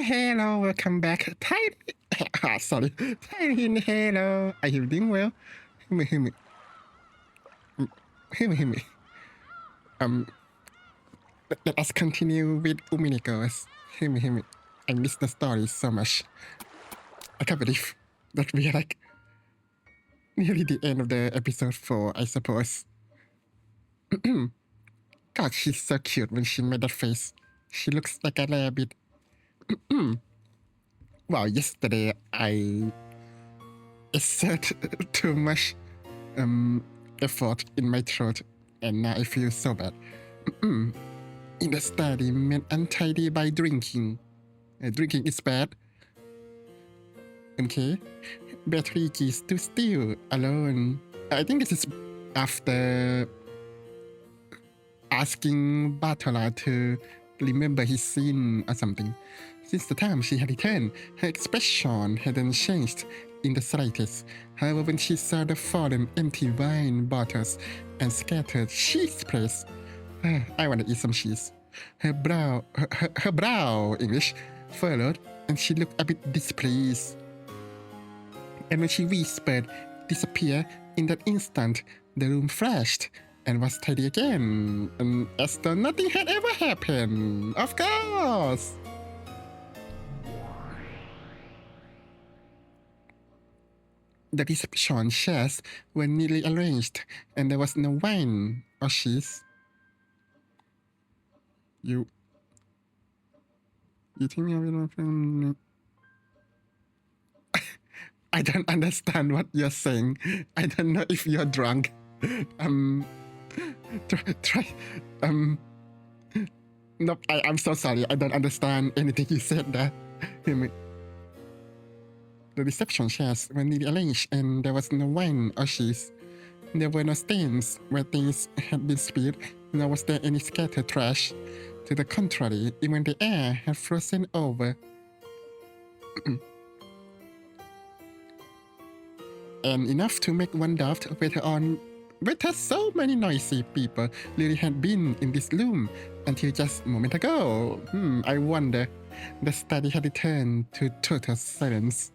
Hello, welcome back. Sorry. Tiny, hello. Are you doing well? Hear me. Let us continue with Umineko. Hear me. I miss the story so much. I can't believe that we are like nearly the end of the episode 4, I suppose. God, she's so cute when she made that face. She looks like a rabbit. Wow, yesterday I exerted too much effort in my throat, and now I feel so bad. In the study, made untidy by drinking. Drinking is bad. Okay. Battery keys to steal alone. I think this is after asking Pastorale to remember his sin or something. Since the time she had returned, her expression hadn't changed in the slightest. However, when she saw the fallen empty wine bottles and scattered cheese plates, I want to eat some cheese. Her brow English, furrowed, and she looked a bit displeased. And when she whispered, disappear, in that instant, the room flashed and was tidy again, as though nothing had ever happened. Of course! The reception chairs were neatly arranged, and there was no wine or cheese. You think you're I don't understand what you're saying. I don't know if you're drunk. No, I'm so sorry. I don't understand anything you said there. The reception chairs were neatly arranged, and there was no wine or cheese. There were no stains where things had been spilled, nor was there any scattered trash. To the contrary, even the air had frozen over. And enough to make one doubt whether so many noisy people really had been in this room until just a moment ago. I wonder. The study had returned to total silence.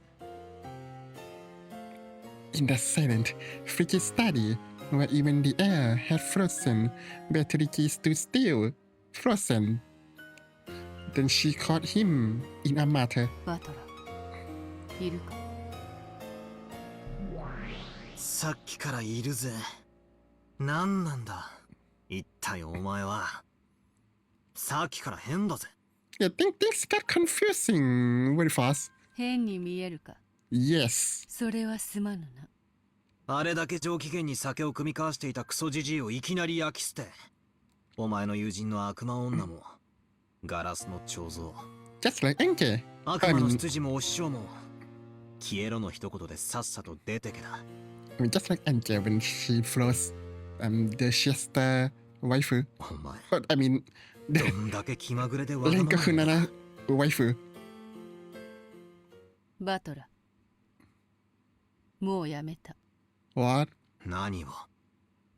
In the silent, frigid study, where even the air had frozen, battery keys stood still, frozen. Then she caught him in a matter. いるか。さっきからいるぜ。何なんだ。一体お前は。さっきから変だぜ。Yeah, things got confusing very fast. 変に見えるか。Yes. それはすまぬな。あれだけ上機嫌に酒を酌み交わしていたクソジジイをいきなり焼き捨て。お前の友人の悪魔女もガラスの彫像。Just like Enke. 悪魔の執事もお師匠も消えろの一言でさっさと出てけだ。I mean, just like Enke when she flows the siesta waifu. お前。But I mean, どんだけ気まぐれでわがまま。Lenka Funana waifu. バトラ。もうやめた。What? 何を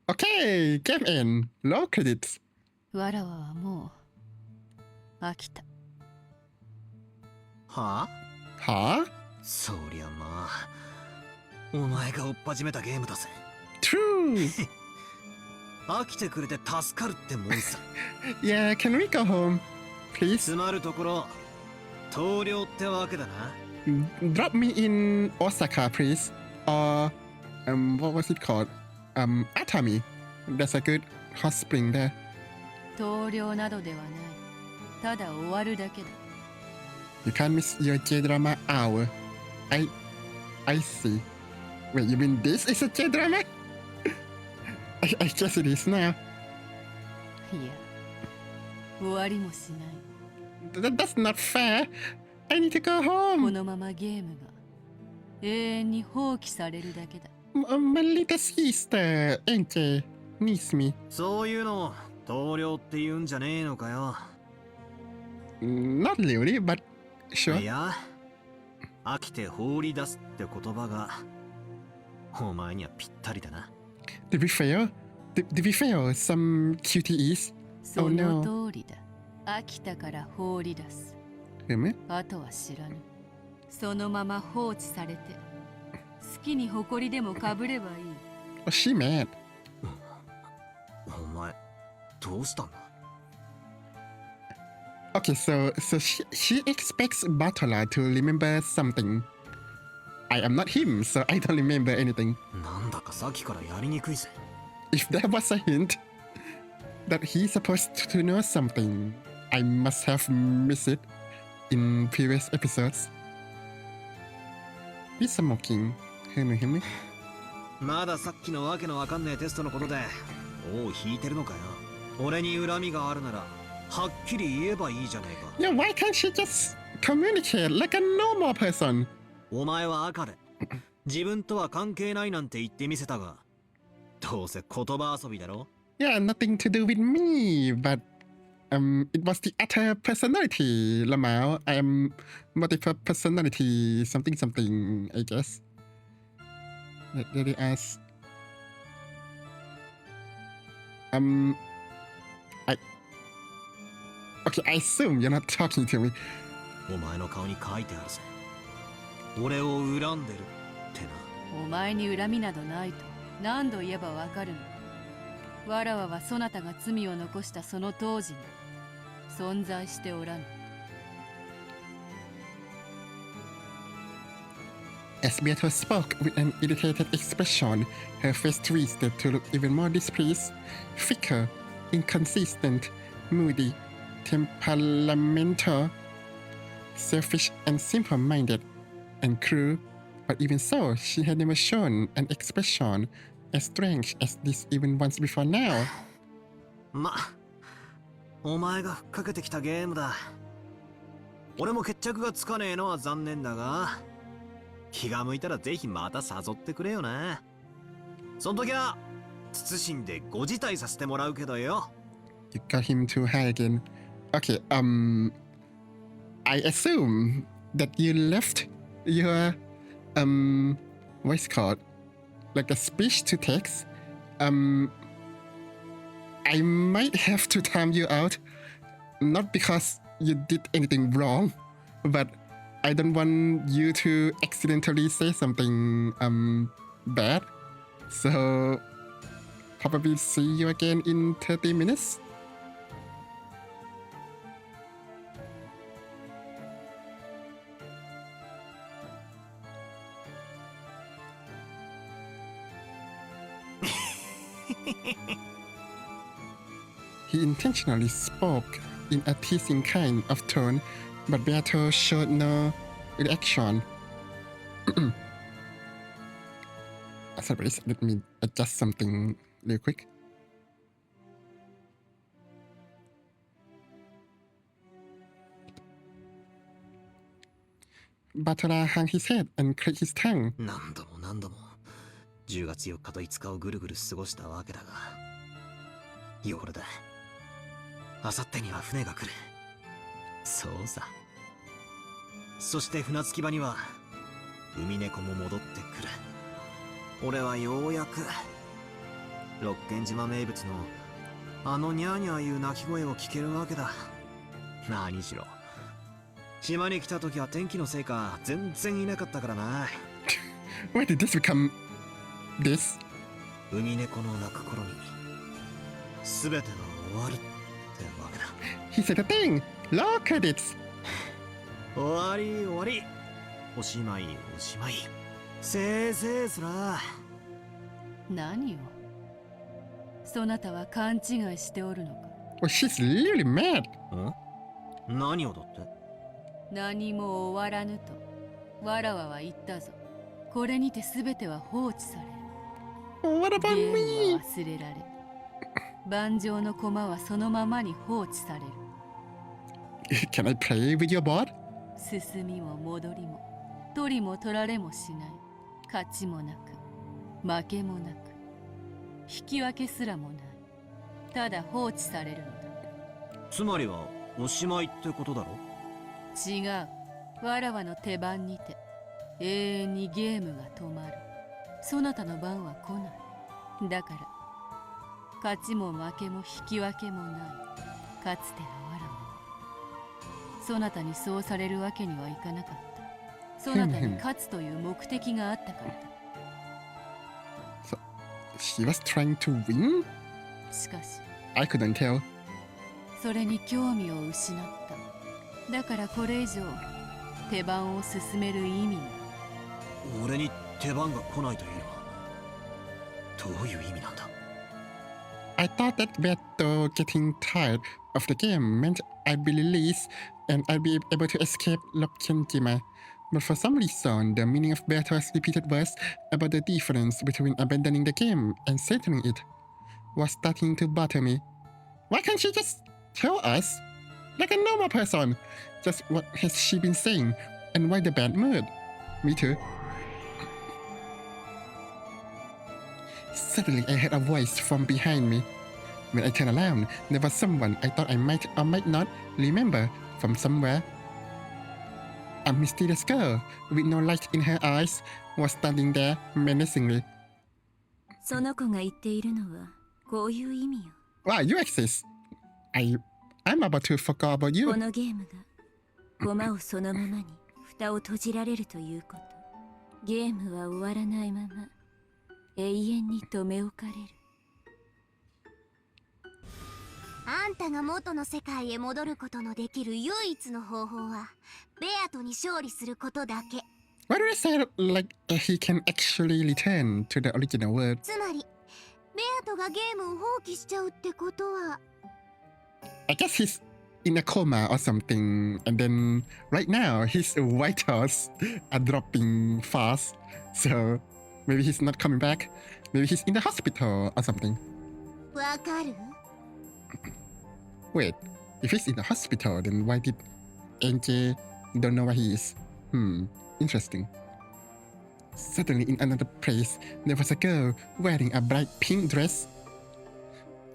Okay, game in. Low credits. わらわはもう飽きた。はあ Huh? そりゃまあお前が追っ始めたゲームだぜ。 True. 飽きてくれて助かるってもんさ。Yeah, can we go home, please? つまるところ棟梁ってわけだな。 Drop me in Osaka, please. Or what was it called? Atami. There's a good hot spring there. 棟梁などではない。ただ終わるだけだ。You can't miss your J-drama hour. I see. Wait, you mean this is a J-drama? I guess it is now. いや、終わりもしない。That's not fair. I need to go こ home. のままゲームが永遠に放棄されるだけだ。My little sister, Enke, needs me. そういうのを棟梁って言うんじゃねえのかよ。 Not really, but sure. いや飽きて放り出すって言葉がお前にはぴったりだな。 Did we fail? Did we fail some QTEs? その通りだ。飽きたから放り出す。ふむ。あとは知らぬ。そのまま放置されて好きに誇りでもかぶればいい。Oh, she mad. お前どうしたんだ。 Okay, so she expects Pastorale to remember something. I am not him, so I don't remember anything. なんだかさっきからやりにくいぜ。 If there was a hint that he's supposed to know something, I must have missed it in previous episodes. He's smoking. ふむふむ。まださっきのわけのわかんねえテストのことで尾を引いてるのかよ。俺に恨みがあるならはっきり言えばいいじゃねえか。 Yeah, why can't she just communicate like a normal person? お前は赤で自分とは関係ないなんて言ってみせたが、どうせ言葉遊びだろ。 Yeah, nothing to do with me, but it was the other personality, Lamau. I am multiple personality, something, something, I guess. Let me ask. Okay, I assume you're not talking to me. お前の顔に書いてあるぜ。俺を恨んでるってな。お前に恨みなどないと何度言えばわかるの。わらわはそなたが罪を残したその当時に存在しておらぬ。As Beatrice spoke with an irritated expression, her face twisted to look even more displeased, thicker, inconsistent, moody, temperamental, selfish and simple-minded, and cruel. But even so, she had never shown an expression as strange as this even once before now. ま、お前がふっかけてきたゲームだ。俺も決着がつかねえのは残念だが、気が向いたらぜひまた誘ってくれよな。その時は謹んでご辞退させてもらうけどよ。 You got him too high again. Okay, I assume that you left your, what's it called? Like a speech to text. I might have to time you out, not because you did anything wrong, but I don't want you to accidentally say something bad. So probably see you again in 30 minutes. He intentionally spoke in a teasing kind of tone, but Beato showed no reaction. Sorry, let me adjust something real quick. Pastorale hung his head and clicked his tongue. 何度も何度も10月4日と5日をぐるぐる過ごしたわけだが、夜だ。あさってには船が来る。そうさ。そして船着き場には海猫も戻ってくる。俺はようやく六軒島名物のあのニャーニャーいう鳴き声を聞けるわけだ。何しろ島に来た時は天気のせいか全然いなかったからな。Why did this become this? 海猫の鳴く頃に全てが終わるってわけだ。 He said a thing! Law credits! 終わり終わり。おしまいおしまい。せいせいすら。何をそなたは勘違いしておるのか。 Oh, she's really mad! ん？何をだって？何も終わらぬとわらわは言ったぞ。これにて全ては放置される。 Oh, what ゲ about ーム me? は忘れられ、盤上の駒はそのままに放置される。 Can I play with your board? 進みも戻りも取りも取られもしない。勝ちもなく負けもなく引き分けすらもない。ただ放置されるのだ。つまりはおしまいってことだろ？違う。わらわの手番にて永遠にゲームが止まる。そなたの番は来ない。だから勝ちも負けも引き分けもない。かつてのわらわはそなたにそうされるわけにはいかなかった。そなたに勝つという目的があったからだ。So, she was trying to win? しかし I couldn't tell. それに興味を失った。だからこれ以上手番を進める意味が。俺に手番が来ないというのはどういう意味なんだ？ I thought that Beto getting tired of the game meant I'd be released and I'd be able to escape Lopkenjima. But for some reason, the meaning of Beto's repeated words about the difference between abandoning the game and settling it was starting to bother me. Why can't she just tell us, like a normal person, just what has she been saying and why the bad mood? Me too. Suddenly, I heard a voice from behind me. When I turned around, there was someone I thought I might or might not remember from somewhere. A mysterious girl with no light in her eyes was standing there menacingly. その子が言っているのはこういう意味よ。Wow, you exist. I'm about to forget about こ you. のゲームが駒をそのままに蓋を閉じられるということ。ゲームは終わらないまま永遠に留め置かれる。あんたが元の世界へ戻ることのできる唯一の方法はベアトに勝利することだけ。 Why do I say it like he can actually return to the original world? つまりベアトがゲームを放棄しちゃうってことは I guess he's in a coma or something, and then right now his vitals are dropping fast, so maybe he's not coming back. Maybe he's in the hospital or something. わかる？ Wait, if he's in the hospital, then why did NJ don't know where he is? Interesting. Suddenly, in another place, there was a girl wearing a bright pink dress.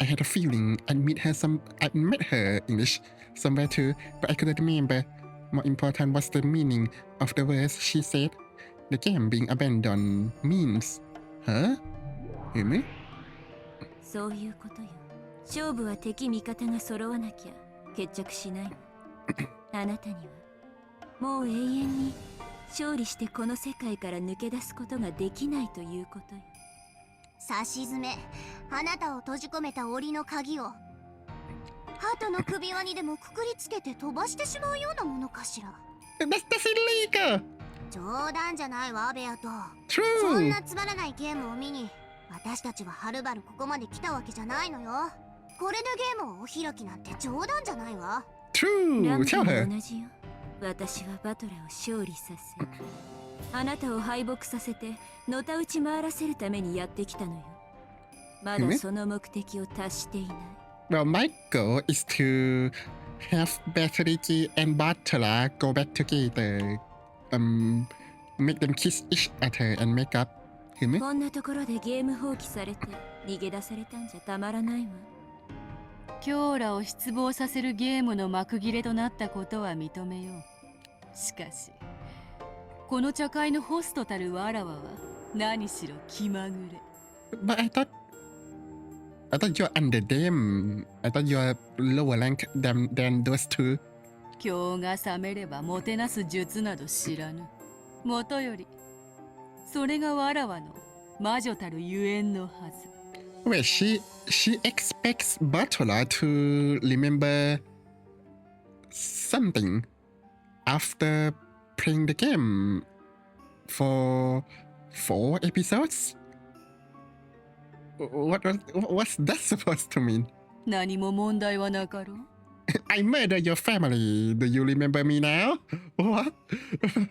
I had a feeling I'd met her English somewhere too, but I couldn't remember. More important was the meaning of the words she said. The game being abandoned means, huh? Really? そういうことよ。勝負は敵味方が揃わなきゃ決着しないわ。あなたにはもう永遠に勝利してこの世界から抜け出すことができないということよ。さしずめ、あなたを閉じ込めた檻の鍵を鳩の首輪にでもくくりつけて飛ばしてしまうようなものかしら。 That's illegal! 冗談じゃないわベアト。 True! そんなつまらないゲームを見に私たちははるばるここまで来たわけじゃないのよ。これでゲームをお開きなんて冗談じゃないわ。 True! ラン Tell も her! 同じよ。私はバトラを勝利させあなたを敗北させてのたうち回らせるためにやってきたのよ。まだその目的を達していない。Well, my goal is to have Battery and Pastorale go back together. Make them kiss each other and make up. こんなところでゲーム放棄されて逃げ出されたんじゃたまらないわ。キョーラを失望させるゲームの幕切れとなったことは認めよう。しかしこの茶会のホストたるわらわは何しろ気まぐれ。 But I thought you're under them. I thought you're lower rank than those two. 今日が冷めればもてなす術など知らぬ。もとよりそれがわらわの魔女たるゆえんのはず。 Wait, she expects Pastorale to remember something after playing the game for 4 episodes? What's that supposed to mean? 何も問題はなかろう。I murdered your family. Do you remember me now? What?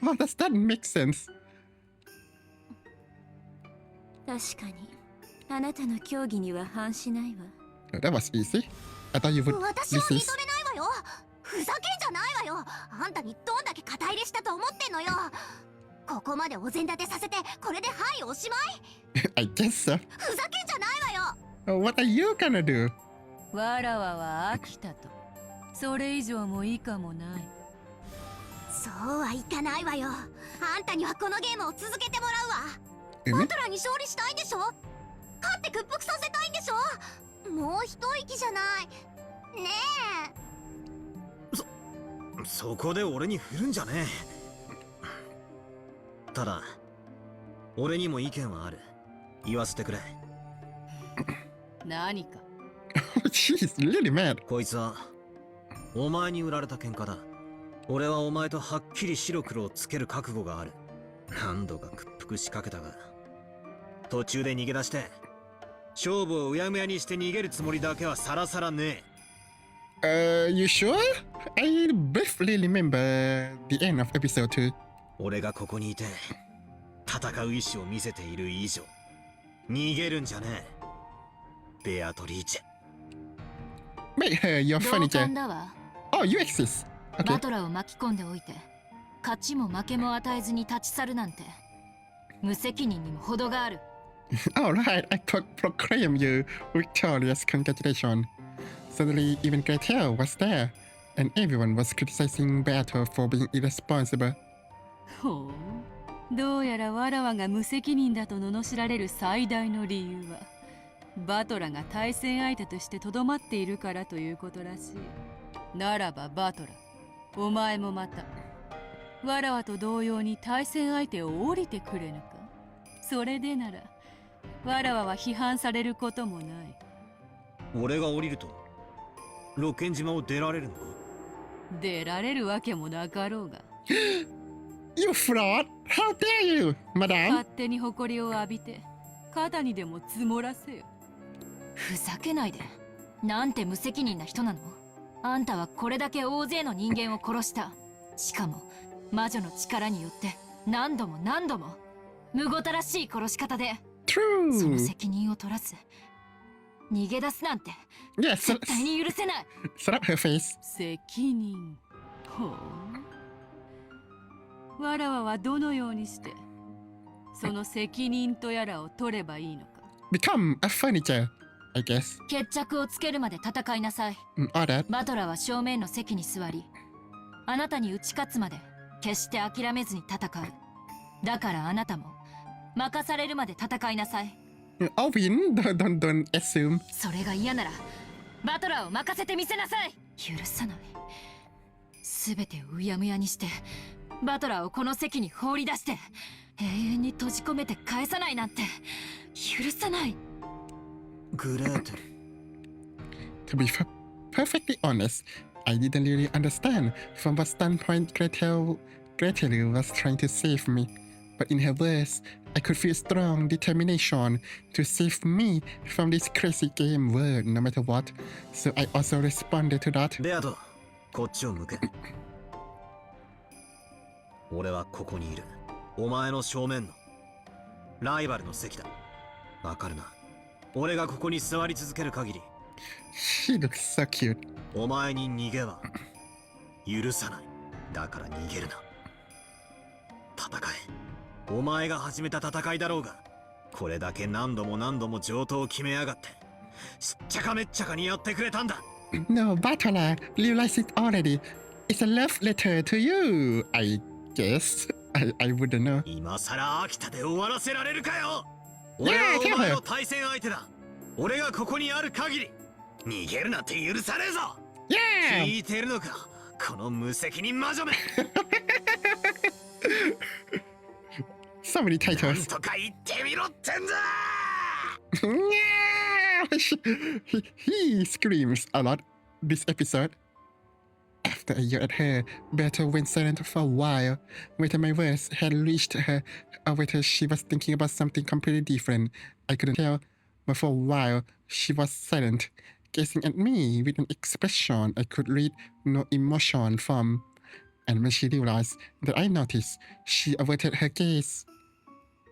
How does that make sense? 確かにあなたの競技には反しないわ。 That was easy. I thought you would 私は認 resist. めないわよ。ふざけんじゃないわよ。あんたにどんだけ肩入れしたと思ってんのよ。ここまでお膳立てさせてこれではいおしまい。 I guess so. ふざけんじゃないわよ。 What are you gonna do? わらわは飽きたと。それ以上も以下もない。そうはいかないわよ。あんたにはこのゲームを続けてもらうわ。バトラーに勝利したいんでしょ。勝って屈服させたいんでしょ。もう一息じゃないねそこで俺に振るんじゃねえ。ただ俺にも意見はある。言わせてくれ。何か。She's really mad. こいつはお前に売られた喧嘩だ。俺はお前とはっきり白黒をつける覚悟がある。何度か屈服しかけたが途中で逃げ出して勝負をうやむやにして逃げるつもりだけはさらさらねYou sure? I briefly remember the end of episode 2. 俺がここにいて戦う意志を見せている以上逃げるんじゃねえ。ベアトリーチェ。 Make her your 同 furniture. 感だわ。 Oh, you exist. バ Okay. トラを巻き込んでおいて勝ちも負けも与えずに立ち去るなんて無責任にも程がある。Alright, I proclaim you victorious. Congratulations. Suddenly, even Gretel was there, and everyone was criticizing Beato for being irresponsible. ほう。どうやらわらわが無責任だと罵られる最大の理由はバトラが対戦相手としてとどまっているからということらしい。ならばバトラ、お前もまたわらわと同様に対戦相手を降りてくれぬか。それでならわらわは批判されることもない。俺が降りるとロケン島を出られるのか。出られるわけもなかろうが。You fraud! How dare you, madam? 勝手に誇りを浴びて肩にでも積もらせよ。ふざけないで。なんて無責任な人なの。あんたはこれだけ大勢の人間を殺した。しかも魔女の力によって何度も何度も。むごたらしい殺し方で。その True. 責任を取らず逃げ出すなんて Yes, 絶対に許せない。 slap her face. 責任。ほう。わらわはどのようにしてその責任とやらを取ればいいのか。Become a furniture, I guess. 決着をつけるまで戦いなさい。 All that. バトラは正面の席に座りあなたに打ち勝つまで決して諦めずに戦う。だからあなたも任されるまで戦いなさい。 I'll win. Don't assume. それが嫌ならバトラーを任せてみせなさい。許さない。全てをうやむやにしてバトラーをこの席に放り出して永遠に閉じ込めて返さないなんて許さない。グレーテル。 To be perfectly honest, I didn't really understand from what standpoint Gretel was trying to save me. But in her words, I could feel strong determination to save me from this crazy game world no matter what. So I also responded to that. ベアト、こっちを向け。俺はここにいる。お前の正面のライバルの席だ。わかるな。俺がここに座り続ける限り She looks so cute. お前に逃げは許さない。だから逃げるな。戦え。お前が始めた戦いだろうが、これだけ何度も何度も上等を決めやがって、しっちゃかめっちゃかにやってくれたんだ。No, Batala, realize it already. It's a love letter to you, I guess. I wouldn't know. 今さら秋田で終わらせられるかよ。俺はお前の対戦相手だ。俺がここにある限り逃げるなんて許さねえぞ。 Yeah! 聞いてるのか、この無責任魔女め。 So many なん titles. とか言ってみろってんだ。 Yeah! He screams a lot this episode. After I yelled at her, Berta went silent for a while. Whether my words had reached her or whether she was thinking about something completely different, I couldn't tell. But for a while, she was silent, gazing at me with an expression I could read no emotion from. And when she realized that I noticed, she averted her gaze.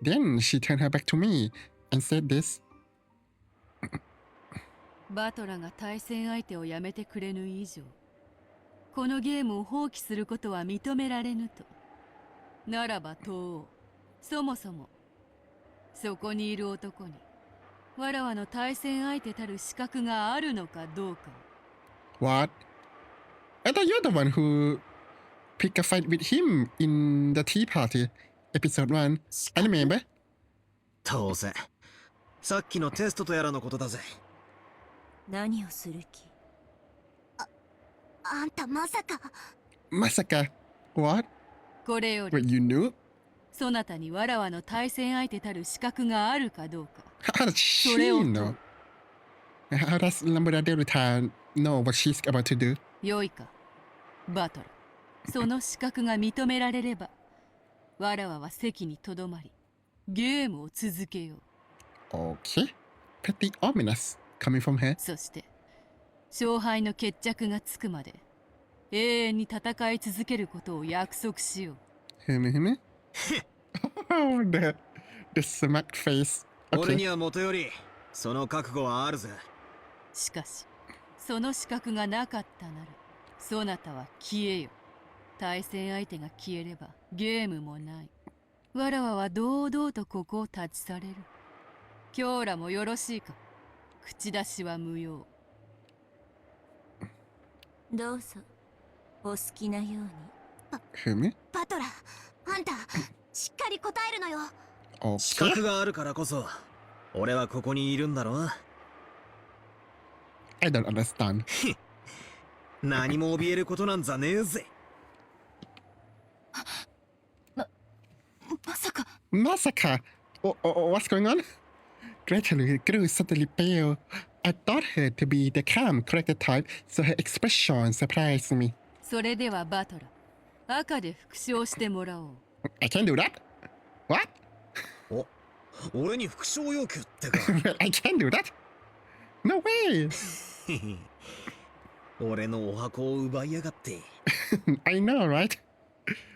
Then she turned her back to me and said this. バトラが対戦相手をやめてくれぬ以上、このゲームを放棄することは認められぬと。ならば東王、そもそもそこにいる男にわらわの対戦相手たる資格があるのかどうか。 What? I thought you're the one who picked a fight with him in the tea party, episode 1. I remember. 当然。さっきのテストとやらのことだぜ。何をする気。あんたまさか。Masaka. What? これより Wait, you knew? そなたにわらわの対戦相手たる資格があるかどうか How does she それを know? How does murrrdahrah know what she's about to do? よいかバトルその資格が認められればわらわは席にとどまりゲームを続けよう Okay. Pretty ominous coming from her. そして勝敗の決着がつくまで永遠に戦い続けることを約束しよう Hime? Oh, the smacked face. 俺 Okay. にはもとよりその覚悟はあるぜ。しかしその資格がなかったならそなたは消えよ対戦相手が消えればゲームもないわらわは堂々とここを立ち去れる今日らもよろしいか口出しは無用どうぞお好きなように。 Hime? バトラー、あんたしっかり答えるのよ。資 Okay. 格があるからこそ俺はここにいるんだろ。 I don't understand. 何も怯えることなんざねえぜ。まさか Masaka! What's going on? Gretel grew suddenly pale. I thought her to be the calm, corrected type, so her expression surprised me. それではバトラ赤で復唱してもらおう I can't do that? What? お、俺に副賞要求ってか。 I can't do that? No way! 俺のお箱を奪いやがって。 I know, right?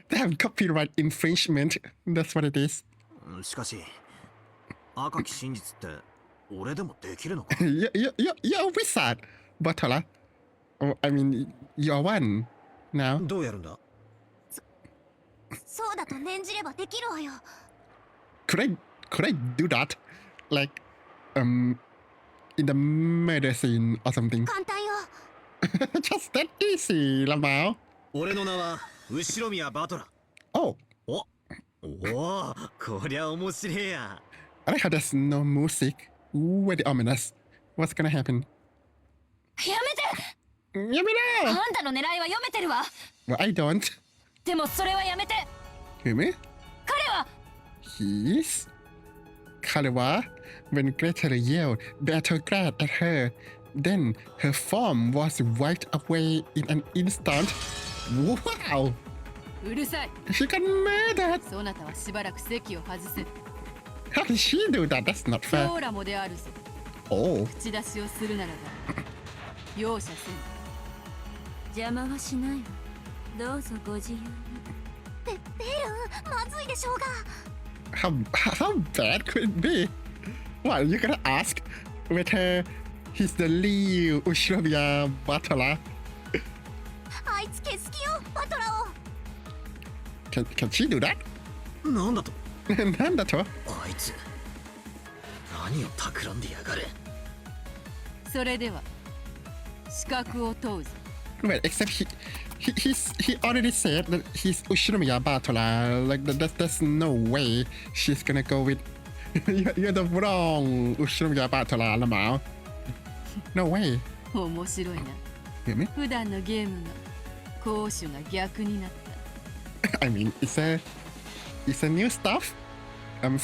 They have copyright infringement. That's what it is. しかし赤き真実って俺でもできるのか。 You're a wizard, Batola. Oh, I mean, you're one now. どうやるんだ。そうだと念じればできるわよ。 Could I do that? Like, in the murder scene or something? 簡単よ。 Just that easy, Lamau. 俺の名は後宮バトラ。 Oh, おお、こりゃ面白えや。 I like how there's no music. Very ominous. What's gonna happen? やめて。 Yamina! あんたの狙いは読めてるわ。 Well, I don't. でもそれはやめて。 Who, 彼は He's Kalewa. When Gretel yelled Battlegrad at her, then her form was wiped away in an instant. Wow! うるさい She got murdered! そなたはしばらく席を外せ How did she do that? That's not 今 fair. 日らもであるぞ Oh. 口出しをするならば容赦せん邪魔はしないわ。どうぞご自由に。ベルまずいでしょうが。 How bad could it be? What, you're gonna ask whether he's the real Ushirobia Batola? あいつ消す気よ、バトラを。 Can she do that? なんだと。 Nandato? あいつ何を企んでやがる。それでは資格を問うぞ Well, except he already said that he's Ushirobia Batola. Like, there's no way she's gonna go with. You're the wrong Ushirobia Batola, Lamau. No way. 面白いな Hear me? 普段のゲームが攻守が逆になった I mean, it's a new stuff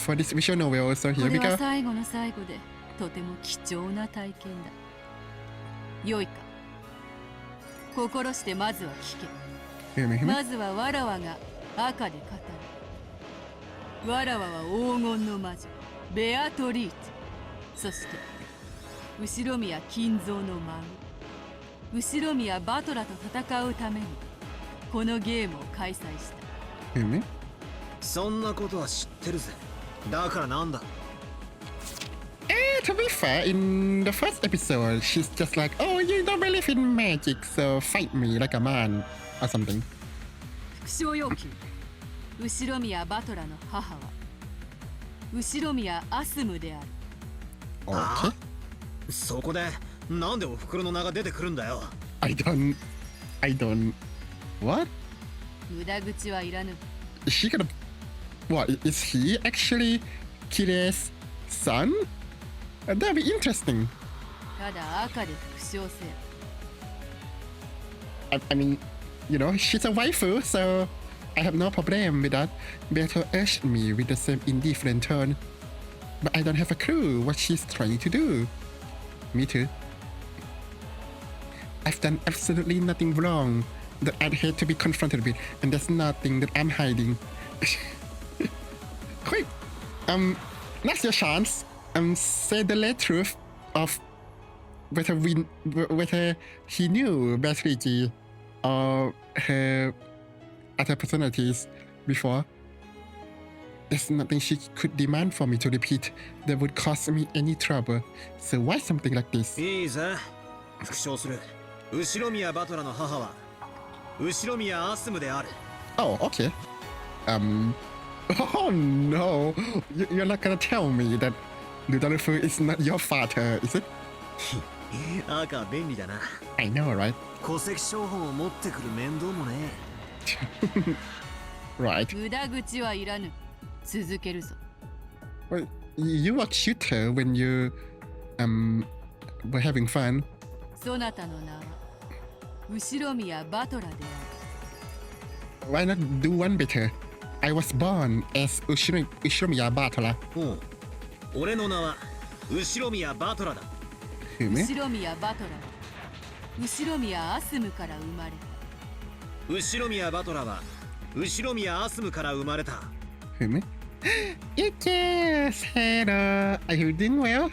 for this visual novel. So こ here れ we は go. 最後の最後でとても貴重な体験だよいか心してまずは聞け Hear me, hear me? まずはわらわが赤で語るわらわは黄金の魔女ベアトリーチそして後宮金蔵の孫後宮バトラと戦うためにこのゲームを開催した Hear me? そんなことは知ってるぜ。だからなんだ。 To be fair, in the first episode, she's just like, "Oh, you don't believe in magic, so fight me like a man," or something. 副賞要求後宮バトラの母は後宮アスムである Okay. そこでなんでお袋の名が出てくるんだよ。 I don't. What? 無駄口はいらぬ Is she gonna? What? Is he actually Kire's son? That'd be interesting. ただ赤で副賞せよ I mean, You know, she's a waifu, so I have no problem with that. Beto urged me with the same indifferent tone, but I don't have a clue what she's trying to do. Me too. I've done absolutely nothing wrong that I'd hate to be confronted with, and there's nothing that I'm hiding. Quick, now's your chance. Say the late truth of whether he knew Zaytri or her other personalities before. There's nothing she could demand for me to repeat that would cause me any trouble. So why something like this? いいぜ。復唱する。後宮バトラの母は後宮アスムである。Oh, okay. Oh no, you're not gonna tell me that Rudolph is not your father, is it? 赤便利だな。I know, right? 戸籍抄本を持ってくる面倒もね。Right. 無駄口はいらぬ。続けるぞ。Well, you were cuter when you were having fun. そなたの名は後宮バトラである。Why not do one better? I was born as Ushiramiya Batola. 俺の名は後宮バトラだ。後宮バトラは後宮アスムから生まれた。後宮バトラは後宮アスムから生まれた。Yes, hello. Are you doing well?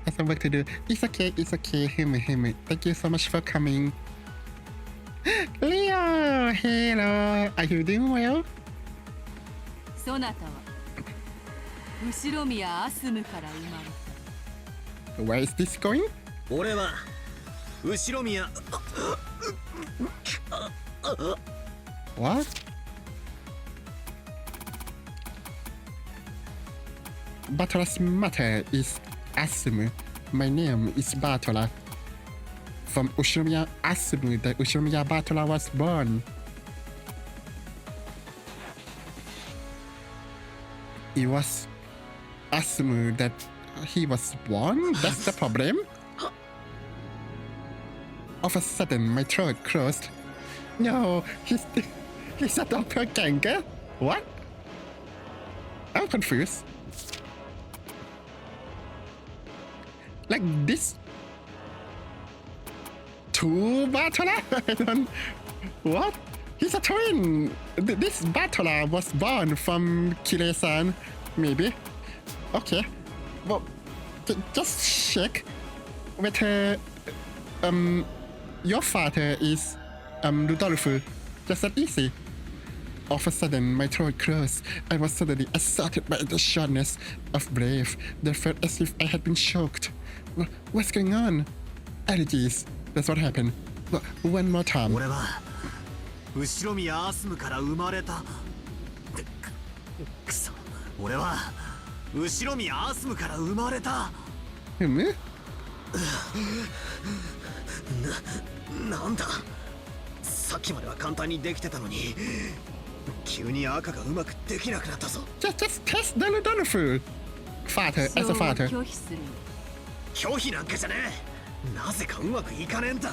Has some work to do. It's okay, it's okay. Thank you so much for coming. Leo, hello. Are you doing well? そなたは後宮アスムから生まれた。Where is this going? 俺は後宮 What? Batola's mother is Asumu. My name is Batola. From Ushiramiya Asumu that Ushiramiya Batola was born. It was Asumu that he was born? That's the problem? All of a sudden, my throat closed. No, he's a doppelganger? What? I'm confused. Like this? Two Batola? I don't... What? He's a twin! This Batola was born from Kire-san, maybe? Okay. Well, just check whether your father is Rudolph. Just that easy. All of a sudden, my throat closed. I was suddenly assaulted by the shortness of breath that felt as if I had been choked. What's going on? Allergies. That's what happened. One more time. 俺は後宮アスムから生まれた。くそ。俺は後宮アスムから生まれた。なんだ。さっきまでは簡単にできてたのに、急に赤がうまくできなくなったぞ。Just test the Rudolph. Father, as a father. 拒否する。拒否なんかじゃねえ。なぜかうまくいかねえんだ。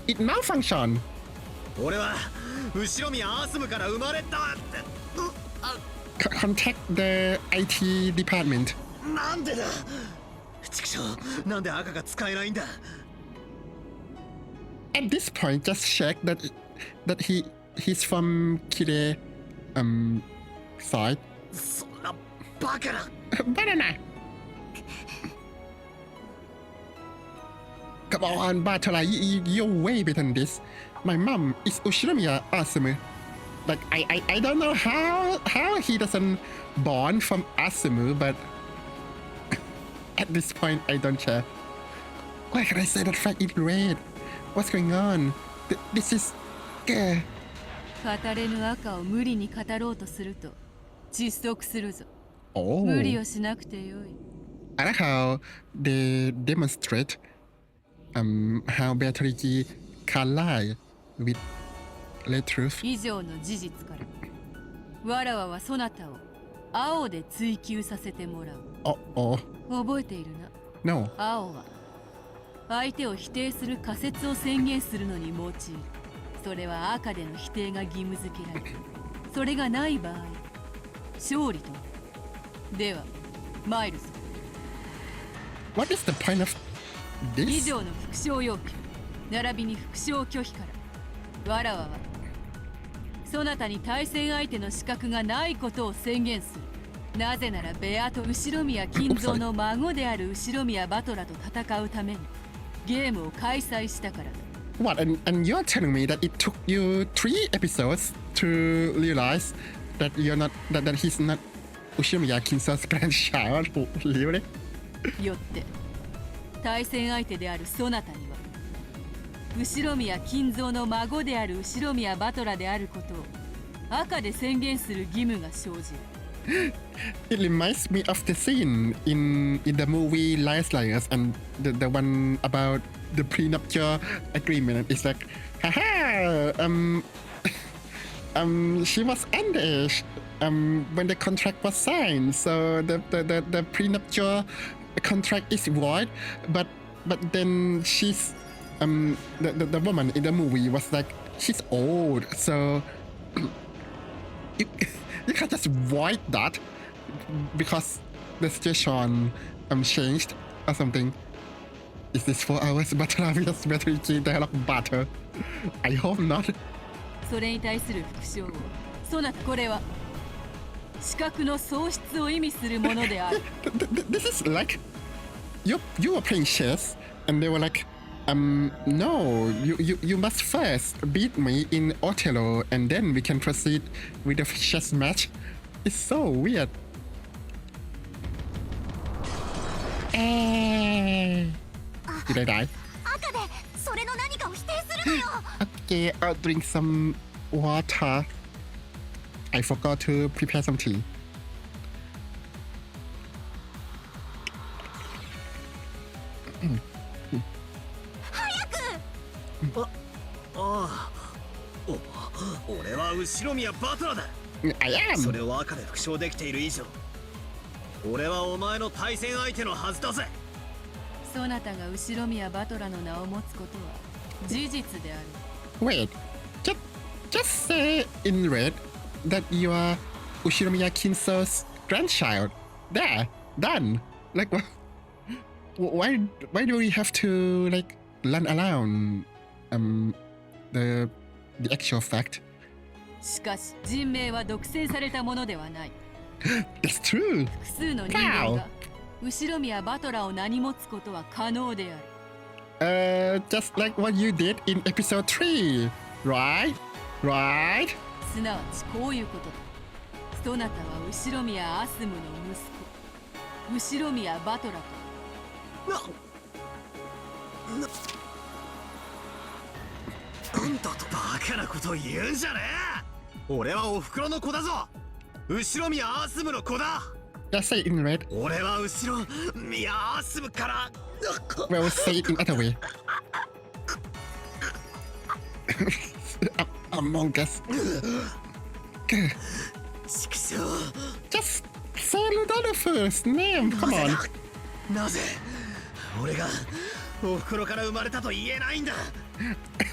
It malfunctioned. 俺は後宮アスムから生まれた。Contact the IT department. なんでだ。ちくしょう、なんで赤が使えないんだ。At this point, just check that he's from Kire side. そんなバカな。Banana. Come on, Batola, you're way better than this. My mom is Ushiramiya Asumu. Like I don't know how he doesn't born from Asumu, but at this point I don't care. Why can I say that fact in red? What's going on? This is... 語れぬ赤を無理に語ろうとすると窒息するぞ。Oh. 無理をしなくてよい。I like how they demonstrate how Zaytri can lie with late truth. 以上の事実からわらわはそなたを青で追求させてもらう。Oh. 覚えているな。 No. 青は相手を否定する仮説を宣言するのに用いる。それは赤での否定が義務付けられる。それがない場合勝利と。ではマイルズ、 What is the point of 以 this? 上の復唱要求並びに復唱拒否からわらわはそなたに対戦相手の資格がないことを宣言する。なぜならベアと後宮金蔵の孫である後宮バトラと戦うためにゲームを開催したからだ。 What? And you're telling me that it took you 3 episodes to realize that you're not that he's not Ushimiya Kinzo's grandchild? Really? よって対戦相手であるそなたには後宮金蔵の孫である後宮バトラであることを赤で宣言する義務が生じる。 It reminds me of the scene in the movie Lies Liars and the one about the prenuptial agreement. It's like, haha, she was underage when the contract was signed, so the prenuptial contract is void. But then she's the woman in the movie was like she's old, so you can't just void that because the situation changed or something. Is this 4 hours Bataravia's battery dialogue battle? I hope not. それに対する復唱をそなたこれは資格の喪失を意味するものである。 This is like you were playing chess and they were like, no, you must first beat me in Othello and then we can proceed with the chess match. It's so weird. Did I die? 赤でそれの何かを否定するのよ。 Okay, I'll drink some water. I forgot to prepare some tea. 俺は後宮バトラだ。 I am. それを赤で復唱できている以上俺はお前の対戦相手のはずだぜ。そなたが後宮バトラの名を持つことは事実である。 Wait, just say in red that you are Ushinomiya Kinzo's grandchild. There, done. Like, why do we have to like run around the actual fact? しかし人命は独占されたものではない。 That's true. 複数の人間が後宮バトラを名に持つことは可能である。 Just like what you did in episode 3, right? Right? すなわちこういうことだ。そなたは後宮アスムの息子後宮バトラとあんたとバカなこと言うんじゃねえ。俺はお袋の子だぞ。後宮アスムの子だ。 Just say it in red. 俺は後宮アスムから Well, say it in other way. Among Us. 畜生。 Just say Ludolphus name. Come on. なぜ俺がお袋から生まれたと言えないんだ。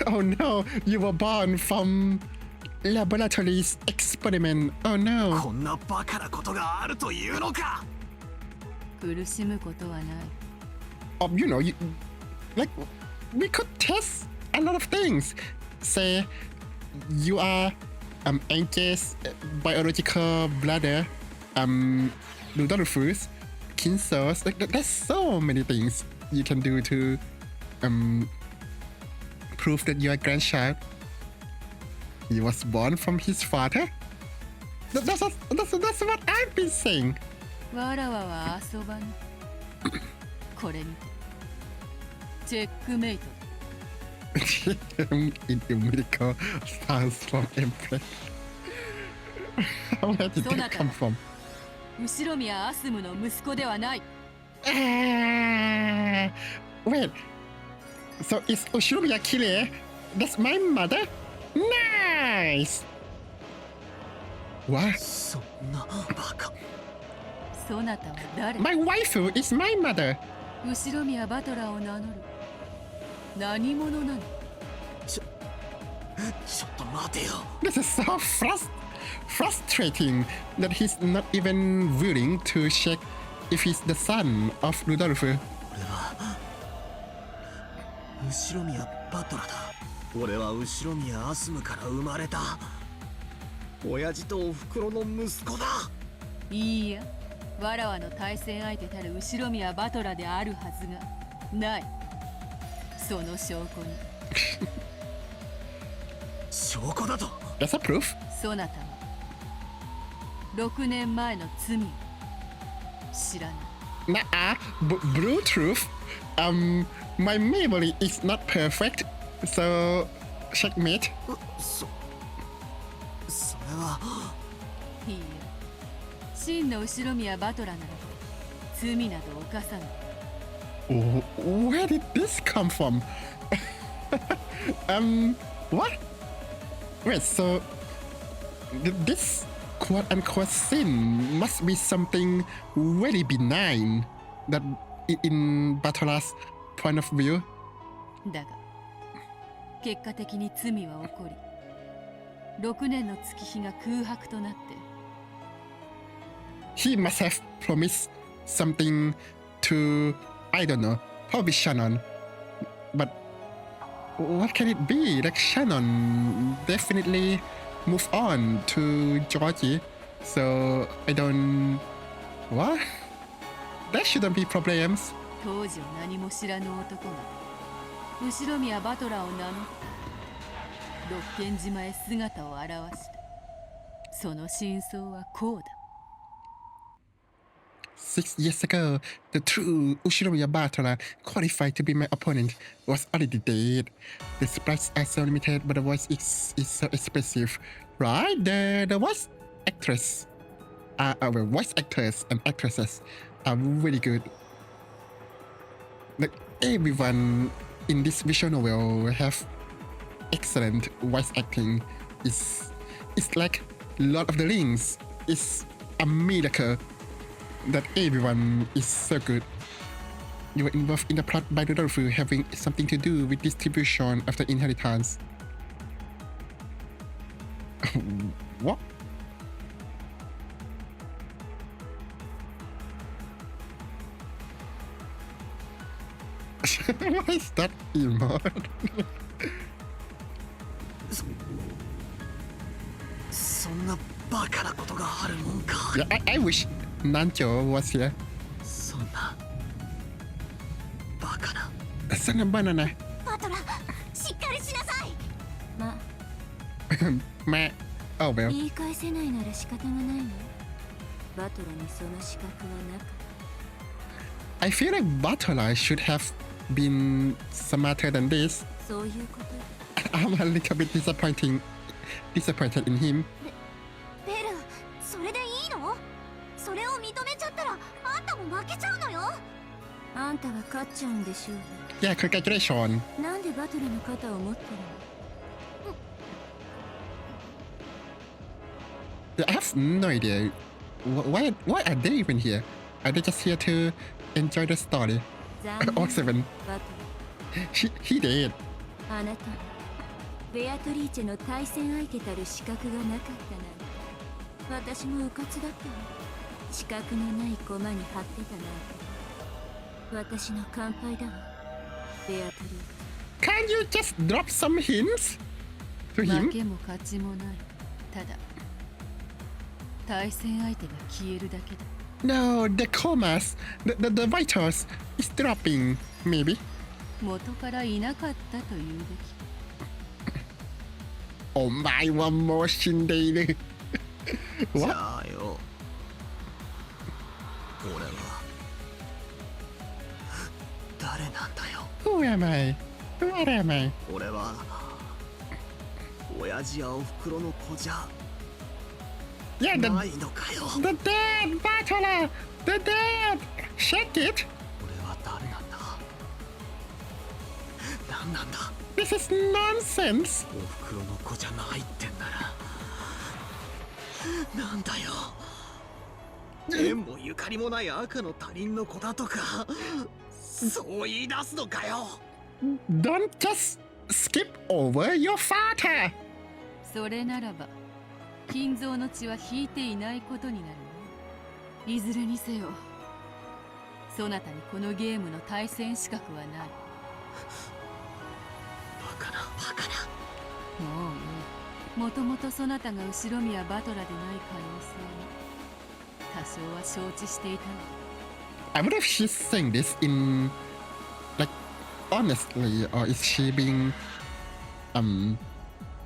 Oh no, you were born from laboratory's experiment. Oh no. こんなバカなことがあるというのか。苦しむことはない。 You know, like we could test a lot of things. Say you are Anke's biological brother, Ludolphus, Kinzo's. Like there's so many things you can do to prove that you're a grandchild. He was born from his father. That's what I've been saying. わらわは遊ばぬ。これにてチェックメイトだ。In Umineko stars from Empress. Where did that come from? 後宮アスムの息子ではない。 Wait. So it's Ushinomiya Kire? That's my mother? Nice! What? そんなバカ。そなたは誰？ My waifu is my mother. 後宮バトラーを名乗る何者なの？ちょっと待てよ。 This is so frustrating that he's not even willing to check if he's the son of Rudolph. 俺は後宮バトラだ。俺は後宮アスムから生まれた親父とおふくろの息子だ。いいや、わらわの対戦相手たる後宮バトラであるはずがない。その証拠に証拠だと。 That's a proof. そなたは6年前の罪を知らない。Blue truth. My memory is not perfect, so checkmate. それは。いいや、真の後宮バトラなら罪など犯さない。Where did this come from? What? Wait, so this quote-unquote sin must be something very benign that in Batola's point of view. だが結果的に罪は起こり、6年の月日が空白となって。He must have promised something to, I don't know, probably Shannon. But what can it be? Like Shannon definitely moved on to Georgie. So I don't... What? There shouldn't be problems. 当時を何も知らぬ男が後宮バトラーを名乗って六軒島へ姿を現した。その真相はこうだ。6 years ago, the true Ushinomiya Batola qualified to be my opponent was already dead. The sprites are so limited, but the voice is so expressive. Right? The voice actress, well, voice actors and actresses are really good. Like everyone in this visual novel have excellent voice acting. It's like Lord of the Rings. It's a miracle that everyone is so good. You were involved in the plot by Rudolph having something to do with distribution of the inheritance. What? What is that emote? そんなバカなことがあるもんか。 Yeah, I wish Nancho was here. そんなバカな。 Son of banana. バトラ、しっかりしなさい。Ma. Oh well. 言い返せないなら仕方がないわ。バトラにその資格はなかった。 I feel like Batola should have been smarter than this. そういうこと。 I'm a little bit disappointed in him. ベル、それでいいの？それを認めちゃったらあんたも負けちゃうのよ。あんたが勝っちゃうんでしょう。 Yeah, congratulations. なんでバトラの肩を持ってるの？ I have no idea. Why are they even here? Are they just here to enjoy the story? 残念。 Or 7. バト He did. ラ、あなたはベアトリーチェの対戦相手たる資格がなかったなんて。私もうかつだったわ。資格のない駒に貼ってたなんて。私の乾杯だわ、ベアトリー。 Can't you just drop some hints to 負 him? けも勝ちもない。ただ対戦相手が消えるだけだ。 No, the commas, the vitals is dropping, maybe. 元からいなかったと言うべき。お前はもう死んでいる。じ What? ゃあよ、俺は誰なんだよ。 Who am I? What am I? 俺は親父やおふくろの子じゃ Yeah, ないのかよ。 the dead Batola! The dead! Check it! 俺は誰なんだ。何なんだ。 This is nonsense! おふくろの子じゃないってんならなんだよ。縁もゆかりもない赤の他人の子だとかそう言い出すのかよ。 Don't just skip over your father. それならば金蔵の血は引いていないことになるね。いずれにせよそなたにこのゲームの対戦資格はない。バカなバカな。もうよい。もともとそなたが後ろ宮バトラでない可能性を多少は承知していたの。 I wonder if she's saying this in like honestly, or is she being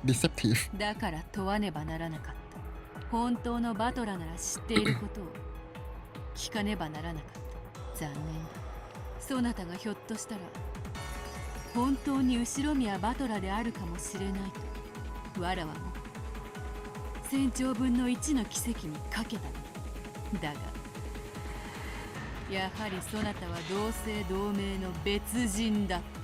deceptive? だから問わねばならなかった。本当のバトラなら知っていることを聞かねばならなかった。残念だ。そなたがひょっとしたら本当に後ろ宮バトラであるかもしれないとわらわも1000兆分の1の奇跡にかけたのだ。だがやはりそなたは同姓同名の別人だった。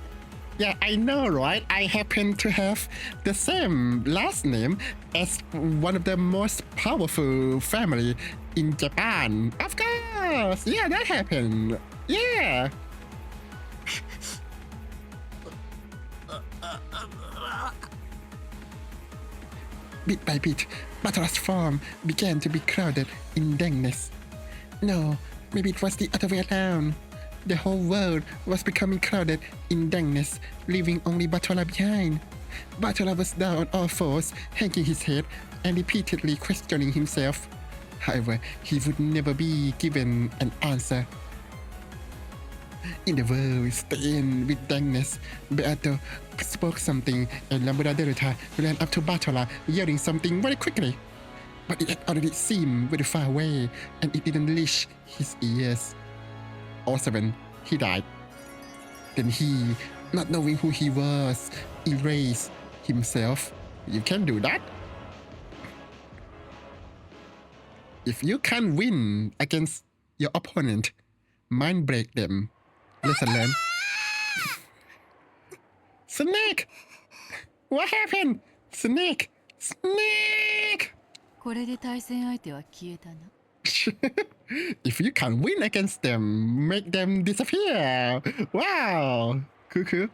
Yeah, I know, right? I happen to have the same last name as one of the most powerful family in Japan. Of course! Yeah, that happened. Yeah! Bit by bit, Batra's farm began to be crowded in dankness. No, maybe it was the other way around. The whole world was becoming crowded in dankness, leaving only Batola behind. Batola was down on all fours, hanging his head and repeatedly questioning himself. However, he would never be given an answer. In the world stained with dankness, Beato spoke something and murrrdahrah ran up to Batola, yelling something very quickly. But it had already seemed very far away, and it didn't reach his ears. All sudden, he died. Then he, not knowing who he was, erased himself. You can do that? If you can't win against your opponent, mind break them. Lesson learned. Snake! What happened? Snake! Snake! これで対戦相手は消えたな。If you can't win against them, make them disappear. Wow. Cool, cool.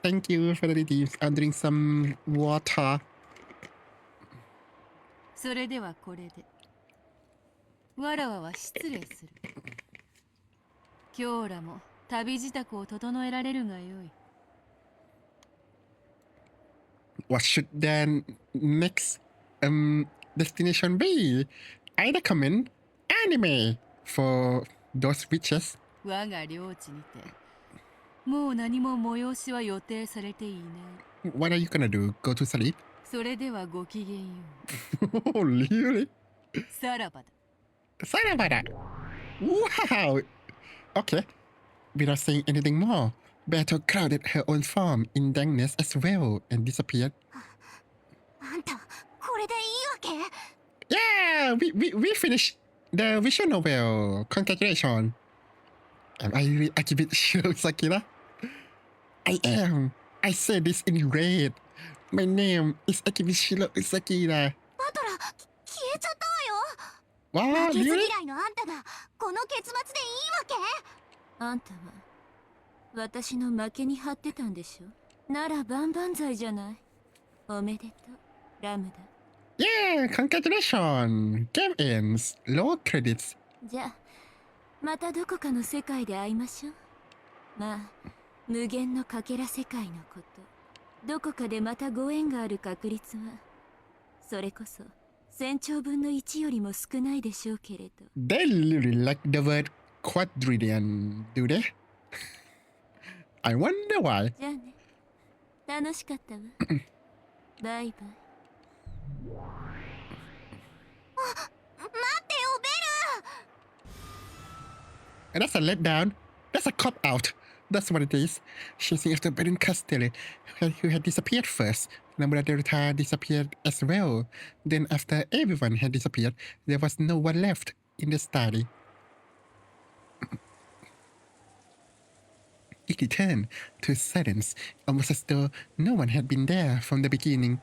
Thank you for the redeems. I'm drinking some water. それではこれでわらわは失礼する。今日らも旅支度を整えられるがよい。 What should the next destination be? I recommend anime for those witches. 我が領地にてもう何も催しは予定されていない。 What are you gonna do? Go to sleep? それではごきげんよ Oh, really? う。さらばだ。 Sayonara. Wow. Okay. Without saying anything more, Beato crowded her own farm in dankness as well and disappeared. あんたこれでいいわけ？ Yeah, we finished the visual novel. Congratulations. Am I really AkibitShirousagira? I am. I say this in red. My name is AkibitShirousagira. バトラ消えちゃったわ Wow, よ。負けず really? 嫌いのあんたがこの結末でいいわけ？あんたは私の負けに張ってたんでしょ。なら万々歳じゃない。おめでとう、ラムだ。Yeah, congratulations. Game ends. Low credits. じゃあまたどこかの世界で会いましょう。まあ無限のかけら世界のこと、どこかでまたご縁がある確率はそれこそ1000兆分の1よりも少ないでしょうけれど。 They really like the word quadrillion, do they? I wonder why. じゃあね、楽しかったわ。バイバイ。待ってよベル。 That's a letdown. That's a cop out. That's what it is. Chasing after Baron Casterlabs, who had disappeared first. Murrrdahrah disappeared as well. Then after everyone had disappeared, there was no one left in the study. It returned to silence, almost as though no one had been there from the beginning.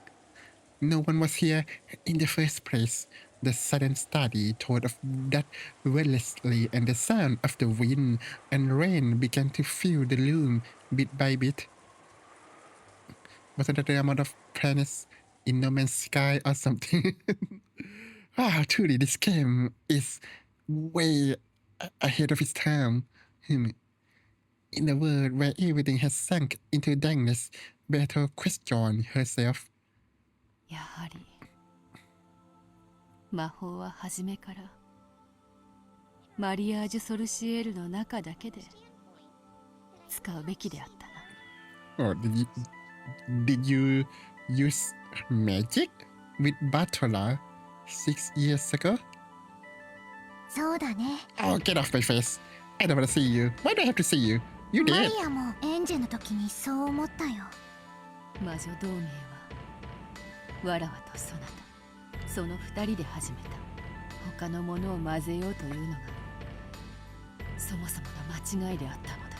No one was here in the first place. The sudden study told of that restlessly, and the sound of the wind and rain began to fill the room bit by bit. Wasn't that the amount of planets in No Man's Sky or something? Truly, this game is way ahead of its time. In a world where everything has sunk into darkness, Beto questioned herself. やはり魔法は初めからマリアージュ・ソルシエールの中だけで使うべきであったな。Oh, did you use magic with Bartola 6 years ago? そうだね。 Oh, get off my face. I don't want to see you. Why do I have to see you? You マ did. リアもエンジェの時にそう思ったよ。魔女同盟はわらわとそなたその二人で始めた他のものを混ぜようというのがそもそもの間違いであったのだ。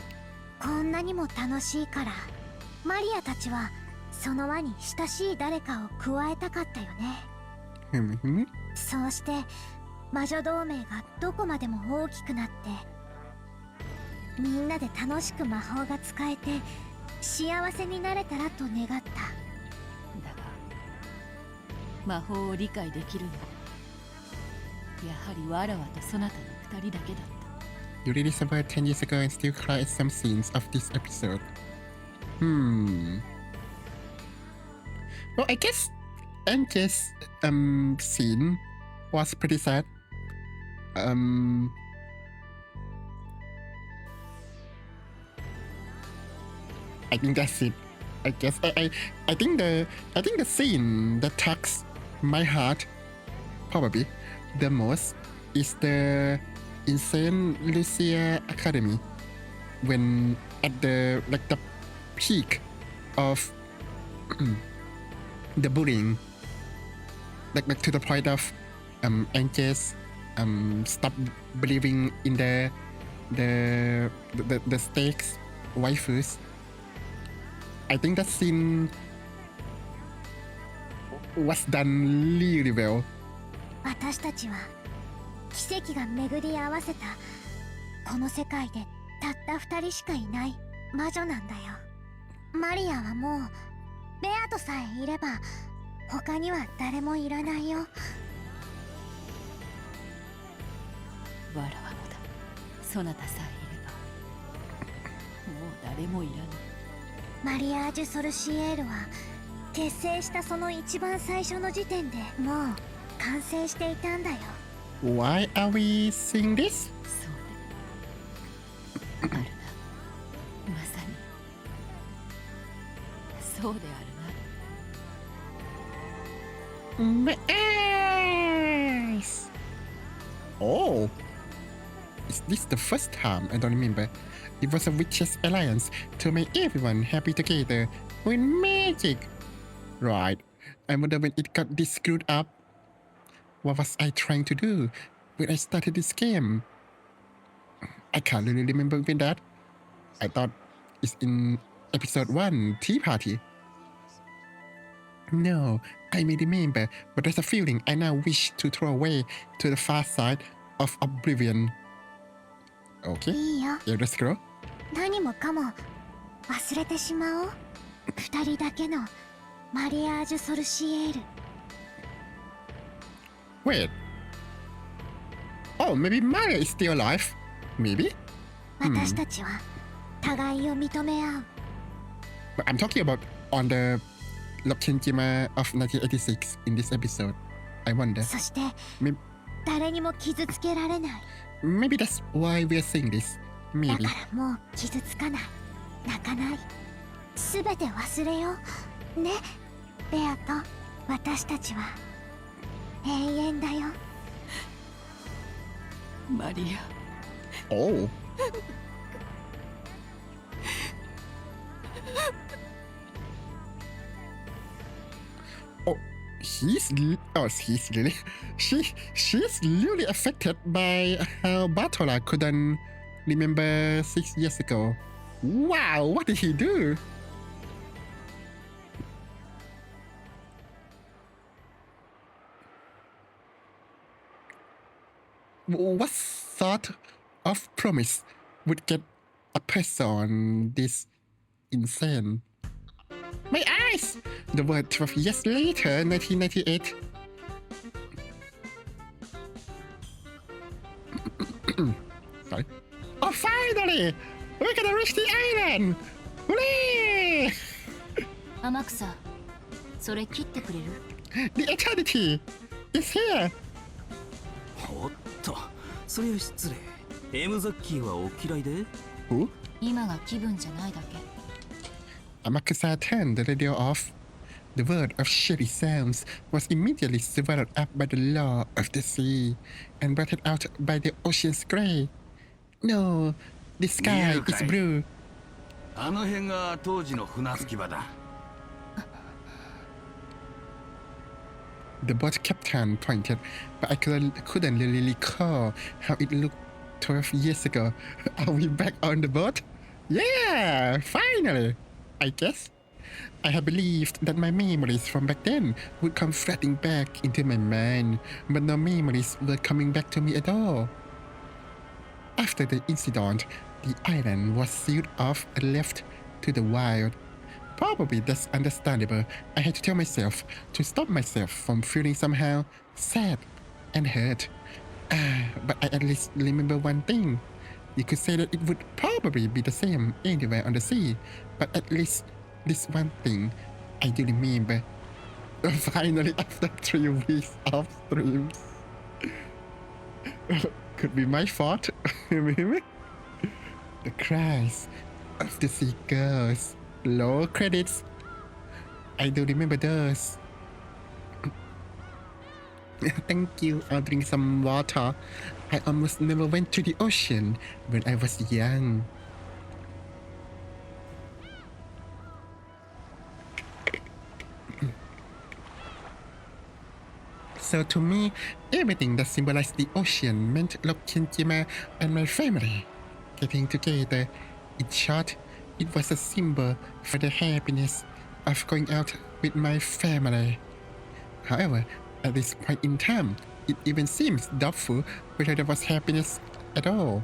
こんなにも楽しいからマリアたちはその輪に親しい誰かを加えたかったよね。そうして魔女同盟がどこまでも大きくなってみんなで楽しく魔法が使えて幸せになれたらと願った。だが魔法を理解できるのはやはりわらわとそなたの二人だけだった。 You read this about 10 years ago and still cry at some scenes of this episode. Well, I guess Angie's scene was pretty sad. I think that's it. I guess I think the scene that tugs my heart probably the most is the insane Lucia Academy when at the peak of the bullying, like to the point of Angels stop believing in the stakes waifus. I think that scene was done really well. 私たちは奇跡が巡り合わせたこの世界でたった二人しかいない魔女なんだよ。マリアはもうベアとさえいれば他には誰もいらないよ。わらわもだ。そなたさえいればもう誰もいらない。マリアージュ・ソルシエールは結成したその一番最初の時点でもう完成していたんだよ。 Why are we seeing this? そうであるな。まさにそうであるな。 My eyes! Oh! Is this the first time? I don't remember. It was a witches' alliance to make everyone happy together with magic. Right. I wonder when it got this screwed up. What was I trying to do when I started this game? I can't really remember even that. I thought it's in episode 1, Tea Party. No, I may remember, but there's a feeling I now wish to throw away to the far side of oblivion. Okay, いいよ。 let's scroll. 何もかも忘れてしまおう。二人だけのマリアージュ・ソルシエール。 Wait. Oh, maybe Maria is still alive. Maybe? 私たちは互いを認め合う。 But I'm talking about on the Lokenjima of 1986 in this episode. I wonder. そして Maybe, 誰にも傷つけられない。 maybe that's why we're seeing this. だ Maybe. からもう傷つかない。泣かない。すべて忘れよう。ね、ベアと私たちは永遠だよ。マリア。 Oh. Oh, he's really she's really affected by how Bartola couldn't remember 6 years ago. Wow, what did he do? What sort of promise would get a person this insane? My eyes! this? The word 12 years later, 1998. Sorry. Oh, finally! We're gonna reach the island! Hooray! 天草、それ切ってくれる？ The eternity is here! おっと、それは失礼。エムザッキーはお嫌いで？ Who? 今が気分じゃないだけ。 Amakusa turned the radio off. The world of shitty sounds was immediately swallowed up by the law of the sea and blotted out by the ocean's gray. No, the sky is blue. あの辺が当時の船着き場だ。The boat captain pointed, but I couldn't really recall how it looked 12 years ago. Are we back on the boat? Yeah, finally, I guess. I had believed that my memories from back then would come flooding back into my mind, but no memories were coming back to me at all. After the incident, the island was sealed off and left to the wild. Probably that's understandable. I had to tell myself to stop myself from feeling somehow sad and hurt. But I at least remember one thing. You could say that it would probably be the same anywhere on the sea, but at least this one thing I do remember. Finally, after 3 weeks of streams. Could be my fault. The cries of the seagulls. Low credits. I do remember those. Thank you. I'll drink some water. I almost never went to the ocean when I was young. So to me, everything that symbolized the ocean meant Lokkenjima and my family getting together. In short, it was a symbol for the happiness of going out with my family. However, at this point in time, it even seems doubtful whether there was happiness at all.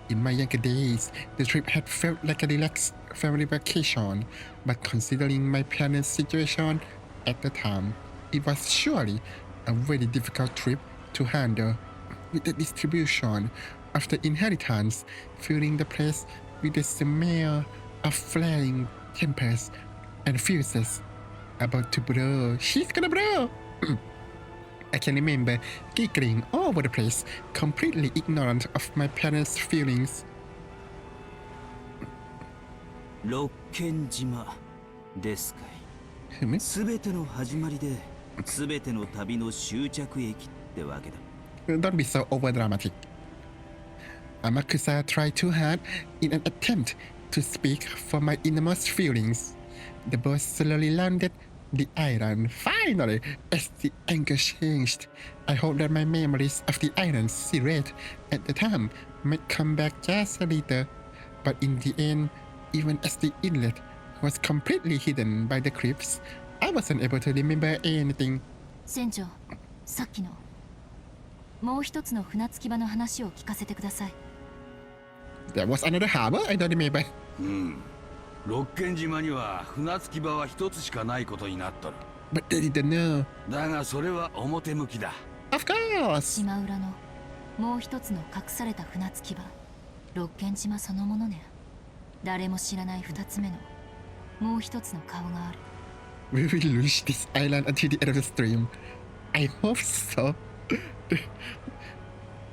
In my younger days, the trip had felt like a relaxed family vacation, but considering my parents' situation at the time, it was surely a very difficult trip to handle, with the distribution of the inheritance filling the place with the smell of flaring tempers and fuses about to blow. She's gonna blow! I can remember giggling all over the place, completely ignorant of my parents' feelings. 六軒島ですかい。すべての始まりで、すべての旅の終着駅ってわけだ。Don't be so overdramatic. Amakusa tried too hard in an attempt to speak for my innermost feelings. The boat slowly landed the island. Finally, as the anchor changed, I hope that my memories of the island's silhouette at the time might come back just a little. But in the end, even as the inlet was completely hidden by the cliffs, I wasn't able to remember anything. 船長、さっきのもう一つの船着き場の話を聞かせてください。There was another harbor? I don't remember. 六軒島には船着き場は一つしかないことになっとる。 But they didn't know. だがそれは表向きだ。 Of course! 島裏のもう一つの隠された船着き場、六軒島そのものね。誰も知らない二つ目のもう一つの顔がある。We will reach this island until the end of the stream. I hope so.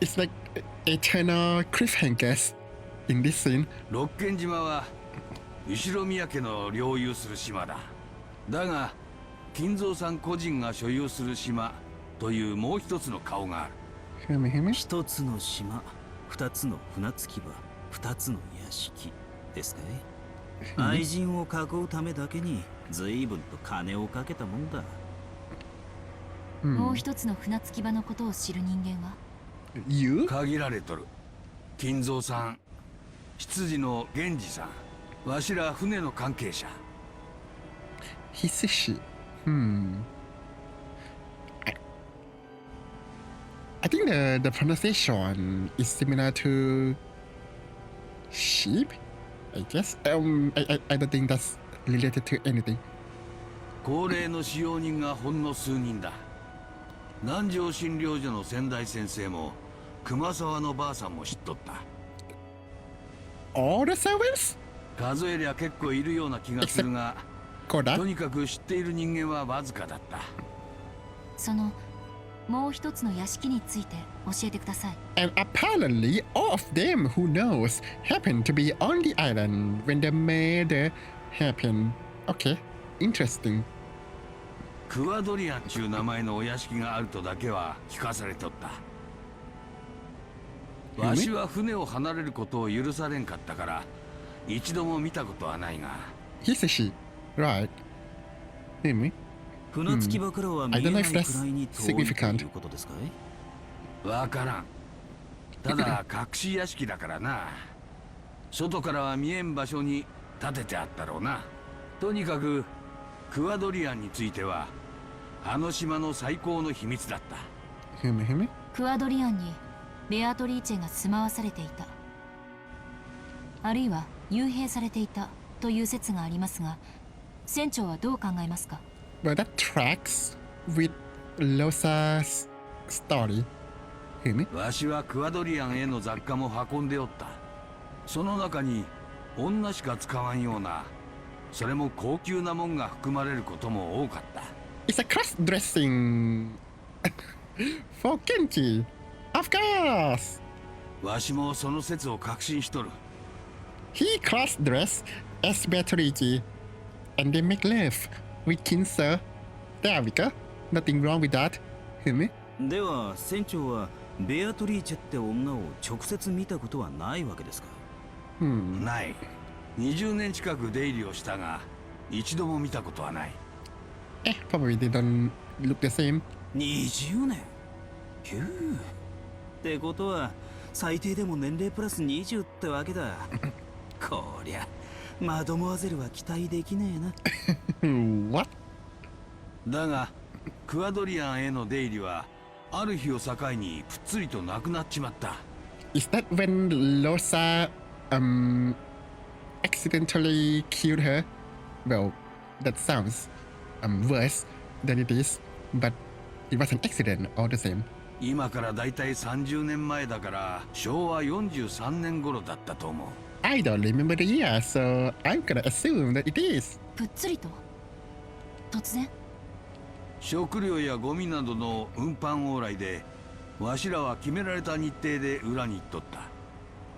It's like eternal cliffhangers in this scene. 六軒島は後ろ宮家の領有する島だ。だが金蔵さん個人が所有する島というもう一つの顔がある。一つの島、二つの船着き場、二つの屋敷ですかい。愛人を囲うためだけに随分と金をかけたもんだ。もう一つの船着き場のことを知る人間は You? 限られとる。金蔵さん、執事の源氏さん、わしら船の関係者。Hisashi. I think the pronunciation is similar to sheep, I guess. I don't think that's related to anything. 高齢の使用人がほんの数人だ。南城診療所の先代先生も熊沢のばあさんも知っとった。 All the servants? 数えりゃ結構いるような気がするが、と Koda? にかく知っている人間はわずかだった。そのもう一つの屋敷について教えてください。 And apparently, all of them who knows happened to be on the island when the murder happened. Okay, interesting. クワドリアンちゅう名前のお屋敷があるとだけは聞かされとった。わしは船を離れることを許されんかったから一度も見たことはないが。 He's a she, right? Maybe. 船着き場からは見 I え don't な know い if く that's らいに遠いと significant. いうことですかい？わからん。ただ隠し屋敷だからな。外からは見えん場所に建ててあったろうな。とにかくクワドリアンについてはあの島の最高の秘密だった。クワドリアンにベアトリーチェが住まわされていた、あるいは幽閉されていたという説がありますが、船長はどう考えますか？ Well, that tracks with Losa's story. わしはクワドリアンへの雑貨も運んでおった。その中に女しか使わんような、それも高級なもんが含まれることも多かった。 It's a cross-dressing for Kenji. Of course. わしもその説を確信しとる。 He cross-dressed as Beatrice, and they make love with Kinser. There we go. Nothing wrong with that. では船長はベアトリーチェって女を直接見たことはないわけですか？ない。20年近く出入りをしたが一度も見たことはない。 Probably they don't look the same. 20年？ひゅー。ってことは最低でも年齢プラス20ってわけだ。こりゃマドモアゼルは期待できねえな。What? だがクワドリアンへの出入りはある日を境にぷっつりとなくなっちまった。 Is that when Losa accidentally killed her? Well, that sounds worse than it is, but it was an accident all the same. 今からだいたい30年前だから昭和43年頃だったと思う。 I don't remember the year, so I'm gonna assume that it is. ぷっつりと突然？食料やゴミなどの運搬往来でわしらは決められた日程で裏に行っとった。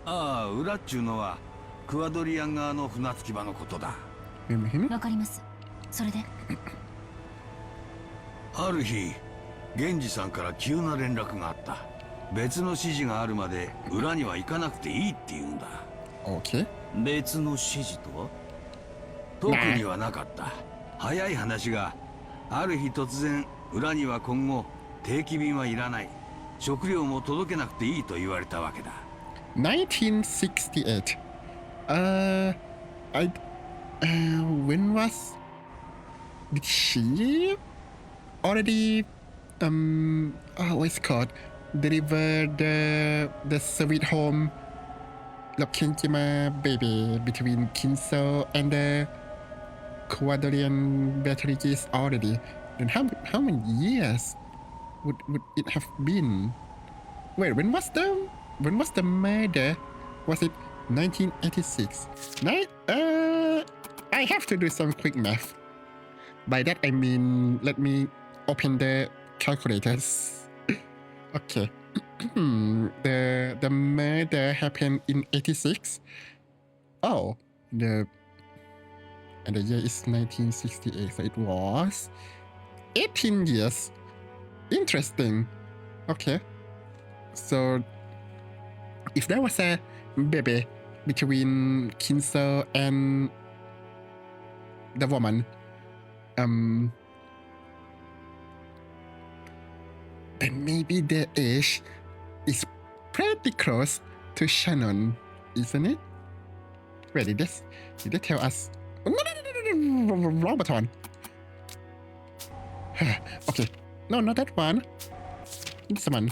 ああ、裏っちゅうのはクワドリアン側の船着き場のことだ。わかります。それで？ある日源氏さんから急な連絡があった。別の指示があるまで裏には行かなくていいって言うんだ。 Okay. 別の指示とは？特にはなかった。早い話がある日突然裏には今後定期便はいらない、食料も届けなくていいと言われたわけだ。 1968. When was? Did she already what's it called? Deliver the sweet home Lokenjima baby between Kinso and the Quadrillion Beatrices already. Then how many years would it have been? Wait, when was the murder? Was it 1986? I have to do some quick math. By that I mean, let me open the calculators. Okay. The murder happened in 86. Oh, and the year is 1968, so it was 18 years. Interesting. Okay. So if there was a baby between Kinso and the woman, then maybe their age is pretty close to Shannon, isn't it? Wait, did they tell us? No, wrong button. Okay, no, not that one. This one.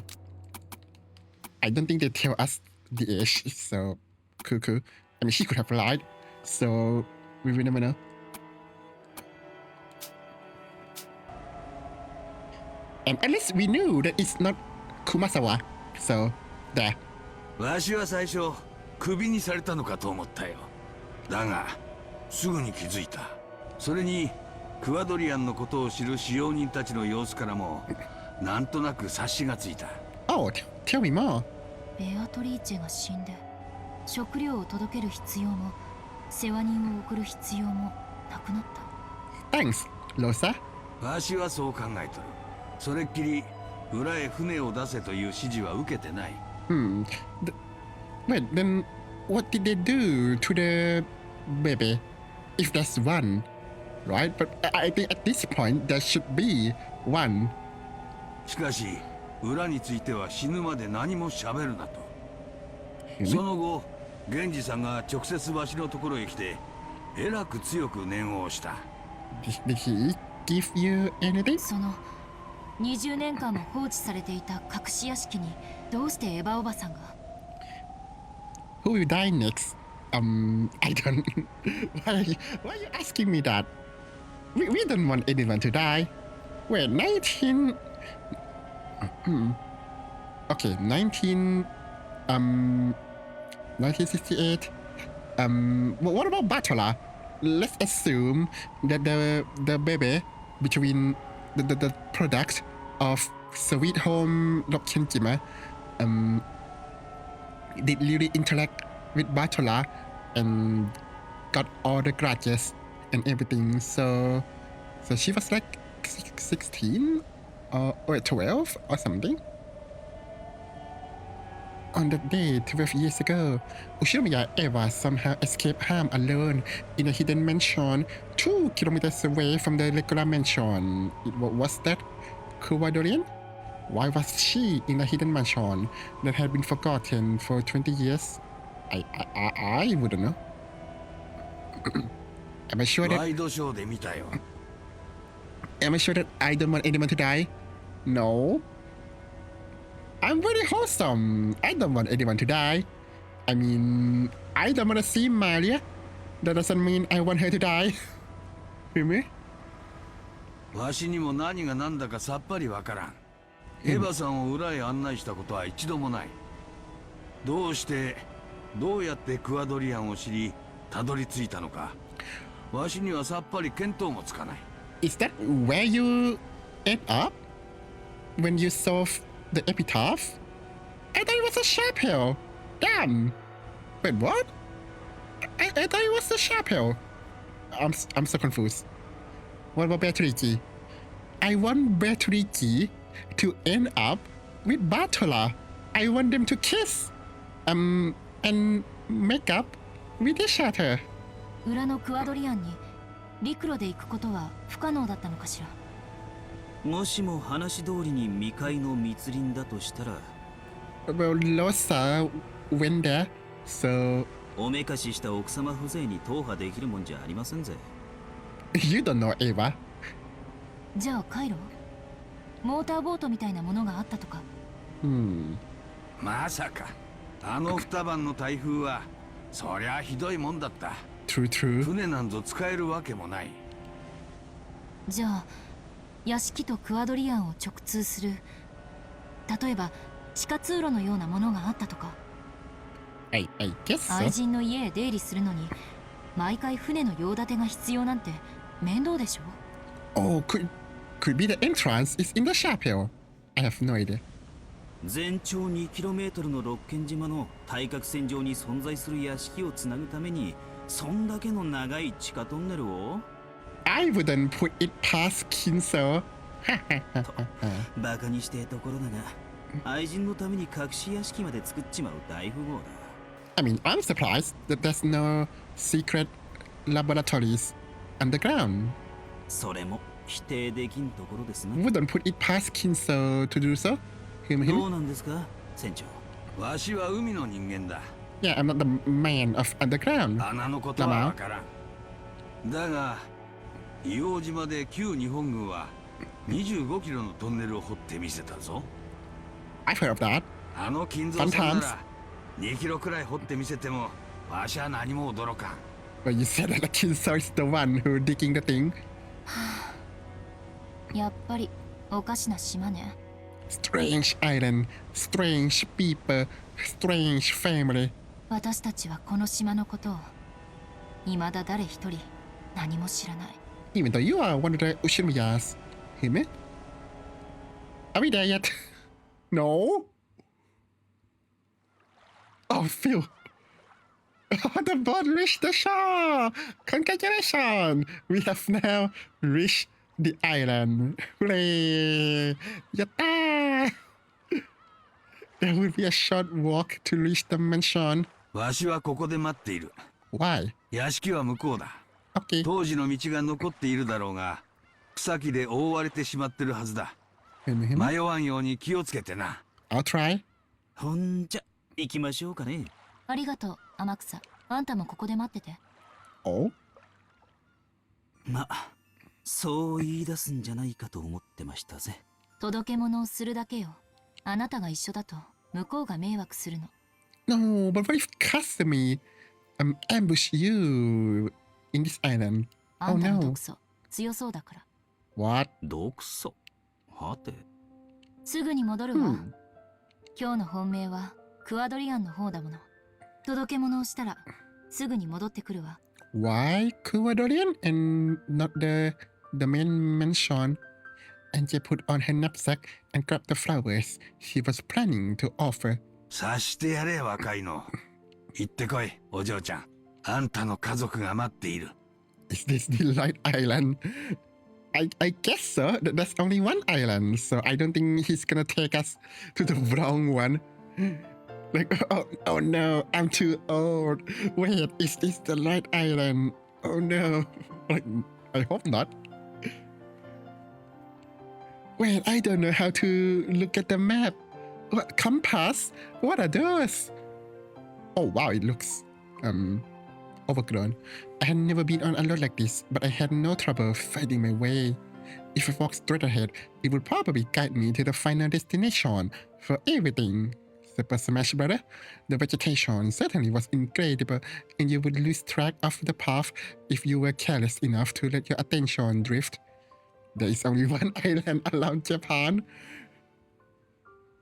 I don't think they tell us the age, so cool. I mean, she could have lied, so we will never know. And at least we knew that it's not Kumasawa. So, there. わしは最初クビにされたのかと思ったよ。だがすぐに気づいた。それにクワドリアンのことを知る使用人たちの様子からもなんとなく察しがついた。Oh, tell me more. ベアトリーチェが死んで食料を届ける必要も世話人を送る必要もなくなった。 Thanks, Losa. わしはそう考えとる。それっきり裏へ船を出せという指示は受けてない。Wait, then what did they do to the baby? If there's one, right? But I think at this point there should be one. しかし裏については死ぬまで何も喋るなと。その後源氏さんが直接わしのところへ来てえらく強く念を押した。 Did he give you anything? その20年間も放置されていた隠し屋敷にどうしてエヴァおばさんが Who will die next? I don't. Why are you asking me that? We don't want anyone to die. Wait, 1968. What about Batola? Let's assume that the baby between the product of Sweet Home Lokkenjima did really interact with Batola and got all the grudges and everything. So she was like 16 or 12 or something. On that day, 12 years ago, Ushinomiya Eva somehow escaped harm alone in a hidden mansion 2 kilometers away from the regular mansion. Was that Kuwadorian? Why was she in a hidden mansion that had been forgotten for 20 years? I wouldn't know. Am I sure that... ワイドショーで見たよ。 Am I sure that I don't want anyone to die? No. I'm very wholesome. I don't want anyone to die. I mean, I don't want to see Maria. That doesn't mean I want her to die. Hear me? わしにも何が何だかさっぱりわからん。エヴァさんを裏へ案内したことは一度もない。どうやってクワドリアンを知りたどり着いたのか、わしにはさっぱり見当もつかない。 Is that where you end up when you solve the epitaph? I thought it was a chapel. Damn. Wait, what? I thought it was a chapel. I'm so confused. What about Beatrici? I want Beatrici to end up with Bartola. I want them to kiss. And make up with each other. 裏のクワドリアンに陸路で行くことは不可能だったのかしら。もしも話通りに未開の密林だとしたら、 Well, Losa went there, so おめかしした奥様風情に踏破できるもんじゃありませんぜ。 you don't know Eva. じゃあカイロモーターボートみたいなものがあったとか。まさかあの二晩の台風はそりゃひどいもんだった。 True. 船なんぞ使えるわけもない。じゃあ屋敷とクワドリアンを直通する例えば地下通路のようなものがあったとか。I guess 愛 so. 人の家へ出入りするのに毎回船の用立てが必要なんて面倒でしょ。 Oh, could be the entrance is in the chapel. I have no idea. 全長 2km の六軒島の対角線上に存在する屋敷をつなぐためにそんだけの長い地下トンネルを I wouldn't put it past Kinso. バカにしてえところだが愛人のために隠し屋敷まで作っちまう大富豪だ。 I mean, I'm surprised that there's no secret laboratories underground. それも否定できんところですな。 Wouldn't put it past Kinso to do so. ど Him. うなんですか船長。わしは海の人間だ。 Yeah, I'm not the man of underground. 穴のことはわからん。だが硫黄島で旧日本軍は25キロのトンネルを掘ってみせたぞ。 I've heard of that. あの金蔵さんなら2キロくらい掘ってみせてもわしは何も驚かん。 But you said that Kinso is the one who digging the thing. やっぱりおかしな島ね。Strange island, strange people, strange family. 私たちはこの島のことを未だ誰一人何も知らない。 Even though you are one of the Ushimiyas. Hime? Are we there yet? No? Oh, Phil. Oh, the boat reached the shore! Congratulations! We have now reached the island. Hooray! Yatta! There will be a short walk to reach the mansion. わしはここで待っている。 Why? 屋敷は向こうだ。 Okay. 当時の道が残っているだろうが、草木で覆われてしまってるはずだ。迷わんように気をつけてな。 I'll try. ほんじゃ行きましょうかね。ありがとう天草。あんたもここで待ってて。 Oh? ま、そう言い出すんじゃないかと思ってましたぜ。届け物をするだけよ。あなたが一緒だと向こうが迷惑するの。 No, but what if Kasumi ambush you in this island? あんたの no. 毒素強そうだから。 What? 毒素はて。すぐに戻るわ。今日の本命はクアドリアンの方だもの。届け物をしたらすぐに戻ってくるわ。 Why Cuadorian and not the main mansion? Angie put on her knapsack and grabbed the flowers she was planning to offer. 察してやれ若いの。行ってこいお嬢ちゃん。あんたの家族が待っている。 Is this the right island? I guess so. There's only one island, so I don't think he's gonna take us to the wrong one. Like, oh no, I'm too old. Wait, is this the right island? Oh no. Like, I hope not. Wait, I don't know how to look at the map. What, compass? What are those? Oh wow, it looks overgrown. I had never been on a road like this, but I had no trouble finding my way. If I walked straight ahead, it would probably guide me to the final destination for everything. Super Smash Brother. The vegetation certainly was incredible, and you would lose track of the path if you were careless enough to let your attention drift. There is only one island around Japan.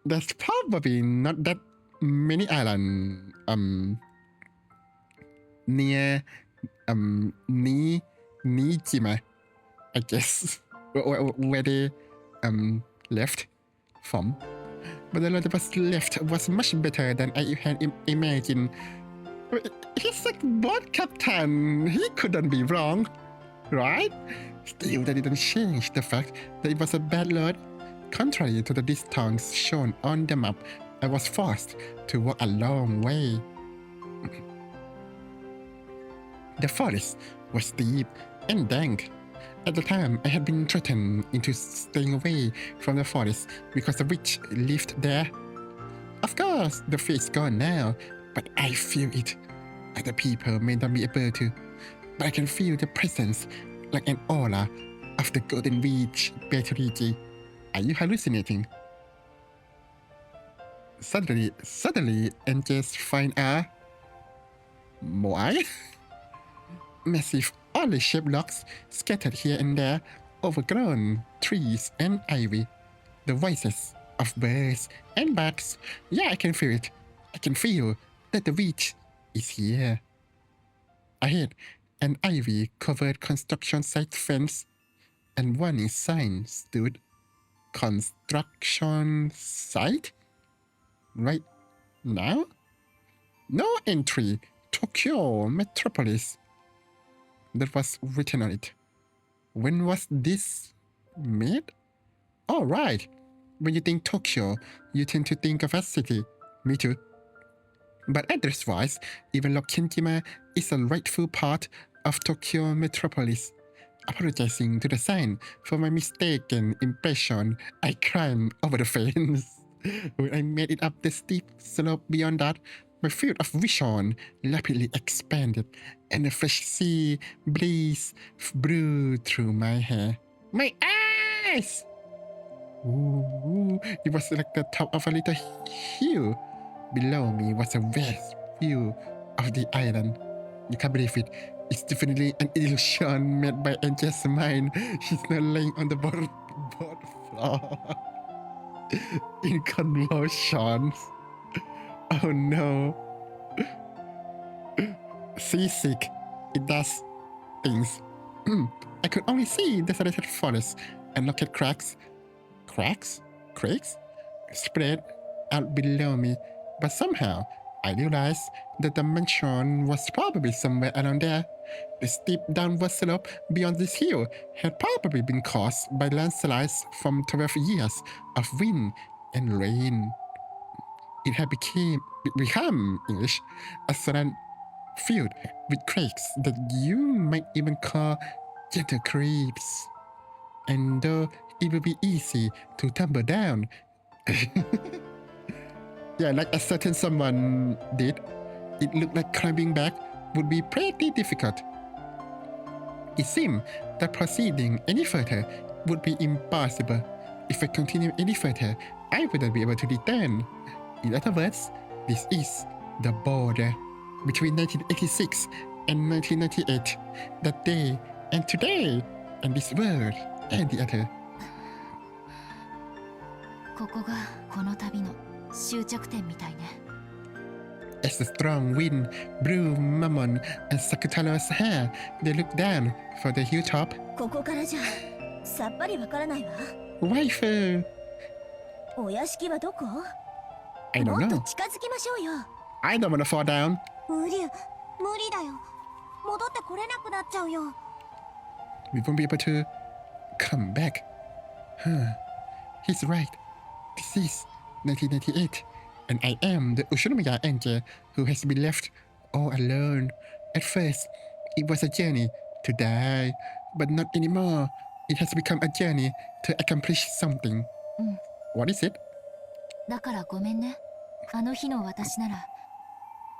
There's probably not that many islands near Nijima, I guess, where they left from. But the lot that was left was much better than I had imagined. He's a boat captain. He couldn't be wrong, right? Still, that didn't change the fact that it was a bad load. Contrary to the distance shown on the map, I was forced to walk a long way. The forest was deep and dank. At the time, I had been threatened into staying away from the forest because the witch lived there. Of course, the fear is gone now, but I feel it. Other people may not be able to, but I can feel the presence like an aura of the golden witch Beatrice. Are you hallucinating? Suddenly, angels find a moai? Massive oddly shaped logs scattered here and there, overgrown trees and ivy. The voices of birds and bats. Yeah, I can feel it. I can feel that the witch is here. Ahead, an ivy-covered construction site fence and warning sign stood. Construction site? Right now? No entry. Tokyo Metropolis. That was written on it. When was this made? Oh, right. When you think Tokyo, you tend to think of a city. Me too. But address-wise, even Lokenjima is a rightful part of Tokyo Metropolis. Apologizing to the sign for my mistaken impression, I climbed over the fence. When I made it up the steep slope beyond that, my field of vision rapidly expanded, and a fresh sea breeze blew through my hair. My eyes! Ooh, it was like the top of a little hill. Below me was a vast view of the island. You can't believe it. It's definitely an illusion made by Angel's mind. She's not laying on the board In convulsions. Oh no. Seasick. It does things. I could only see desolated forests and look at cracks, spread out below me. But somehow, I realized that the mansion was probably somewhere around there. The steep downward slope beyond this hill had probably been caused by landslides from 12 years of wind and rain. It had become English, a sudden field with cracks that you might even call gentle creeps. And though it would be easy to tumble down, yeah, like a certain someone did, it looked like climbing back would be pretty difficult. It seemed that proceeding any further would be impossible. If I continued any further, I wouldn't be able to return. In other words, this is the border between 1986 and 1998, that day and today, and this world and the other. ここがこの旅の終着点みたいね。As the strong wind blew Mammon and Sakutaro's hair, they looked down for the hilltop. ここからじゃさっぱりわからないわ。Waifu! お屋敷はどこ？ I don't もっと know. 近づきましょうよ。I don't wanna fall down. 無理だよ。戻ってこれなくなっちゃうよ。 We won't be able to come back. Huh. He's right. This is 1998, and I am the Ushinomiya angel who has been left all alone. At first, it was a journey to die, but not anymore. It has become a journey to accomplish something. What is it? だからごめんね。あの日の私なら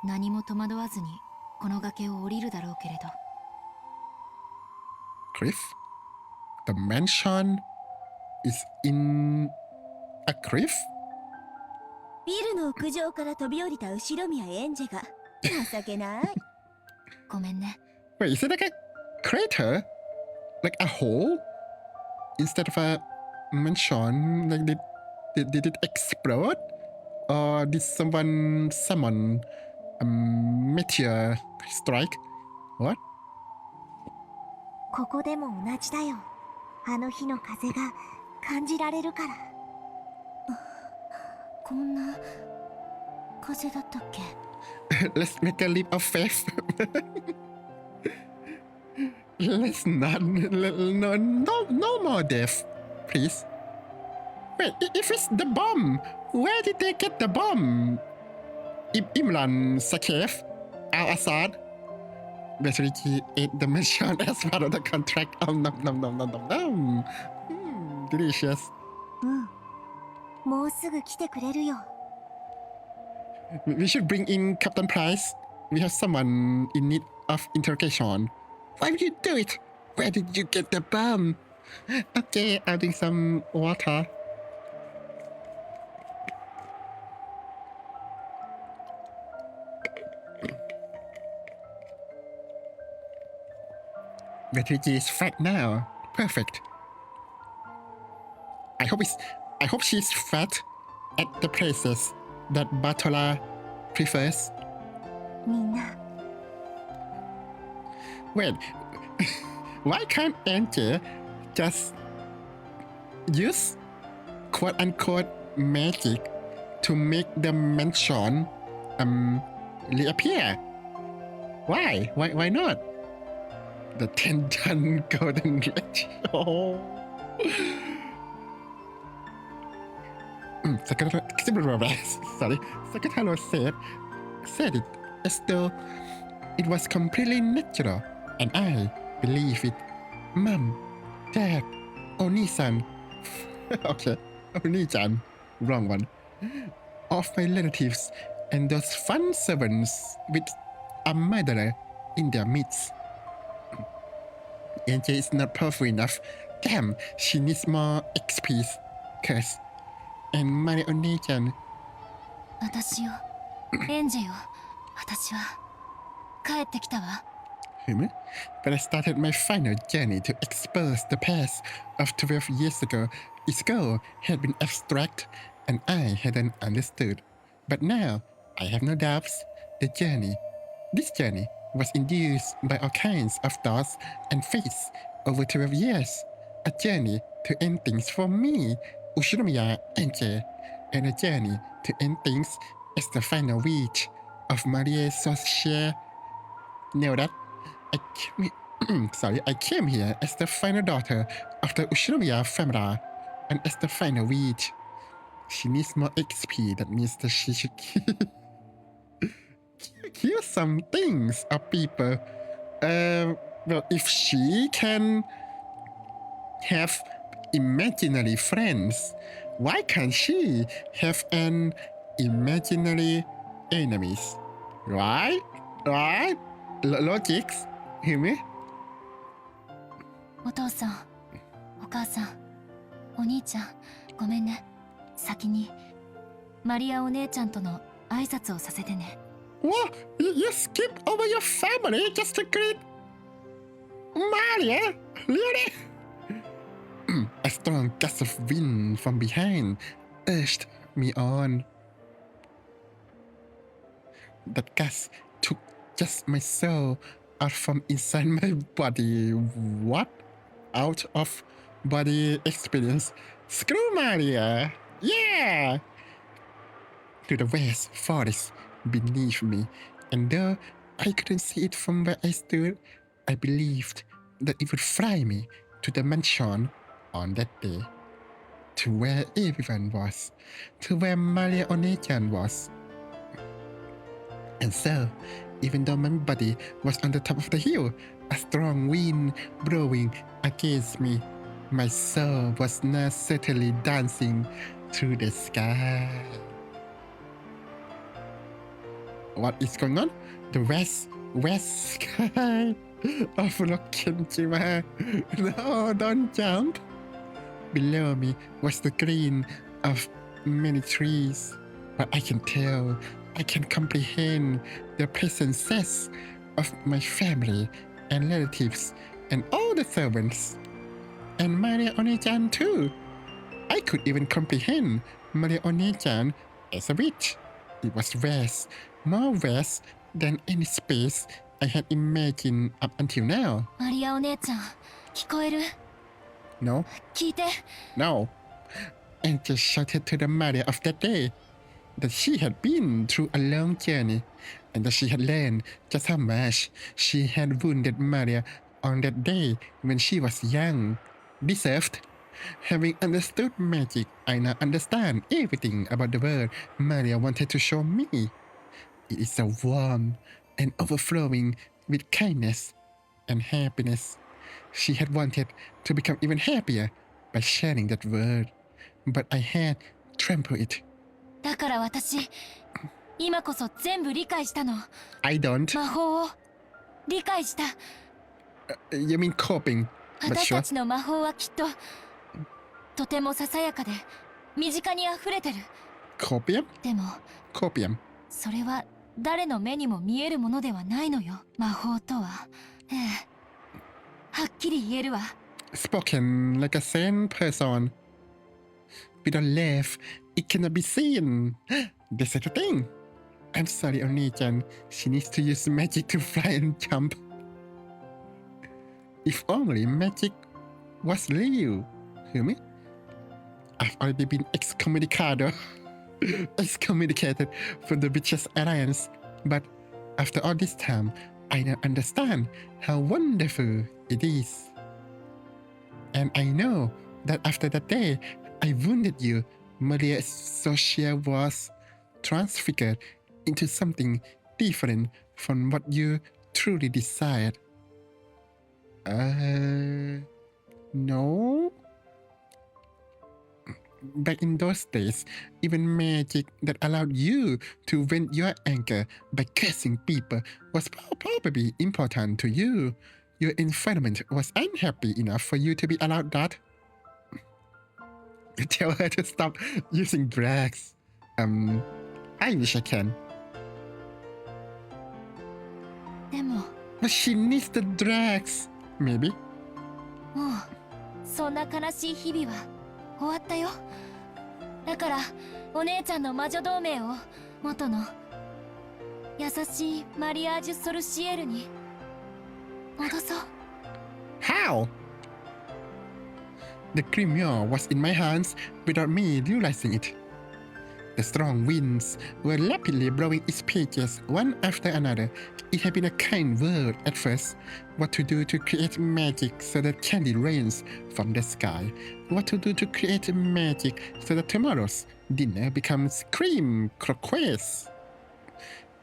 何も戸惑わずにこの崖を降りるだろうけれど。Cliff? The mansion is in a cliff? ビルの屋上から飛び降りた後ろ宮エンジェが情けない。ごめんね。 Wait, is it like a crater? Like a hole? Instead of a mansion? Like did it explode? Or did someone summon a meteor strike? What? ここでも同じだよ。あの日の風が感じられるから。こんな風だったっけ？ Let's make a leap of faith. Let's not. No more death, please. Wait, if it's the bomb, where did they get the bomb? Imran Sakef, Al-Assad. Zaytri ate the mission as part of the contract. Nom. Delicious. もうすぐ来てくれるよ。 We should bring in Captain Price. We have someone in need of interrogation. Why would you do it? Where did you get the bomb? Okay, I'll drink some water. Zaytri is fat now. Perfect. I hope she's fat at the places that Bartola prefers. みんな。 Wait, why can't Angel just use quote-unquote magic to make the mansion reappear? Why? Why not? The 10-ton golden glitch. Oh. Sakutaro said it as though it was completely natural, and I believe it. Mom, Dad, Oni-san. Okay, Oni-chan. Wrong one. Of my relatives and those fun servants with a murderer in their midst. Angel is not powerful enough. Damn, she needs more XP. Curse. And my Oni-chan. 私よ、エンジェよ、私は帰ってきたわ。But I started my final journey to expose the past of 12 years ago Its goal had been abstract and I hadn't understood. But now, I have no doubts. This journey was induced by all kinds of thoughts and faiths over 12 years. A journey to end things for me, Ushinomiya Enche, and a journey to end things as the final reach of Maria Socia. Know that? I came here as the final daughter of the Ushinomiya family, and as the final reach. She needs more XP. That means that she should kill some things or people. Well, if she can have imaginary friends, why can't she have an imaginary enemies? Right? Logics? Hear me? お父さん、お母さん、お兄ちゃん、ごめんね。先にマリアお姉ちゃんとの挨拶をさせてね。What? You skip over your family just to greet Maria? Really? A strong gust of wind from behind urged me on. That gust took just my soul out from inside my body. What? Out of body experience. Screw Maria! Yeah! To the vast forest beneath me, and though I couldn't see it from where I stood, I believed that it would fly me to the mansion on that day, to where everyone was, to where Maria Onechan was. And so, even though my body was on the top of the hill, a strong wind blowing against me, my soul was now certainly dancing through the sky. What is going on? The west sky of Rokkenjima. No, don't jump. Below me was the green of many trees, but I can tell, I can comprehend the presences of my family and relatives and all the servants. And Maria Onechan too. I could even comprehend Maria Onechan as a witch. It was vast, more vast than any space I had imagined up until now. マリアお姉ちゃん、聞こえる？ No? 聞いて。 No. And just shouted to the Maria of that day that she had been through a long journey and that she had learned just how much she had wounded Maria on that day when she was young. Deserved. Having understood magic, I now understand everything about the world Maria wanted to show me. It is so warm and overflowing with kindness and happiness. She had wanted to become even happier by sharing that word, but I had trampled it. だから私、今こそ全部理解したの。 I don't. 魔法を理解した。 You mean coping? But 私 sure. たちの魔法はきっととてもささやかで身近にあふれてる。 Copium? でも Copium. それは誰の目にも見えるものではないのよ。魔法とは、はっきり言えるわ。 Spoken like a sane person. Without love, it cannot be seen. That's the thing. I'm sorry, Oni-chan. She needs to use magic to fly and jump. If only magic was real. Hear me? I've already been excommunicated from the Witches Alliance. But after all this time, I now understand how wonderful it is. And I know that after that day, I wounded you, Maria Socia was transfigured into something different from what you truly desired. No? Back in those days, even magic that allowed you to vent your anger by cursing people was probably important to you. Your environment was unhappy enough for you to be allowed that. Tell her to stop using drugs. I wish I can. でも But she needs the drugs. Maybe. もうそんな悲しい日々は終わったよ。だからお姉ちゃんの魔女同盟を元の優しいマリアージュ・ソルシエルに戻そう。 How? The grimoire was in my hands without me realizing it. The strong winds were rapidly blowing its pages one after another. It had been a kind word at first. What to do to create magic so that candy rains from the sky. What to do to create magic so that tomorrow's dinner becomes cream croquettes.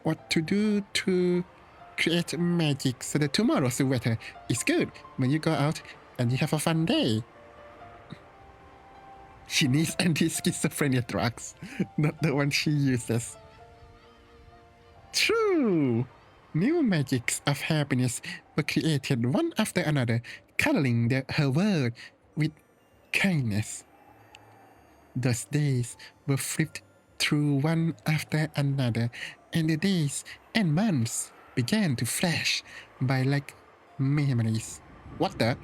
What to do to create magic so that tomorrow's weather is good when you go out and you have a fun day. She needs anti-schizophrenia drugs, not the one she uses. True! New magics of happiness were created one after another, coloring her world with kindness. Those days were flipped through one after another, and the days and months began to flash by like memories. What the?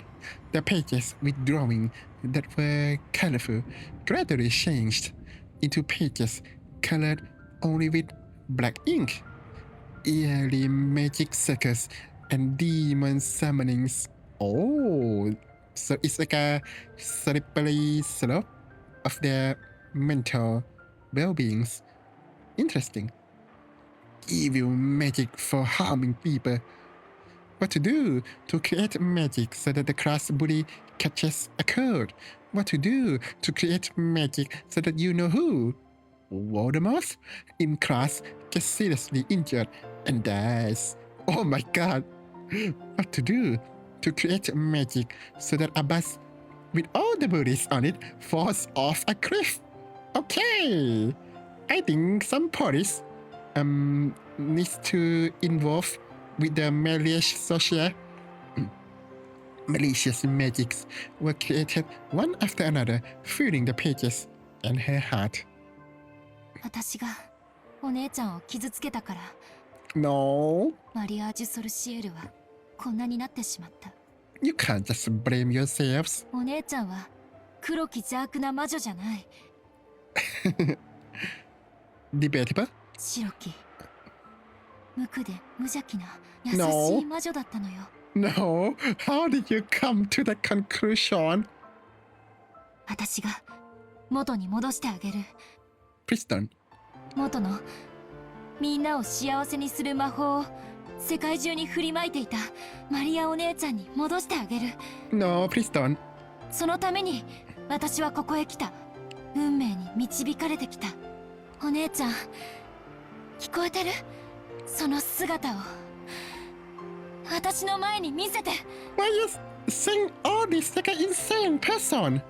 The pages with drawings that were colorful gradually changed into pages colored only with black ink. Eerie magic circles and demon summonings. Oh, so it's like a slippery slope of their mental well-beings. Interesting. Evil magic for harming people. What to do to create magic so that the class bully catches a cold? What to do to create magic so that you know who? Voldemort in class gets seriously injured and dies. Oh my god! What to do to create magic so that a bus with all the bullies on it falls off a cliff? Okay! I think some police needs to involve with the malicious magics were created one after another, filling the pages and her heart. 私がお姉ちゃんを傷つけたから No, マリアージュ・ソルシエルはこんなになってしまった。 you can't just blame yourselves. お姉ちゃんは黒き邪悪な魔女じゃない。 Debatable? 白き無垢で無邪気な優しい魔女だったのよ。 No, how did you come to that conclusion? 私が元に戻してあげる。 Please don't. 元のみんなを幸せにする魔法を世界中に振りまいていたマリアお姉ちゃんに戻してあげる。 No, please don't. そのために私はここへ来た。運命に導かれてきた。お姉ちゃん聞こえてる？その姿を私の前に見せて。 Why you sing all this like an insane person?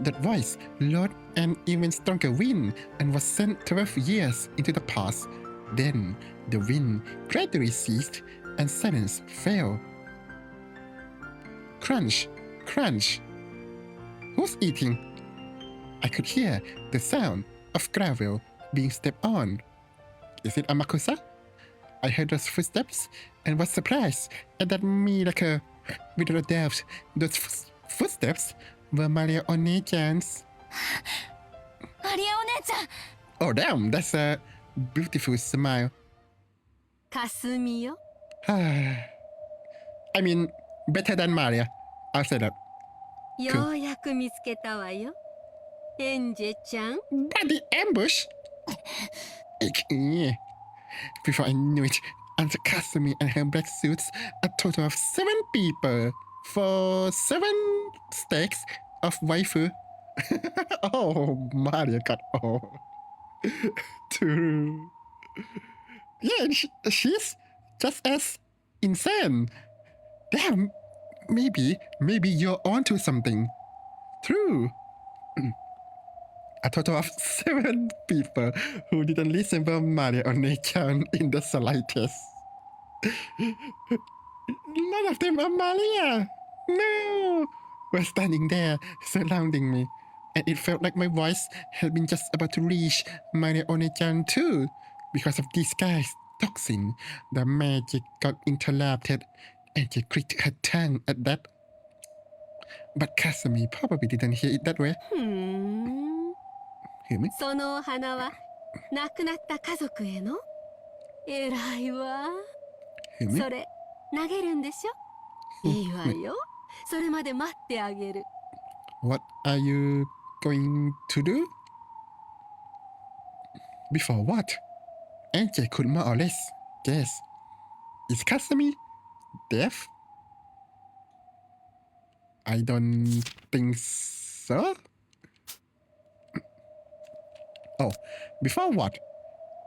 That voice lured an even stronger wind and was sent 12 years into the past. Then the wind gradually ceased and silence fell. Crunch, crunch. Who's eating? I could hear the sound of gravel being stepped on. Is it Amakusa? I heard those footsteps and was surprised at that miracle. Without a doubt, those footsteps were Maria One-chan's. マリアお姉ちゃん。 Oh damn, that's a beautiful smile. かすみよ。 I mean, better than Maria. I'll say that. ようやく見つけたわよ。エンジェちゃん。 Bloody ambush! Before I knew it, under Kasumi and her black suits, a total of 7 people for 7 stacks of waifu. Oh, Maria got all. True. Yeah, she's just as insane. Damn, maybe you're onto something. True. A total of 7 people who didn't resemble Maria or Nechan in the slightest. None of them are Maria! No! Were standing there, surrounding me, and it felt like my voice had been just about to reach Maria One-chan too. Because of this guy's toxin, the magic got interrupted, and she clicked her tongue at that. but Kasumi probably didn't hear it that way. そのお花は亡くなった家族への？偉いわ。それ投げるんでしょ？いいわよ。それまで待ってあげる。What are you going to do? Before what? AJ could more or less guess. Is Kasumi deaf? I don't think so. Oh, before what?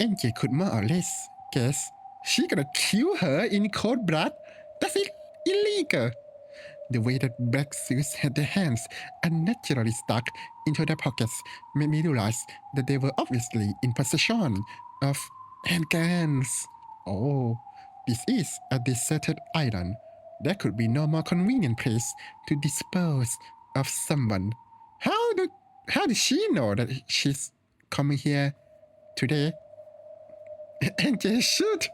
NJ could more or less guess she gonna kill her in cold blood? That's illegal. The way that black suits had their hands unnaturally stuck into their pockets made me realize that they were obviously in possession of handguns. Oh, this is a deserted island. There could be no more convenient place to dispose of someone. How did she know that she's coming here today? And just shoot.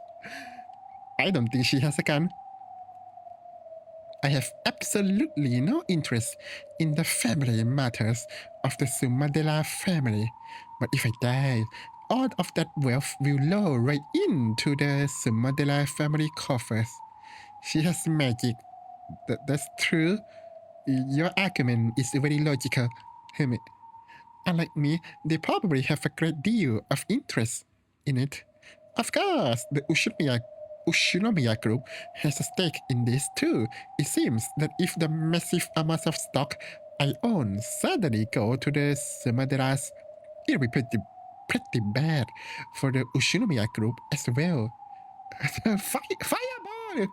I don't think she has a gun. I have absolutely no interest in the family matters of the Sumadela family. But if I die, all of that wealth will roll right into the Sumadela family coffers. She has magic. That's true. Your argument is very logical, Hermit. Unlike me, they probably have a great deal of interest in it. Of course, the Ushinomiya group has a stake in this too. It seems that if the massive amounts of stock I own suddenly go to the Sumaderas, it'll be pretty bad for the Ushinomiya group as well. Fireball!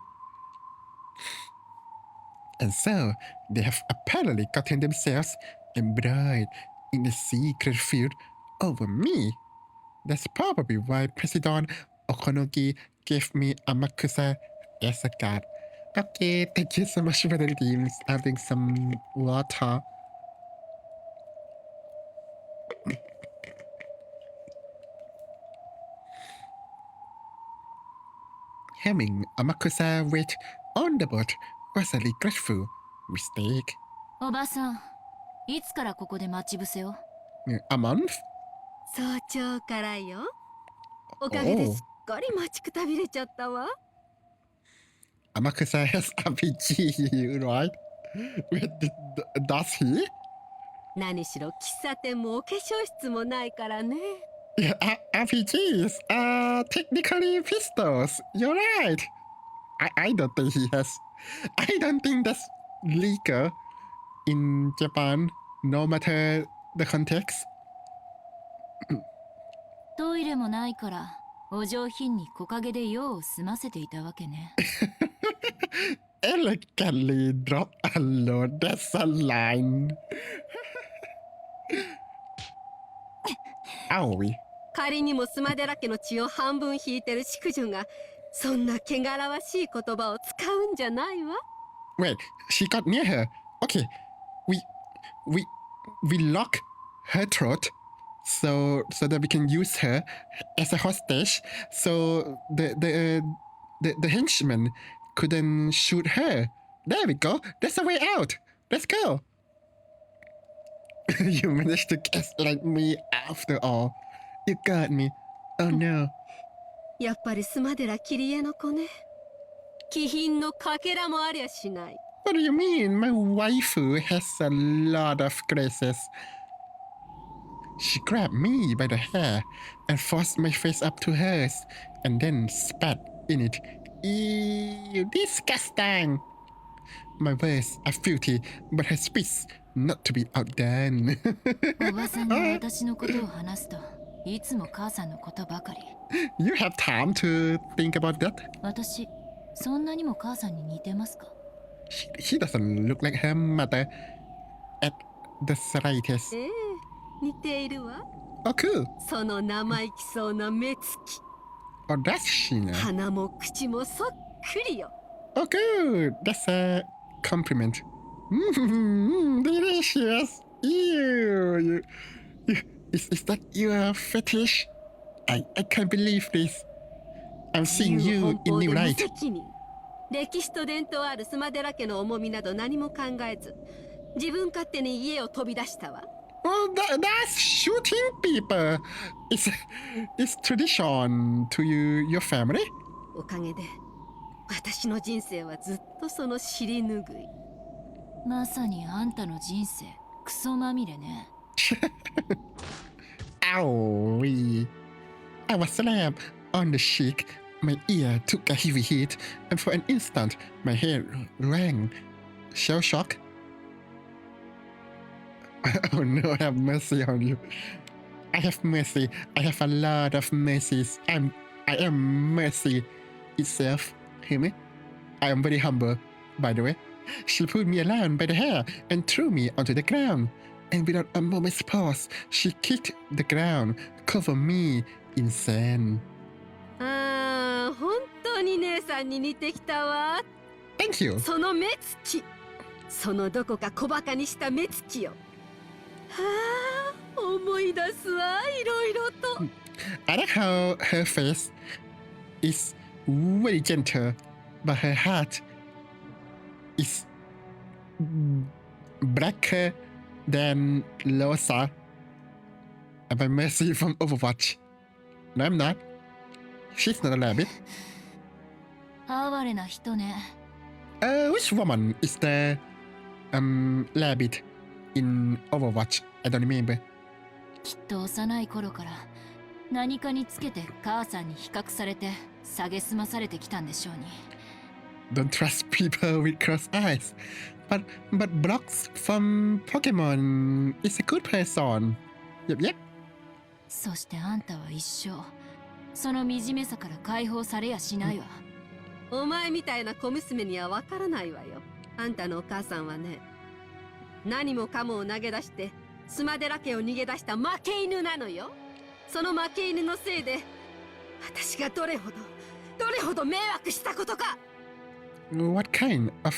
And so, they have apparently gotten themselves embroiled in the secret feud over me. That's probably why President Okonogi gave me Amakusa as a guard. Okay, thank you so much for the redeems. Having some water. Having Amakusa wait on the boat was a regretful mistake. おばさん、いつからここで待ち伏せを？ A month? 早朝からよ。おかげですっかり待ちくたびれちゃったわ。Amakusa has RPG, right? Does he? 何しろ喫茶店もお化粧室もないからね。Yeah, RPGs are technically pistols. You're right. I don't think he has. I don't think that's legal in Japan, no matter the context. トイレもないからお上品に木陰で用を済ませていたわけね。Elegantly drop a load. That's a line. Owie. 仮にもスマデラ家の血を半分引いてる淑女がそんな汚らわしい言葉を使うんじゃないわ。Wait, she got near her. Okay, we lock her throat so that we can use her as a hostage. So the henchman couldn't shoot her. There we go. That's the way out. Let's go. You managed to gaslight me after all. You got me. Oh no. やっぱりスマデラキリエの子ね。気品のかけらもありゃしない。What do you mean? My waifu has a lot of graces. She grabbed me by the hair and forced my face up to hers and then spat in it. Ew, disgusting! My words are filthy, but her speech not to be outdone. おばさんが私のことを話すといつも母さんのことばかり。You have time to think about that? 私、そんなにも母さんに似てますか？ She doesn't look like her mother at the slightest. 似ているわ。Oh, cool. その生意気そうな目つき。Oh, that's Sheena. 鼻も口もそっくりよ。Oh, good. That's a compliment. Delicious. Ew. Is that your fetish? I can't believe this. I'm seeing you in new light. 歴史と伝統あるスマデラ家の重みなど何も考えず、自分勝手に家を飛び出したわ。Well, that's shooting people. It's tradition to your family. おかげで私の人生はずっとその尻拭い。まさにあんたの人生クソまみれね。Owie. I was slapped on the cheek. My ear took a heavy hit, and for an instant, my head rang. Shell shock. Oh no, have mercy on you. I have mercy. I have a lot of mercies. I am mercy itself. Hear me? I am very humble, by the way. She pulled me around by the hair and threw me onto the ground. And without a moment's pause, she kicked the ground, covered me in sand. ああ、本当に姉さんに似てきたわ。Thank you. その目つき、そのどこか小馬鹿にした目つきよ。はあ、思い出すわ、いろいろと。I like how her face is very gentle, but her heart is blacker than Losa. And by Mercy from Overwatch. No, I'm not. She's not a rabbit. 哀れな人ね。Which woman is the rabbit in Overwatch? I don't remember. きっと幼い頃から何かにつけて母さんに比較されて蔑まされてきたんでしょうに。Don't trust people with crossed eyes. But Blocks from Pokemon is a good person. Yep. そしてあんたは一生その惨めさから解放されやしないわ。お前みたいな小娘にはわからないわよ。あんたのお母さんはね、何もかもを投げ出してスマデラ家を逃げ出した負け犬なのよ。その負け犬のせいで私がどれほど迷惑したことか。 What kind of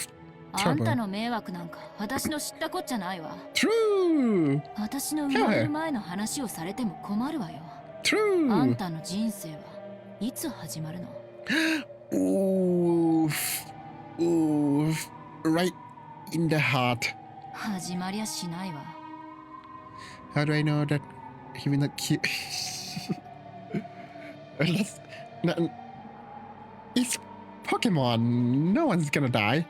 あんた trouble? の迷惑なんか私の知ったこっちゃないわ。 True. 私の生まれる前の話をされても困るわよ。あ True. んたの人生はいつ始まるの？ Oof. Right in the heart. 始まりゃしないわ。 How do I know that he will not kill? It's Pokemon. No one's gonna die.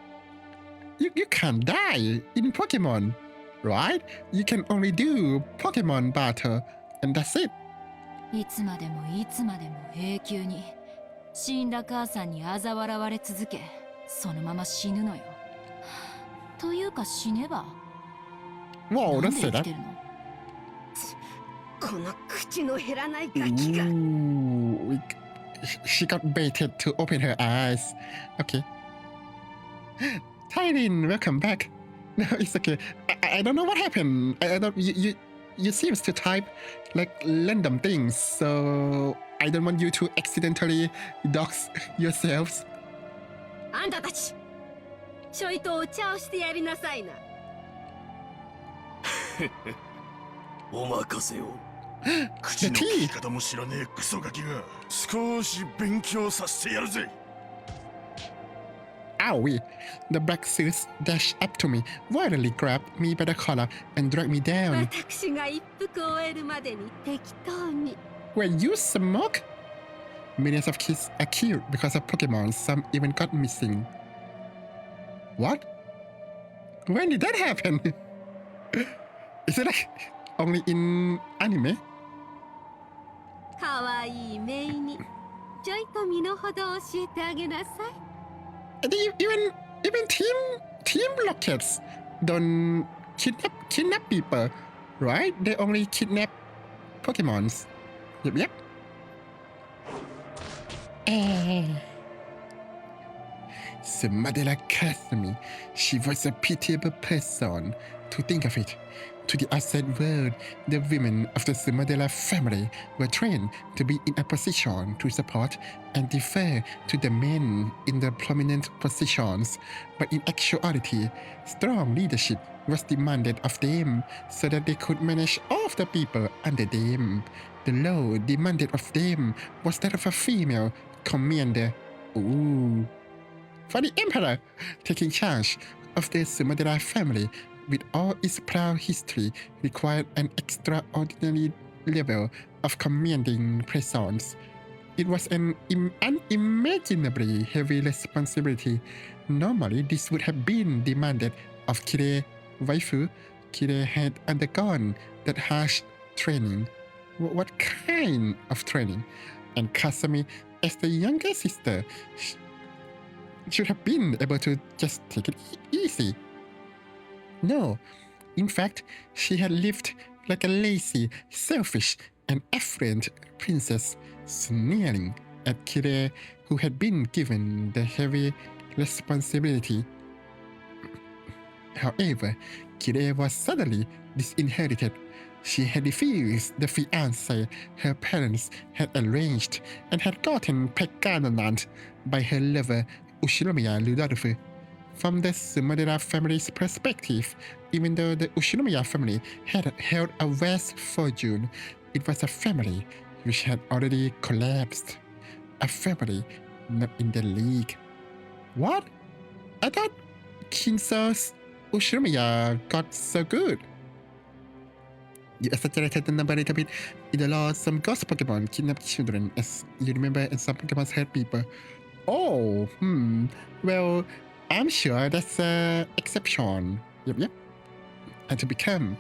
You can't die in Pokemon, right? You can only do Pokemon battle, and that's it. いつまでも永久に死んだ母さんに嘲笑われ続け、そのまま死ぬのよ。というか死ねば。 Whoa, なん don't で say 生き that. てるの？この口の減らないガキが。 Ooh, she got baited to open her eyes. Okay. Tyrin, welcome back. No, it's okay. I don't know what happened. I don't. You seems to type like random things, so I don't want you to accidentally dox yourselves. あんたたち、ちょいとお茶をしてやりなさいな。お任せを。口の利き方も知らねえクソガキが少し勉強させてやるぜ。 Owie! The black suits dashed up to me, violently grabbed me by the collar, and dragged me down. 私が一服終えるまでに適当に。 Where you smoke? Millions of kids are killed because of Pokemon. Some even got missing. What? When did that happen? Is it like only in anime? かわいいメイにちょいと身の程を教えてあげなさい。 Even Team Rockets don't kidnap people, right? They only kidnap Pokemons. Yep. Sumadela cursed me. She was a pitiable person. To think of it, to the outside world, the women of the Sumadela family were trained to be in a position to support and defer to the men in the prominent positions. But in actuality, strong leadership was demanded of them so that they could manage all of the people under them. The role demanded of them was that of a female commander. Ooh. for the Emperor. Taking charge of the Murrrdahrah family with all its proud history required an extraordinary level of commanding presence. It was an unimaginably heavy responsibility. Normally, this would have been demanded of Kire waifu. Kire had undergone that harsh training. What kind of training? And Kasumi, as the younger sister, should have been able to just take it easy. No, in fact, she had lived like a lazy, selfish, and affluent princess, sneering at Kire, who had been given the heavy responsibility. However, Kire was suddenly disinherited. She had refused the fiancé her parents had arranged and had gotten pregnant by her lover Ushinomiya Rudolph. From the Murrrdahrah family's perspective, even though the Ushinomiya family had held a vast fortune, it was a family which had already collapsed. A family not in the league. What? I thought Kinso's Ushinomiya got so good. You exaggerated the number a little bit. In the law, some ghost Pokemon kidnap children, as you remember, and some Pokemon hurt people. Oh, well, I'm sure that's an exception. Yep. And to become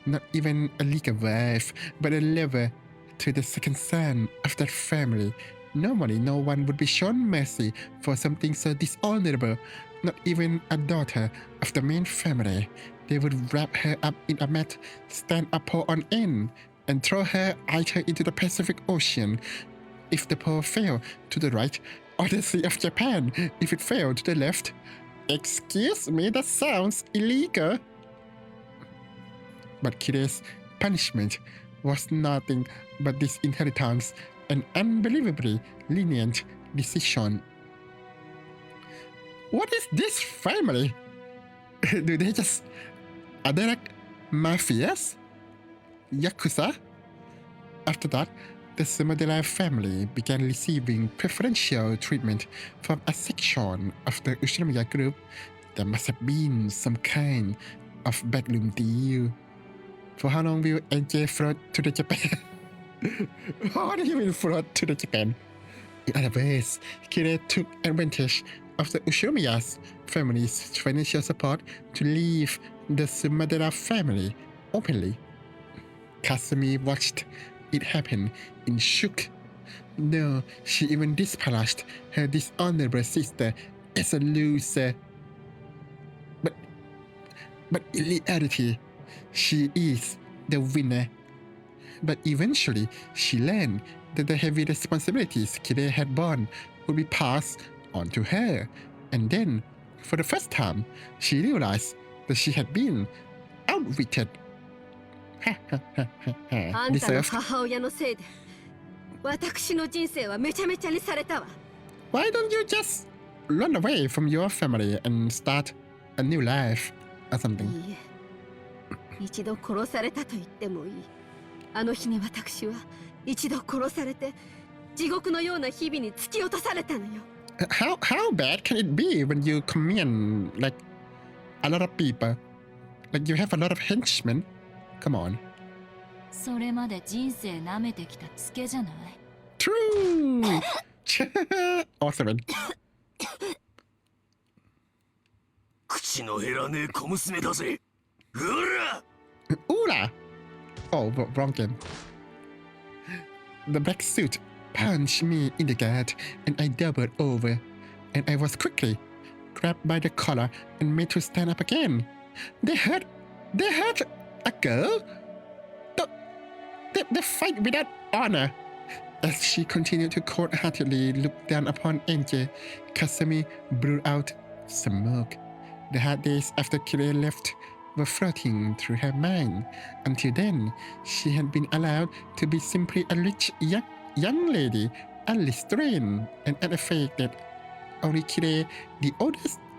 not even a legal wife, but a lover to the second son of that family. Normally, no one would be shown mercy for something so dishonorable, not even a daughter of the main family. They would wrap her up in a mat, stand a pole on end, and throw her either into the Pacific Ocean if the pole fell to the right, or the Sea of Japan if it fell to the left. Excuse me, that sounds illegal. But Kire's punishment was nothing but disinheritance, an unbelievably lenient decision. What is this family? Do they just... Are they like mafias? Yakuza? After that, the Murrrdahrah family began receiving preferential treatment from a section of the Ushinomiya group. There must have been some kind of backroom deal. For how long will NJ float to the Japan? What do you mean float to the Japan? In other words, Kire took advantage of the Ushinomiya's family's financial support to leave the Murrrdahrah family openly. Kasumi watched it happen in shock. No, she even disparaged her dishonorable sister as a loser. But in reality, she is the winner. But eventually, she learned that the heavy responsibilities Kire had borne would be passed on to her. And then, for the first time, she realized that she had been outwitted. あんたの母親のせいで私の人生はめちゃめちゃにされたわ。Why don't you just run away from your family and start a new life or something? いいえ、一度殺されたと言ってもいい。あの日に私は一度殺されて地獄のような日々に突き落とされたのよ。How bad can it be when you command like a lot of people? Like you have a lot of henchmen? Come on. それまで人生舐めてきたツケじゃない。True. Awesome. 口の減らねえ小娘だぜ。うら。Ura. Oh, wrong game. The black suit punched me in the gut, and I doubled over, and I was quickly grabbed by the collar and made to stand up again. They hurt a girl? They fight without honor. As she continued to cold-heartedly look down upon NJ, Kasumi blew out smoke. The hard days after Kire left were floating through her mind. Until then, she had been allowed to be simply a rich young lady, unrestrained and unaffected. Only Kire, the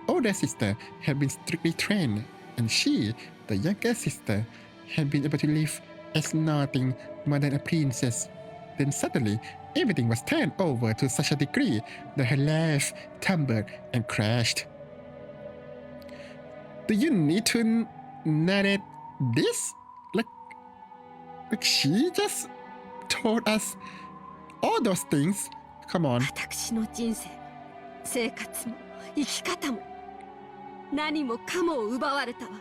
older sister, had been strictly trained, and she, the younger sister, had been able to live as nothing more than a princess. Then suddenly, everything was turned over to such a degree that her life tumbled and crashed. Do you need to narrate this? Like she just told us all those things. Come on. 私の人生、生活も生き方も何もかもを奪われたわ。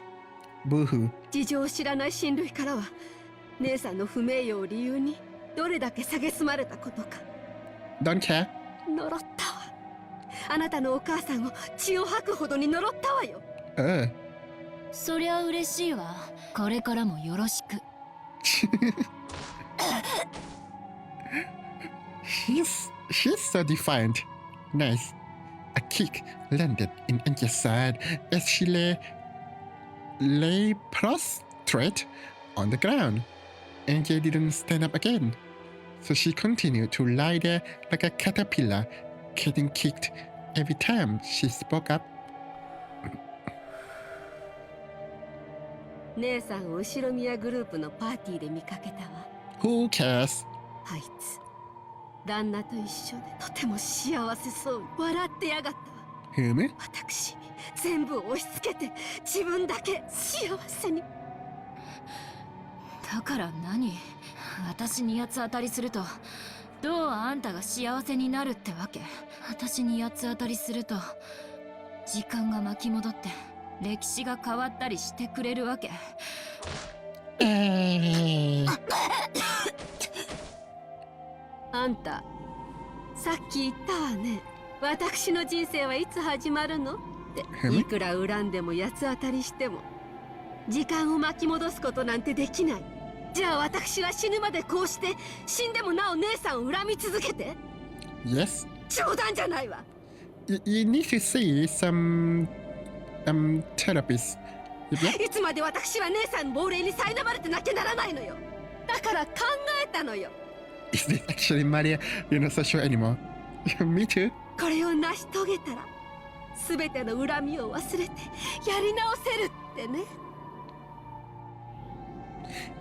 Boo-hoo. 事情を知らない親類からは姉さんの不名誉を理由にどれだけ蔑まれたことか。Don't care. 呪ったわ。あなたのお母さんを血を吐くほどに呪ったわよ。そりゃ嬉しいわ。これからもよろしく。She's so defiant. Nice. A kick landed in Angie's side as she lay prostrate on the ground. Angie didn't stand up again, so she continued to lie there like a caterpillar, getting kicked every time she spoke up. 姉さんを後ろ宮グループのパーティーで見かけたわ。 Who cares? あいつ旦那と一緒でとても幸せそうに笑ってやがったわ。私に全部を押し付けて自分だけ幸せに。だから何？私に八つ当たりするとどうあんたが幸せになるってわけ？私に八つ当たりすると時間が巻き戻って歴史が変わったりしてくれるわけ。あんたさっき言ったわね。私の人生はいつ始まるのって。いくら恨んでも八つ当たりしても時間を巻き戻すことなんてできない。じゃあ私は死ぬまでこうして死んでもなお姉さんを恨み続けて。 Yes. 冗談じゃないわ。You need to see some therapist. いつまで私は姉さんの亡霊に苛まれてなきゃならないのよ。だから考えたのよ。Is this actually Maria? You're not so sure anymore. Me too. これを成し遂げたら全ての恨みを忘れてやり直せるってね。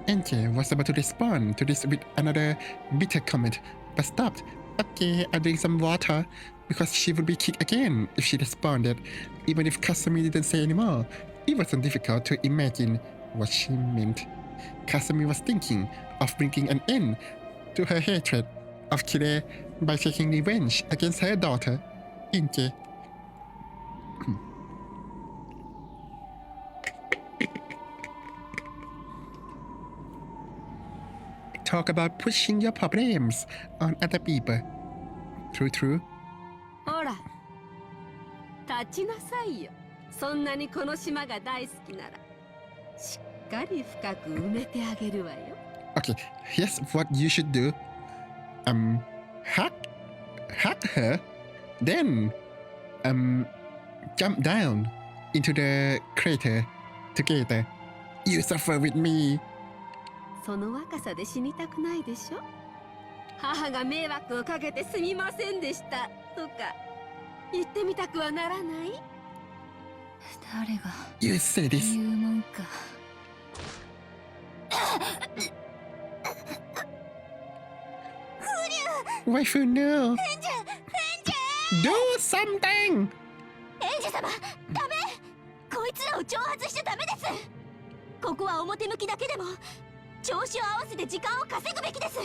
Angie was about to respond to this with another bitter comment, but stopped. Okay, I'll drink some water, because she would be kicked again if she responded, even if Kasumi didn't say anymore. It wasn't difficult to imagine what she meant. Kasumi was thinking of bringing an end to her hatred of Kire by taking revenge against her daughter, Inge. Talk about pushing your problems on other people. True. ほら、立ちなさいよ。そんなにこの島が大好きなら、しっかり深く埋めてあげるわよ。Okay, here's what you should do. Hug her, then jump down into the crater together. You suffer with me. その若さで死にたくないでしょ。母が迷惑をかけてすみませんでしたとか言ってみたくはならない？誰が You say this. 言うもんか。Waifu, no. Do something. エンジ様、ダメ。こいつらを挑発しちゃダメです。ここは表向きだけでも調子を合わせて時間を稼ぐべきです。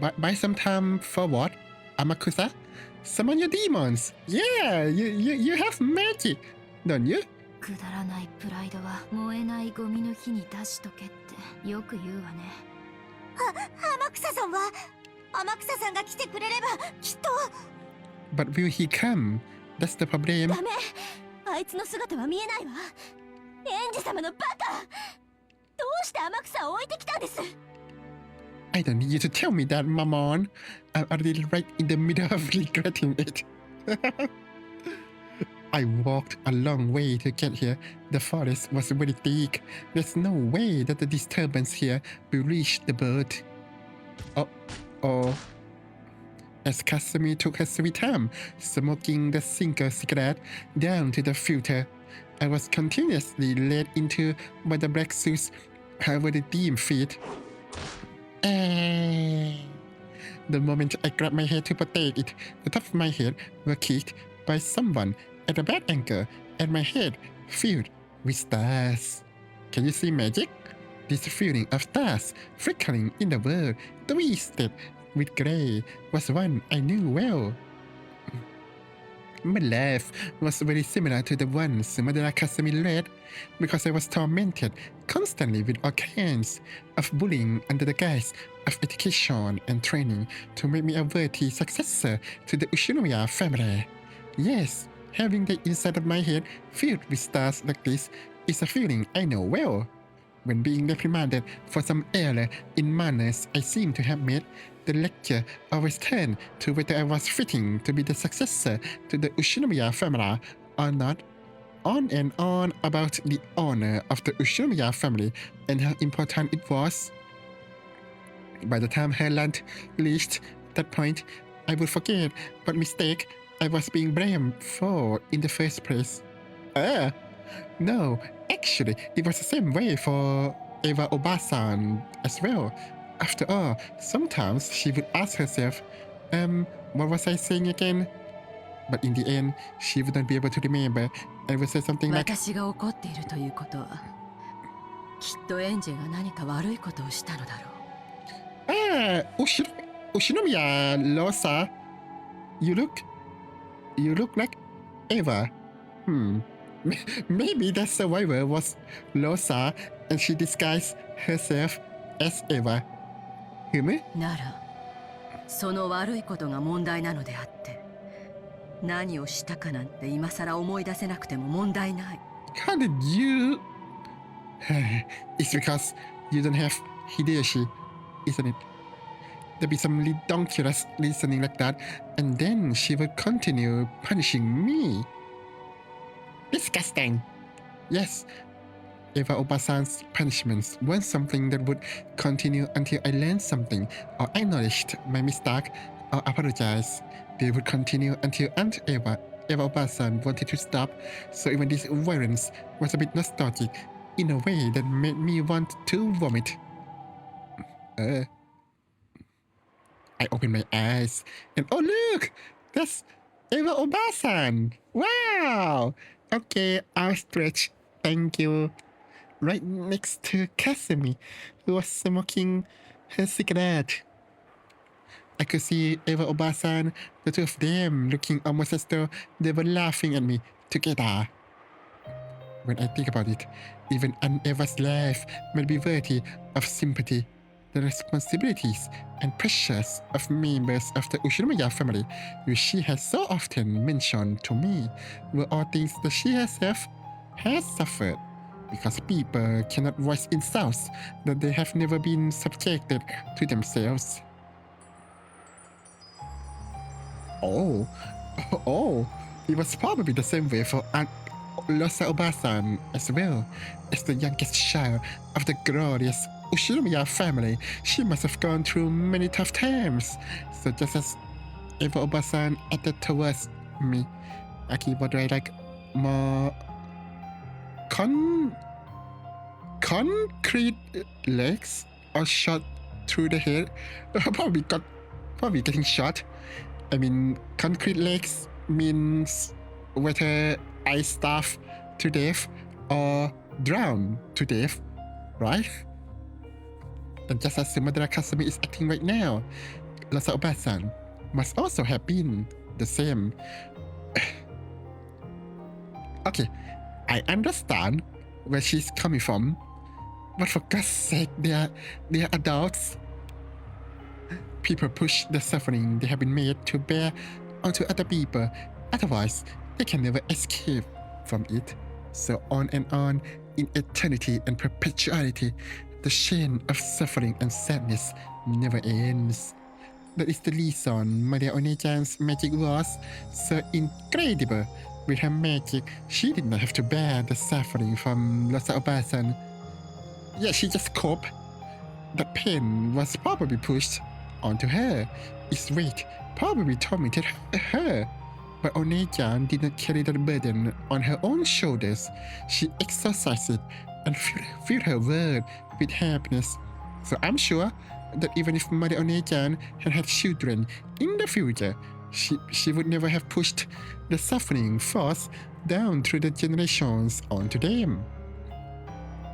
Buy some time for what? Amakusa? Summon your demons. Yeah, you have magic, don't you? くだらないプライドは燃えないゴミの火に出しとけってよく言うわね。天草さんは天草さんが来てくれればきっと。 But will he come? That's the problem. ダメ。あいつの姿は見えないわ。エンジ様のバカ。どうして天草を置いてきたんです？ I don't need you to tell me that, Mamon. I'm already right in the middle of regretting it. I walked a long way to get here. The forest was very thick. There's no way that the disturbance here will reach the bird. Oh. As Kasumi took her sweet time, smoking the single cigarette down to the filter, I was continuously led into by the black suits, her very dim feet. The moment I grabbed my head to protect it, the top of my head was kicked by someone at a bad angle, and my head filled with stars. Can you see magic? This feeling of stars flickering in the world, twisted with grey, was one I knew well. My life was very similar to the one Murrrdahrah Kasumi led, because I was tormented constantly with all kinds of bullying under the guise of education and training to make me a worthy successor to the Uchinomiya family. Yes, having the inside of my head filled with stars like this is a feeling I know well. When being reprimanded for some error in manners I seem to have made, the lecture always turned to whether I was fitting to be the successor to the Uchinomiya family or not. On and on about the honor of the Uchinomiya family and how important it was. By the time her land reached that point, I would forget what mistake I was being blamed for in the first place. No, actually, it was the same way for Eva Obasan as well. After all, sometimes she would ask herself, what was I saying again? But in the end, she would not be able to remember and would say something like, 私が怒っているということは、きっとエンジェが何か悪いことをしたのだろう。Uchinomiya Losa, you look like Eva. Maybe the survivor was Losa and she disguised herself as Eva. なら、その悪いことが問題なのであって、何をしたかなんて今さら思い出せなくても問題ない。How did you? It's because you don't have Hideyoshi, isn't it? There'd be some redonkulous reasoning like that, and then she would continue punishing me. Disgusting. Yes, Eva Obasan's punishments weren't something that would continue until I learned something or acknowledged my mistake or apologized. They would continue until Aunt Eva Obasan wanted to stop, so even this violence was a bit nostalgic in a way that made me want to vomit. I opened my eyes and oh look! That's Eva Obasan! Wow! Okay, I'll stretch. Thank you. Right next to Kasumi, who was smoking her cigarette. I could see Eva Obasan, the two of them looking almost as though they were laughing at me together. When I think about it, even Aunt Eva's life may be worthy of sympathy. The responsibilities and pressures of members of the Uchinomiya family, which she has so often mentioned to me, were all things that she herself has suffered, because people cannot voice insults that they have never been subjected to themselves. Oh, it was probably the same way for Aunt Losa Obasan as well. As the youngest child of the glorious Uchinomiya family, she must have gone through many tough times. So just as Eva Obasan acted towards me, would I like more concrete legs or shot through the head? Probably getting shot. I mean, concrete legs means whether I starve to death or drown to death, right? And just as Murrrdahrah Kasumi is acting right now, Losa Obasan must also have been the same. Okay, I understand where she's coming from, but for God's sake, they are adults. People push the suffering they have been made to bear onto other people, otherwise they can never escape from it. So on and on, in eternity and perpetuality, the chain of suffering and sadness never ends. That is the reason Maria One-chan's magic was so incredible. With her magic, she did not have to bear the suffering from Losa Obasan. Yeah, she just coped. The pain was probably pushed onto her. Its weight probably tormented her. But One-chan did not carry that burden on her own shoulders. She exercised it and filled her world with happiness. So I'm sure that even if Mother One-chan had children in the future, she would never have pushed the suffering force down through the generations onto them.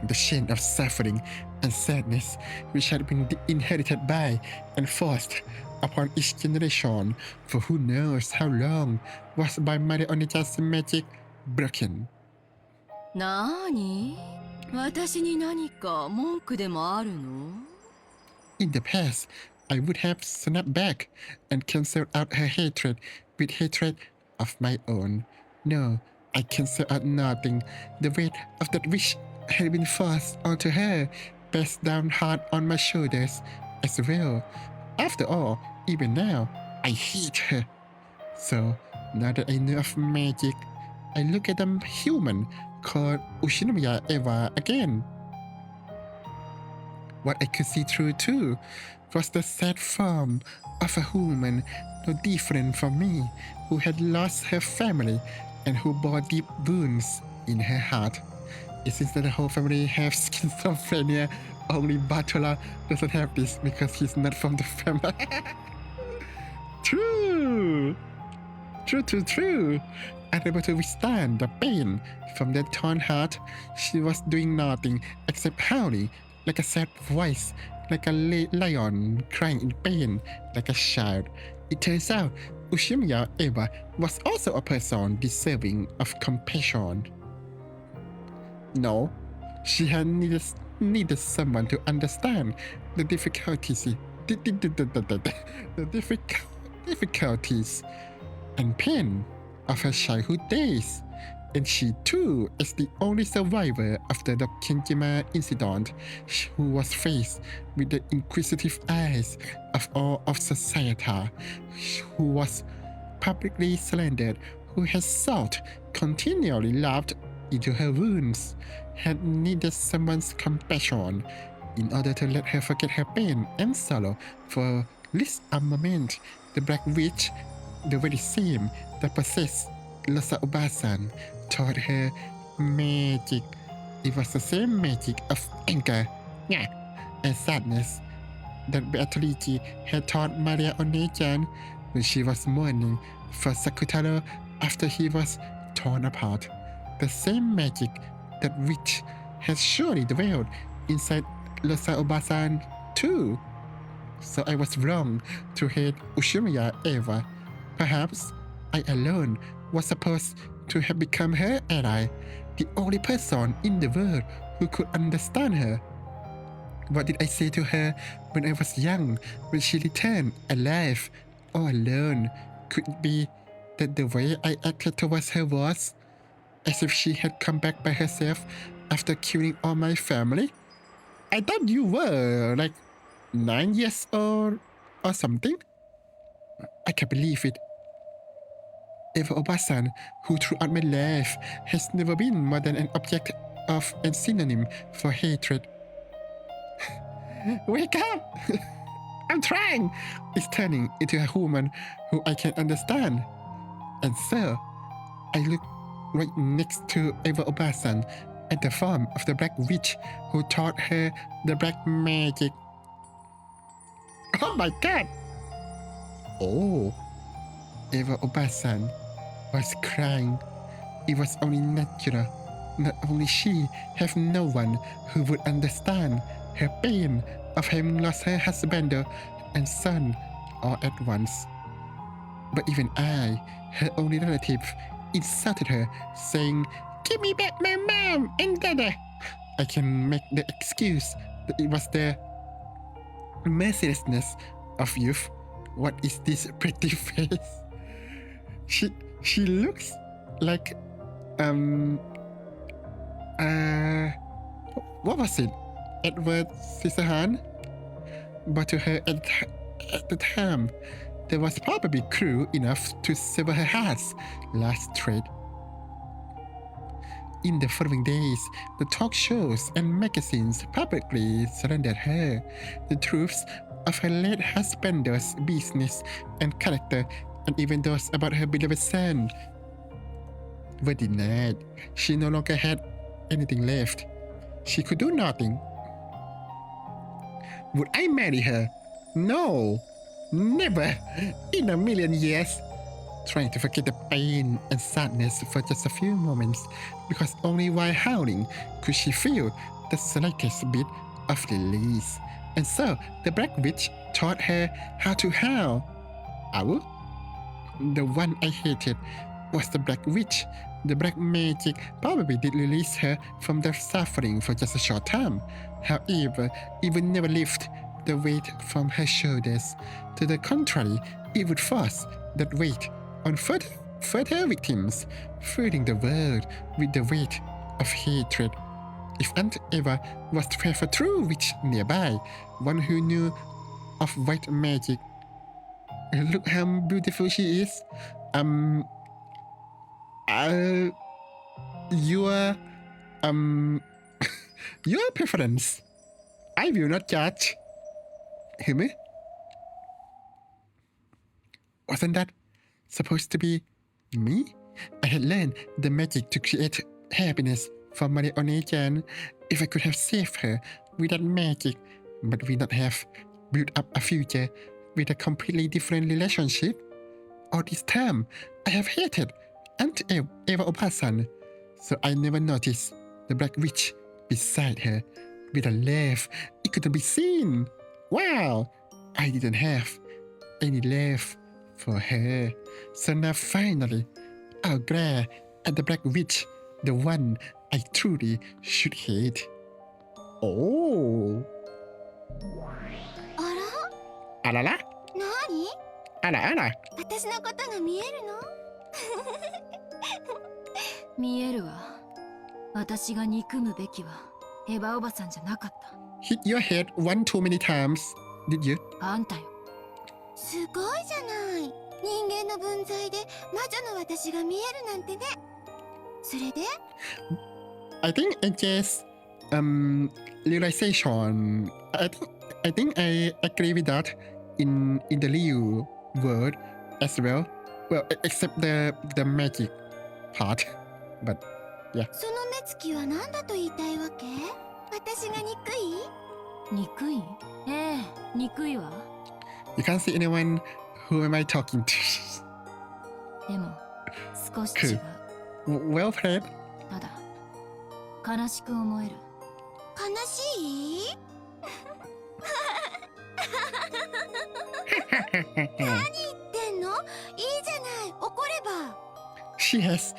The chain of suffering and sadness which had been inherited by and forced upon each generation for who knows how long was by Mother One-chan's magic broken. なーに？私に何か文句でもあるの？ In the past, I would have snapped back and cancelled out her hatred with hatred of my own. No, I cancelled out nothing. The weight of that wish had been forced onto her, pressed down hard on my shoulders as well. After all, even now, I hate her. So, now that I know of magic, I look at a human called Ushinomiya Eva again. What I could see through too was the sad form of a woman no different from me, who had lost her family and who bore deep wounds in her heart. It seems that the whole family have schizophrenia. Only Batola doesn't have this because he's not from the family. True. Unable to withstand the pain from that torn heart, she was doing nothing except howling like a sad voice, like a lion crying in pain, like a child. It turns out Ushinomiya Eva was also a person deserving of compassion. No, she had needed someone to understand the difficulties and pain of her childhood days. And she too is the only survivor after the Kenjima incident who was faced with the inquisitive eyes of all of society, who was publicly slandered, who has sought continually laughed into her wounds, had needed someone's compassion in order to let her forget her pain and sorrow for least a moment. The Black Witch, the very same that possessed Lhasa Ubasan, taught her magic. It was the same magic of anger and sadness that Beatrice had taught Maria One-chan when she was mourning for Sakutaro after he was torn apart. The same magic that which has surely dwelled inside Lhasa Ubasan too. So I was wrong to hate Ushinomiya Eva. Perhaps I alone was supposed to have become her ally, the only person in the world who could understand her. What did I say to her when I was young, when she returned alive or alone? Could it be that the way I acted towards her was as if she had come back by herself after killing all my family? I thought you were like 9 years old or something. I can't believe it. Eva Obasan, who throughout my life has never been more than an object of and synonym for hatred. Wake up! I'm trying! Is turning into a woman who I can understand. And so, I look right next to Eva Obasan at the form of the Black Witch who taught her the black magic. Oh my god! Oh, Eva Obasan was crying. It was only natural. Not only she have no one who would understand her pain of having lost her husband and son all at once, but even I, her only relative, insulted her, saying, "Give me back my mom and dada." I can make the excuse that it was the mercilessness of youth. What is this pretty face? She looks like what was it? Edward Scissorhands? But to her at the time, there was probably cruel enough to sever her heart's last thread. In the following days, the talk shows and magazines publicly surrendered her. The truths of her late husband's business and character, and even those about her beloved son, were denied. She no longer had anything left. She could do nothing. Would I marry her? No, never in a million years. Trying to forget the pain and sadness for just a few moments, because only while howling could she feel the slightest bit of release. And so the Black Witch taught her how to howl. Owl? The one I hated was the Black Witch. The black magic probably did release her from the suffering for just a short time. However, it would never lift the weight from her shoulders. To the contrary, it would force that weight on further victims, filling the world with the weight of hatred. If aunt ever was to have a true witch nearby, one who knew of white magic. Look how beautiful she is. Your your preference. I will not judge. Hear me? Wasn't that supposed to be me? I had learned the magic to create happiness for Marione-chan. If I could have saved her with that magic, but we not have built up a future with a completely different relationship. All this time, I have hated Aunt Eva Opasan, so I never noticed the Black Witch beside her with a laugh. It couldn't be seen. Wow, I didn't have any love for her. So now finally, I'll glare at the Black Witch, the one I truly should hate. Oh. あらら? 何? あらあら. 私のことが見えるの? 見えるわ。私が憎むべきはエヴァおばさんじゃなかった。 Hit your head one too many times, did you? あんたよ。すごいじゃない。人間の分際で魔女の私が見えるなんてね。それで? I think I just realization. I think I agree with that in the Liu word as well. Well, except the magic part. But yeah. その目つきは何だと言いたいわけ? 私が憎い? 憎い? ええ、憎いわ。 You can't see anyone. Who am I talking to? でも少し違う。Well played. ただ悲しく思える。悲しい? 何言ってんの? いいじゃない。怒れば。 She has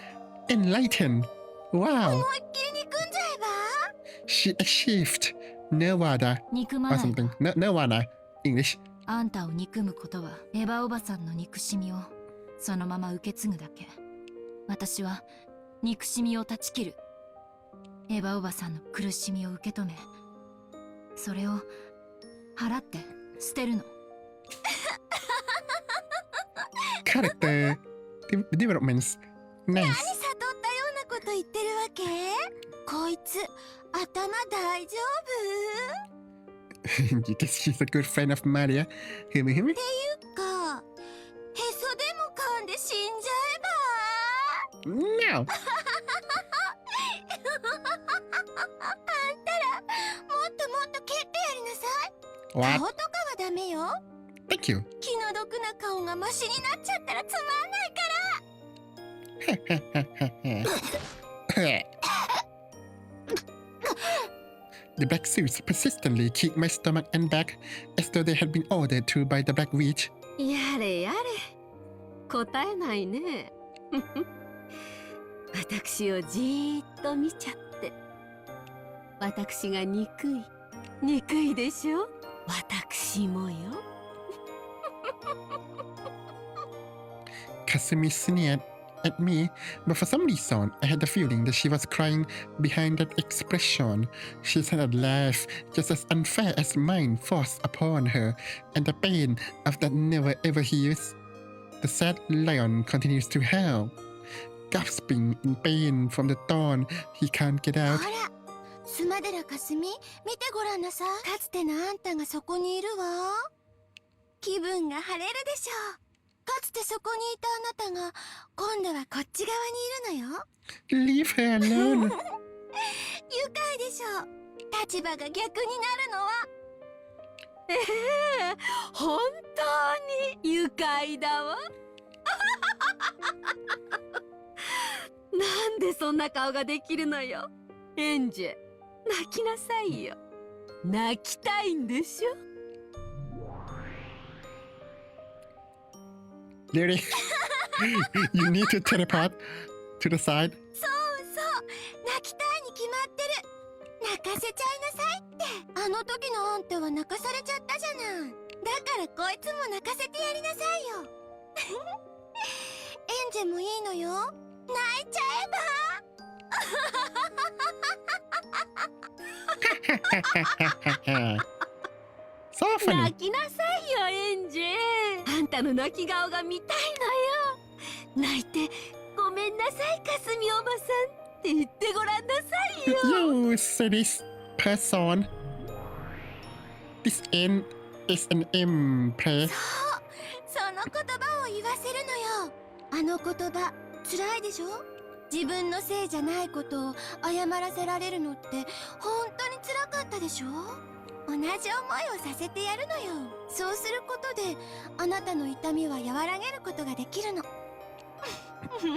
enlightened. Wow. 思いっきり憎んじゃえば? She achieved nirvana 憎ま or ないわ。 something. Nirvana, English. あんたを憎むことはエヴァおばさんの憎しみをそのまま受け継ぐだけ。私は憎しみを断ち切る。エヴァおばさんの苦しみを受け止め、それを払って捨てるの。Character developments. Nice. 何悟ったようなこと言ってるわけ? こいつ頭大丈夫? You guess she's a good friend of Maria. Hear me, hear me? っていうか、へそでも噛んで死んじゃえば? No. あんたらもっともっと蹴ってやりなさい。 What? 顔とかはダメよ。 Thank you. 気の毒な顔がマシになっちゃったらつまんないから。The black suits persistently kicked my stomach and back as though they had been ordered to by the Black Witch. やれやれ、答えないね。私をじーっと見ちゃって。私が憎いでしょ。私もよ。Kasumi sneered at me, but for some reason, I had the feeling that she was crying behind that expression. She said a laugh just as unfair as mine forced upon her, and the pain of that never ever heals. The sad lion continues to howl, gasping in pain from the thorn he can't get out. ほら、スマデラかすみ、見てごらんなさい。かつてのあんたがそこにいるわ。気分が晴れるでしょう。かつてそこにいたあなたが今度はこっち側にいるのよ。 Leave her alone. 愉快でしょう。立場が逆になるのは。本当に愉快だわ。なんでそんな顔ができるのよ。エンジェ、泣きなさいよ。泣きたいんでしょ。Really? You need to teleport to the side? そうそう泣きたいに決まってる。泣かせちゃいなさいって。あの時のあんたは泣かされちゃったじゃない。だからこいつも泣かせてやりなさいよ。エンジェもいいのよ。泣いちゃえば。So funny. 泣きなさいよ、エンジェ。あんたの泣き顔が見たいのよ。泣いてごめんなさい、かすみおばさんって言ってごらんなさいよ。You say this person. This N is an M play. その言葉を言わせるのよ。あの言葉辛いでしょ。自分のせいじゃないことを謝らせられるのって本当に辛かったでしょ。同じ思いをさせてやるのよ。そうすることであなたの痛みは和らげることができるの。そ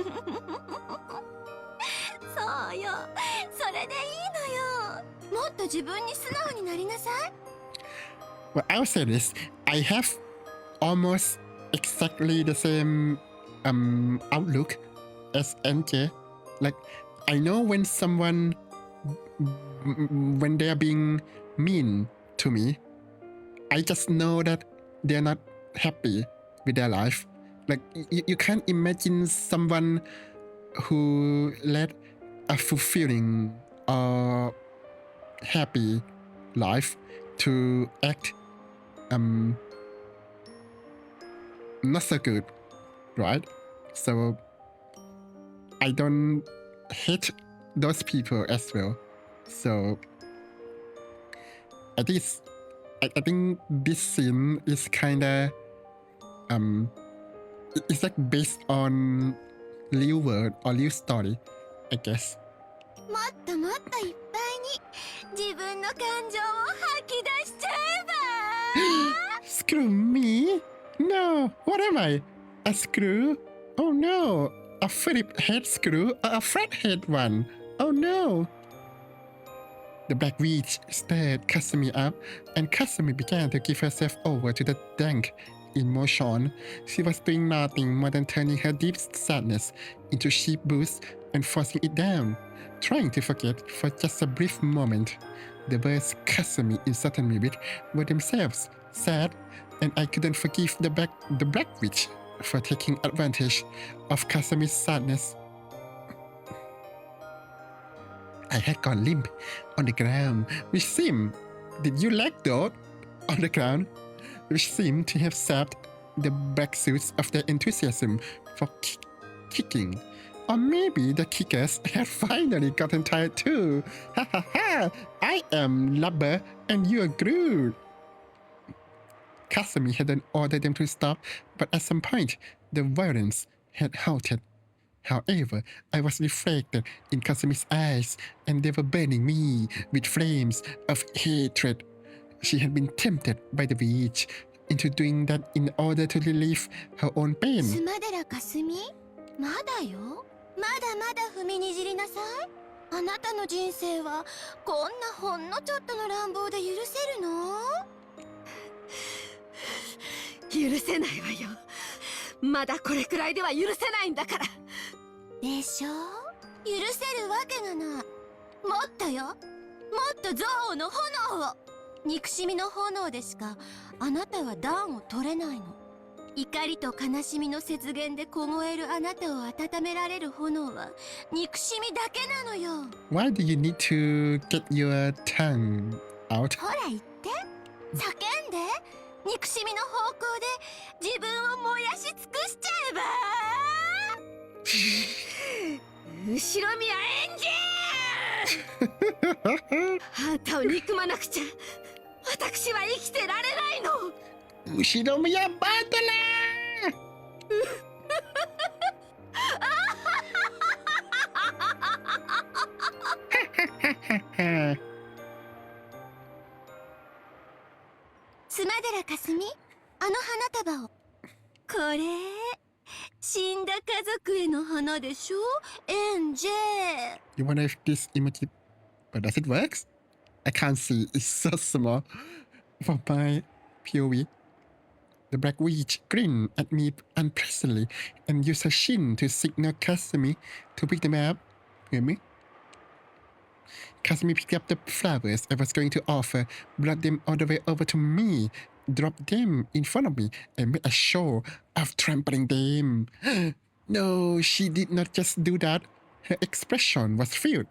うよ、それでいいのよ。もっと自分に素直になりなさい。Well, I'll say this. I have almost exactly the same outlook as NJ. Like, I know when when they're being mean to me, I just know that they're not happy with their life. Like, you can't imagine someone who led a fulfilling or happy life to act not so good, right? So I don't hate those people as well. So I think this scene is kinda it's like based on real world or real story, I guess. もっともっといっぱいに自分の感情を吐き出しちゃえば。Screw me? No, what am I? A screw? Oh no, a Philip head screw or a flathead one? Oh no. The Black Witch stared Kasumi up, and Kasumi began to give herself over to the dank emotion. She was doing nothing more than turning her deep sadness into cheap booze and forcing it down, trying to forget for just a brief moment. The words Kasumi insulted me with were themselves sad, and I couldn't forgive the Black Witch for taking advantage of Kasumi's sadness. I had gone limp on the ground, which seemed, did you like that? On the ground, which seemed to have sapped the black suits of their enthusiasm for kicking. Or maybe the kickers had finally gotten tired too. Ha ha ha! I am Lubber and you are Groot. Kasumi hadn't ordered them to stop, but at some point, the violence had halted. However, I was reflected in Kasumi's eyes, and they were burning me with flames of hatred. She had been tempted by the witch into doing that in order to relieve her own pain. スマデラかすみ、まだよ。まだまだ踏みにじりなさい。あなたの人生はこんなほんのちょっとの乱暴で許せるの？許せないわよ。まだこれくらいでは許せないんだから。でしょ？許せるわけがない。もっとよ。もっと憎悪の炎を。憎しみの炎でしかあなたは暖を取れないの。怒りと悲しみの雪原で凍えるあなたを温められる炎は憎しみだけなのよ。 Why do you need to get your tongue out? ほら言って。叫んで。憎しみの方向で自分を燃やし尽くしちゃえば。後ろ宮エンジあんたを憎まなくちゃ私は生きてられないの。後ろ宮バトラースかすみ、あの花束を。これ、死んだ家族への花でしょ ?NJ。 You wonder if this emoji, but does it work? I can't see. It's so small from my POV. The Black Witch grinned at me unpleasantly and used her chin to signal Kasumi to pick them up. Hear me? Kasumi picked up the flowers I was going to offer, brought them all the way over to me, dropped them in front of me, and made a show of trampling them. No, she did not just do that. Her expression was filled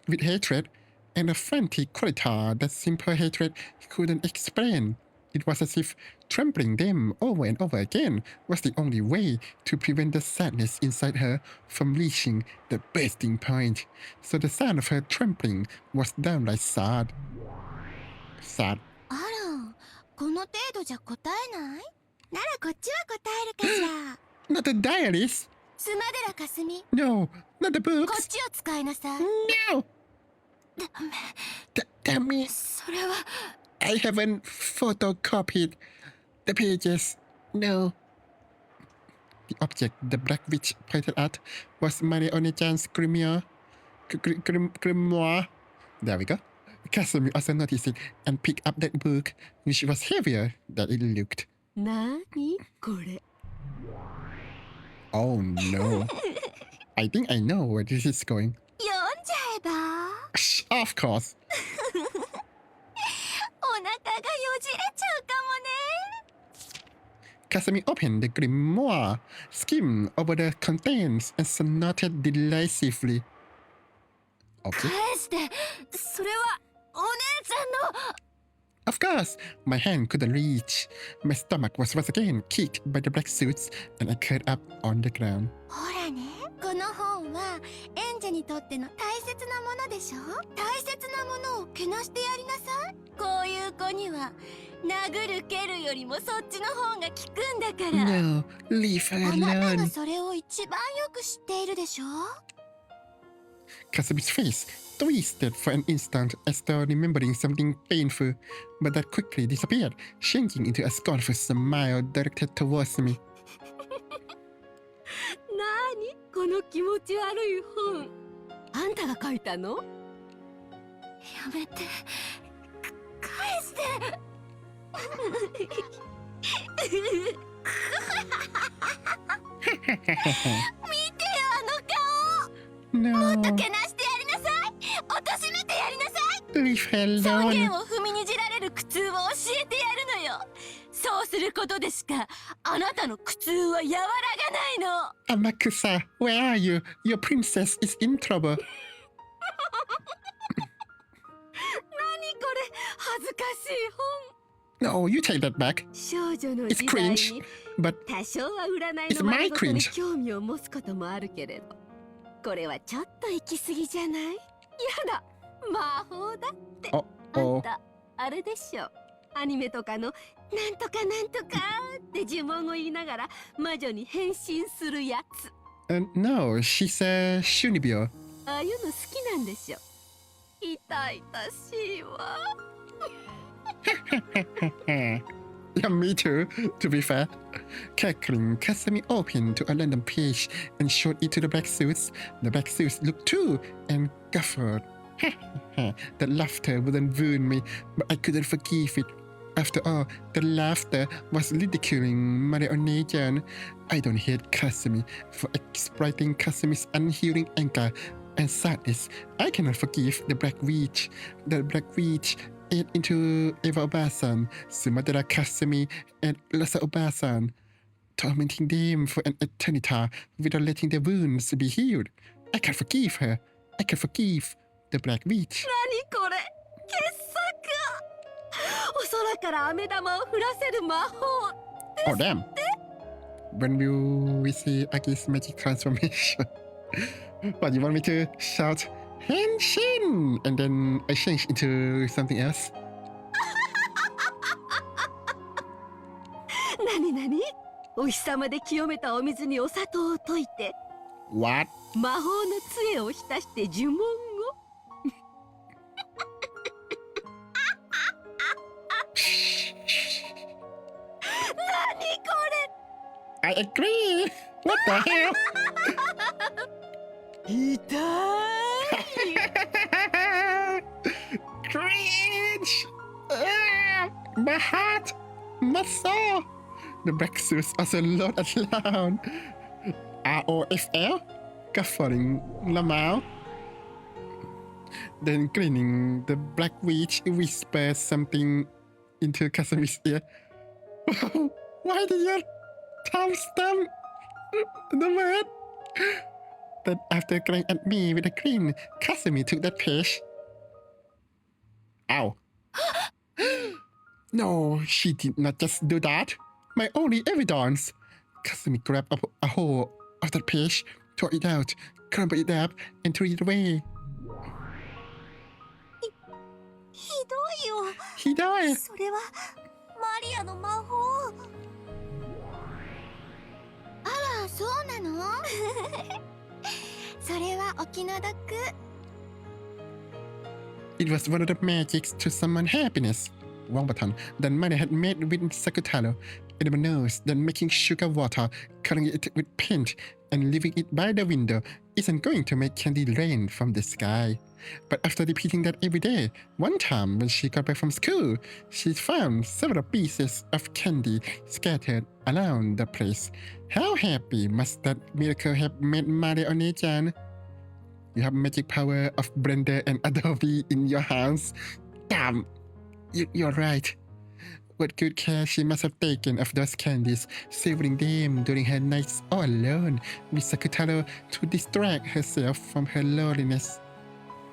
with hatred and a frantic quality that simple hatred couldn't explain. It was as if trampling them over and over again was the only way to prevent the sadness inside her from reaching the bursting point. So the sound of her trampling was downright sad. Sad. あら、この程度じゃ答えない？ならこっちは答えるかしら。Not the diaries! スマデラかすみ。 No, not the こっ books! ちを使いなさい。 No! ダメ。 Damn it! それは。 I haven't photocopied the pages. No. The object the Black Witch pointed at was Marionne-chan's grimoire. Grimoire. There we go. Kasumi also noticed it and picked up that book, which was heavier than it looked. なにこれ。 Oh no. I think I know where this is going. 読んじゃえば。 Of course. お腹がよじれちゃうかもね。 Kasumi opened the grimoire, skimmed over the contents, and snorted derisively. Object? 返して。それはお姉ちゃんの。 Of course, my hand couldn't reach. My stomach was once again kicked by the black suits, and I curled up on the ground. ほらね、この本は演者にとっての大切なものでしょ。大切なものをけなしてやりなさい。こういう子には殴る蹴るよりもそっちの方が効くんだから。 No, leave her あなた alone. がそれを一番よく知っているでしょ。 Kasumi's face twisted for an instant as though remembering something painful, but that quickly disappeared, changing into a scornful smile directed towards me. なにこの気持ち悪い本。あんたが書いたの？やめて。返して。見てよあの顔。 No, もっとけなしてやりなさい。貶めてやりなさい。 leave her 尊厳 alone. を踏みにじられる苦痛を教えてやるのよ。そうすることでしかあなたの苦痛は和らがないの。 Amakusa, where are you? Your princess is in trouble. 何これ恥ずかしい本。 No, you take that back. 少女の It's 時代 cringe, に but 多少は占い It's の my 真に cringe. 興味を持つこともあるけれど、これはちょっと行き過ぎじゃない？やだ、魔法だって。あ oh, んたあれでしょ。アニメとかのなんとかなんとかって呪文を言いながら魔女に変身するやつ。 no, she's a shunibyo. ああいうの好きなんでしょ。痛々しいわ。 Yeah, me too, to be fair. Cackling, Kasumi opened to a random page and showed it to the black suits. The black suits looked too and guffawed. That laughter wouldn't wound me, but I couldn't forgive it. After all, the laughter was ridiculing Marionne-chan. I don't hate Kasumi for exploiting Kasumi's unhealing anger and sadness. I cannot forgive the Black Witch. The Black Witch ate into Eva Obasan, Sumadera Kasumi, and Rasa Obasan, tormenting them for an eternity without letting their wounds be healed. I can forgive her. I can forgive the Black Witch. 何これ傑作。お空から飴玉を降らせる魔法。 Oh, damn. When will we see Aki's magic transformation? What, you want me to shout Henshin and then I change into something else? 何何？お日様で清めたお水にお砂糖を溶いて What? 魔法の杖を浸して呪文を。Shh. I agree. What the hell? 痛い Cringe! My heart! My soul! The black suits also loud and loud. ROFL? Guffering Lamau. Then grinning, the black witch whispers something into Kasumi's ear. Why did you timestamp the word? Then after glaring at me with a grin, Kasumi took that page. Ow. No, she did not just do that. My only evidence. Kasumi grabbed up a whole of that page, tore it out, crumpled it up, and threw it away. ひどいよ。ひどい。それはマリアの魔法。あら、そうなの？それはお気の毒。It was one of the magics to summon happiness. Wrong button. That Maria had made with Sakutaro. Anyone knows that making sugar water, coloring it with paint, and leaving it by the window isn't going to make candy rain from the sky. But after repeating that every day, one time when she got back from school, she found several pieces of candy scattered around the place. How happy must that miracle have made Maria One-chan? You have magic power of Blender and Adobe in your house. Damn, you're right. What good care she must have taken of those candies, savoring them during her nights all alone with Sakutaro to distract herself from her loneliness.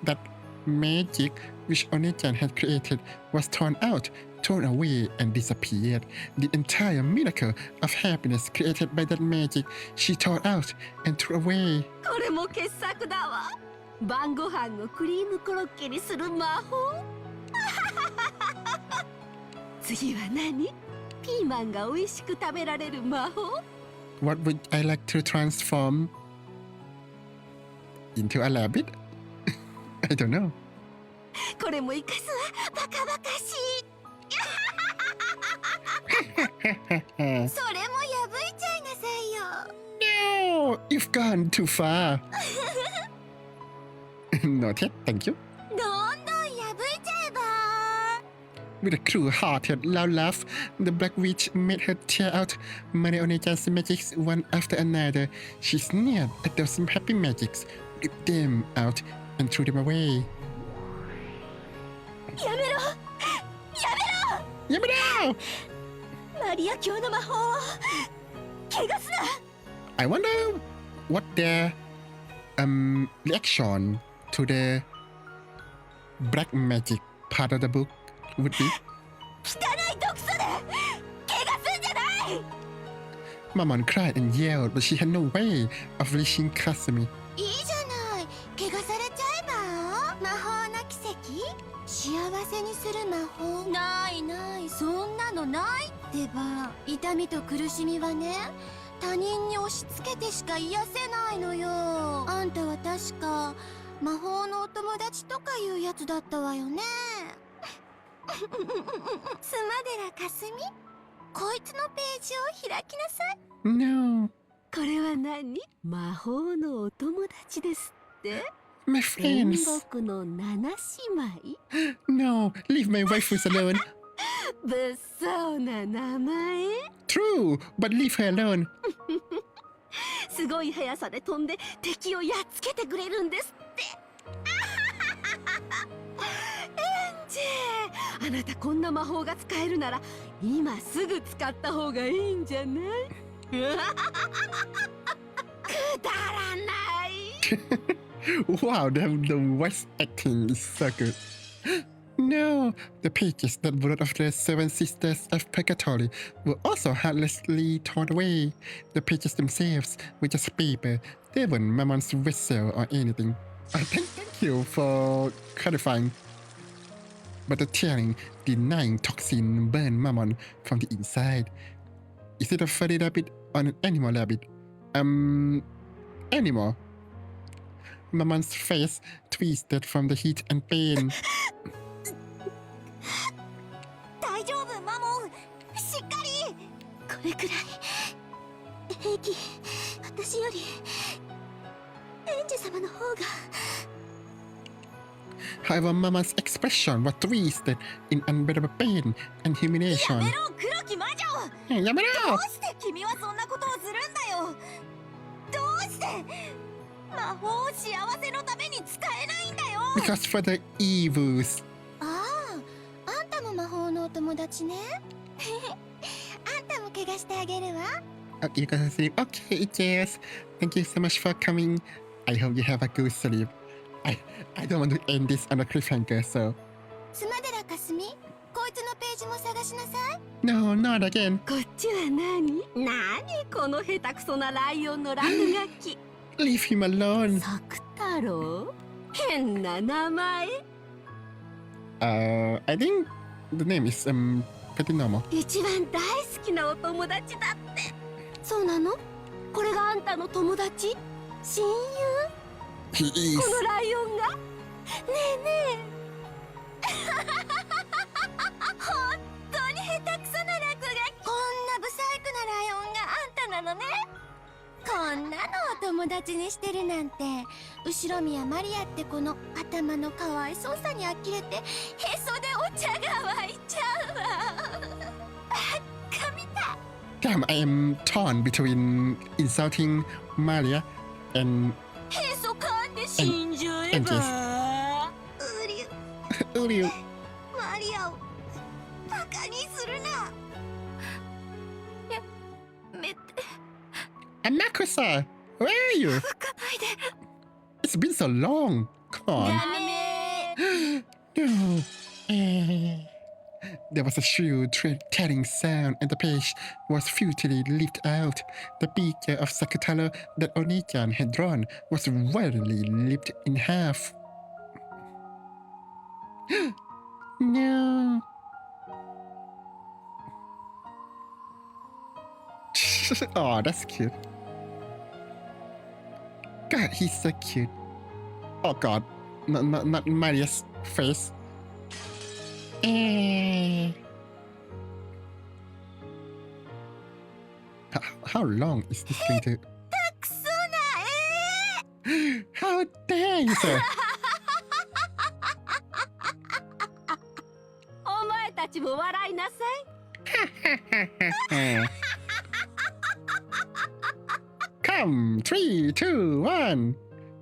That magic which One-chan had created was torn out, torn away, and disappeared. The entire miracle of happiness created by that magic she tore out and threw away. これも傑作だわ。晩ご飯をクリームコロッケにする魔法。次は何？ピーマンが美味しく食べられる魔法？ What would I like to transform into a rabbit? I don't know. これも生かすわ。バカバカしい。それも破いちゃいなさいよ。 No, you've gone too far. Noted, thank you. どんどん破いちゃえば。 With a cruel-hearted loud laugh, the Black Witch made her tear out Maria One-chan's magics one after another. She sneered at those happy magics, ripped them out, and threw them away. やめろ。やめろ! マリア教の魔法を怪我すな。 I wonder what their reaction to the black magic part of the book would be. 汚い毒素で怪我すんじゃない。 Mammon cried and yelled, but she had no way of reaching Kasumi. いいじゃない。怪我されちゃえば。魔法の奇跡？幸せにする魔法？ないない、そんなのないってば。痛みと苦しみはね、他人に押し付けてしか癒せないのよ。あんたは確か魔法のお友達とかいうやつだったわよね。スマデラかすみ、こいつのページを開きなさい。 No, これは何？魔法のお友達ですって？ my 天 friends. 国の七姉妹？ No, leave my waifus alone. 物騒な名前？ True, but leave her alone. すごい速さで飛んで敵をやっつけてくれるんですって。エンジェ、あなたこんな魔法が使えるなら今すぐ使った方がいいんじゃない？くだらない。Wow, the voice acting is so good. No, the pages that wrote of the seven sisters of purgatory were also heartlessly torn away. The pages themselves were just paper. They weren't Mammon's vessel or anything. Thank you for clarifying. But the tearing, denying toxin burned Mammon from the inside. Is it a furry rabbit or an animal rabbit? Animal. Mammon's face twisted from the heat and pain. 大丈夫、マモン。しっかり。これくらい平気。私より園児様の方が。However, Mama's expression was twisted in unbearable pain and humiliation. やめろ、黒き魔女。やめろ。どうして君はそんなことをするんだよ。どうして魔法を幸せのために使えないんだよ。 Because for the evils. ああ、あんたも魔法のお友達ね。あんたも怪我してあげるわ。You guys say, okay, yes. Thank you so much for coming. I hope you have a good sleep. I don't want to end this on a cliffhanger, so. スマデラかすみ、こいつのページも探しなさい。No, not again. こっちは何この下手くそなライオンの落書き。Leave him alone. 作太郎、変な名前。I think the name is pretty normal. 一番大好きなお友達だって。そうなの？これがあんたの友達？親友？ He is. このライオンが？ねえねえ。本当に下手くそな落書き。こんなブサイクなライオンがあんたなのね。こんなのお友達にしてるなんて。後ろ宮マリアってこの頭のかわいそうさに呆れてへそでお茶が湧いちゃうわ。バカみたい。Damn, I am torn between insulting Maria and へそかんで死んじゃえば。Uriel. マリアをバカにするな。やめて。Anakusa, where are you? 吹かないで。 It's been so long. Come on. ダメ。 No. There was a shrill, tearing sound, and the page was futilely lifted out. The beaker of Sakutaro that Onikan had drawn was rarely lifted in half. No. Oh, that's cute. God, he's so cute. Oh God, not Maria's face. How long is this going to? How dare you, sir? お前たちも笑いなさい。Come, 3, 2, 1.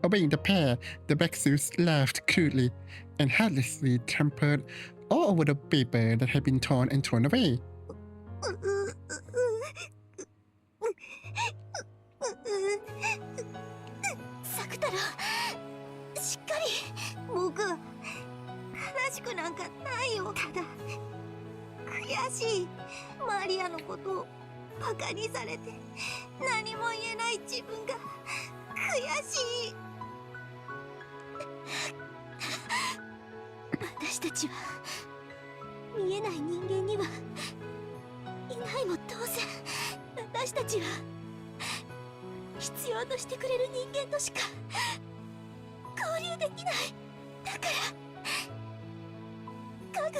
Obeying the pair, the backsuits laughed crudely and heartlessly trampled all over the paper that had been torn and thrown away. サクタラ、しっかり。僕悲しくなんかないよ。ただ悔しい。マリアのことをバカにされて何も言えない自分が悔しい。私たちは見えない人間にはいないも同然。私たちは必要としてくれる人間としか交流できない。だから家具。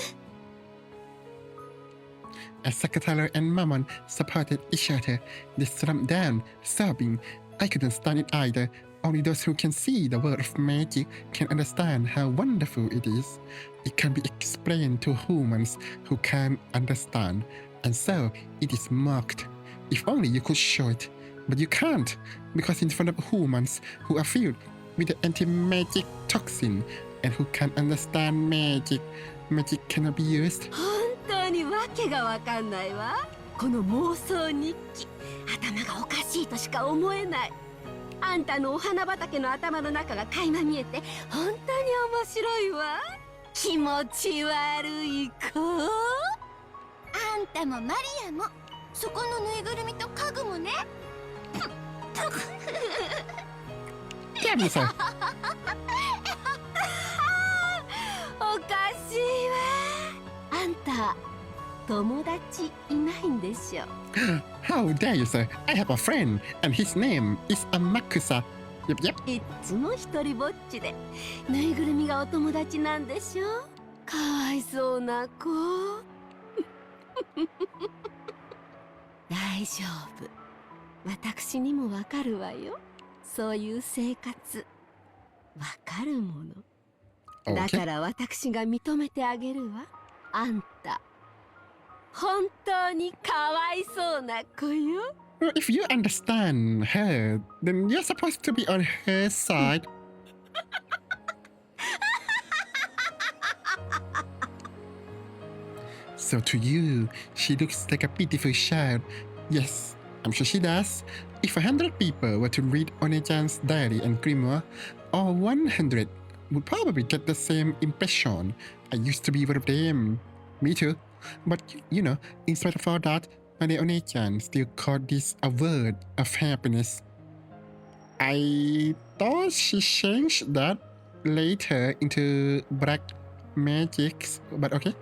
As Sakataro and Mammon supported each other, they slumped down, sobbing. I couldn't stand it either. Only those who can see the world of magic can understand how wonderful it is. It can be explained to humans who can't understand, and so it is mocked. If only you could show it, but you can't, because in front of humans who are filled with the anti-magic toxin and who can't understand magic, magic cannot be used. 本当にわけがわかんないわ。この妄想日記、頭がおかしいとしか思えない。あんたのお花畑の頭の中が垣間見えて本当に面白いわ。気持ち悪い子。あんたもマリアもそこのぬいぐるみと家具もね。Damn you, sir. おかしいわ。あんた友達いないんでしょ。 How dare you, sir? I have a friend, and his name is Amakusa. Yep, yep. いっつも一人ぼっちでぬいぐるみがお友達なんでしょ。かわいそうな子。大丈夫。私にもわかるわよ。そういう生活わかるもの。だから私が認めてあげるわ。あんた本当にかわいそうな子よ。Well, if you understand her, then you're supposed to be on her side. So to you, she looks like a beautiful child. Yes, I'm sure she does. If 100 people were to read One-chan's diary and grimoire, all 100 would probably get the same impression. I used to be one of them. Me too. But you know, in spite of all that, my One-chan still called this a word of happiness. I thought she changed that later into black magics, but okay.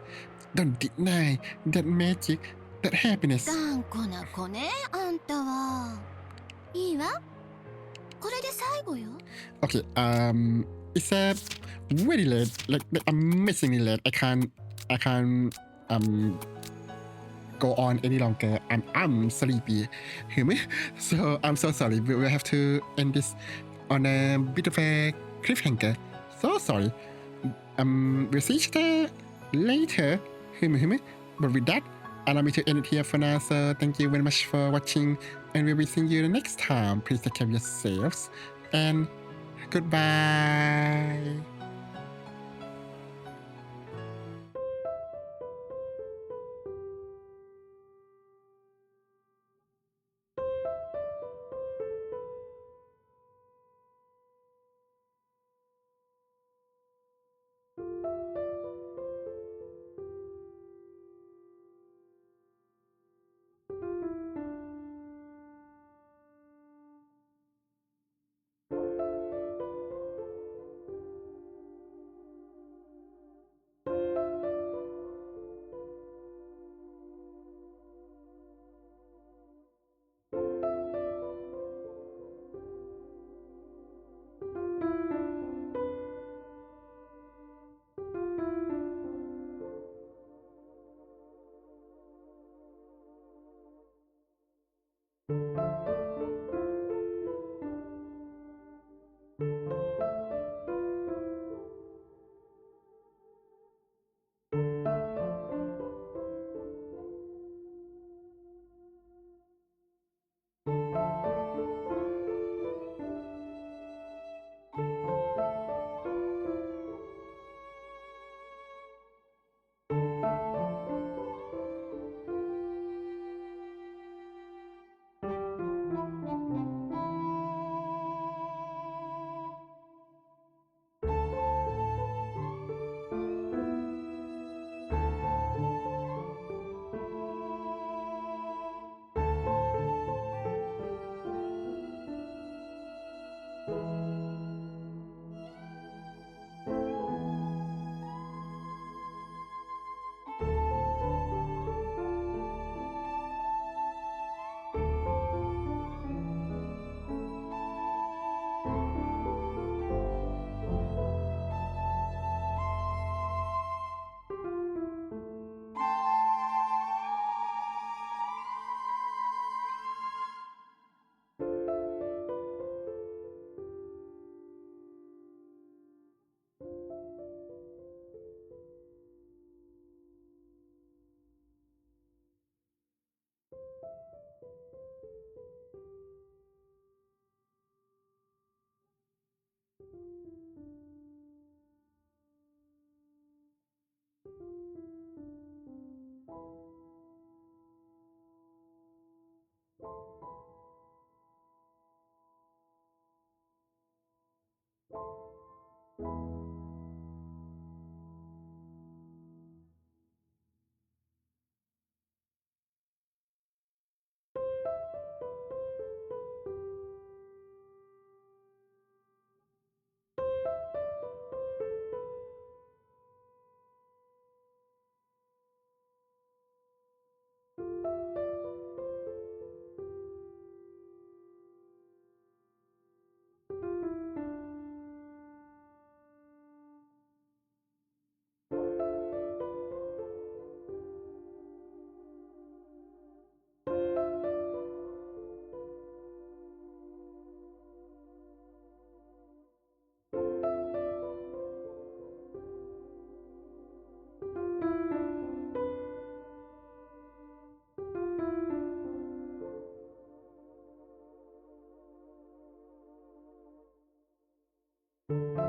Don't deny that magic, that happiness. 頑固な子ね、あんたは。いいわ。これで最後よ。Okay, it's very late, like amazingly late. I can't go on any longer. I'm sleepy. Hear me? So I'm so sorry. We will have to end this on a bit of a cliffhanger. So sorry. We'll see each other later. Hear me? But with that, allow me to end it here for now. So thank you very much for watching, and we'll be seeing you the next time. Please take care of yourselves, and goodbye. う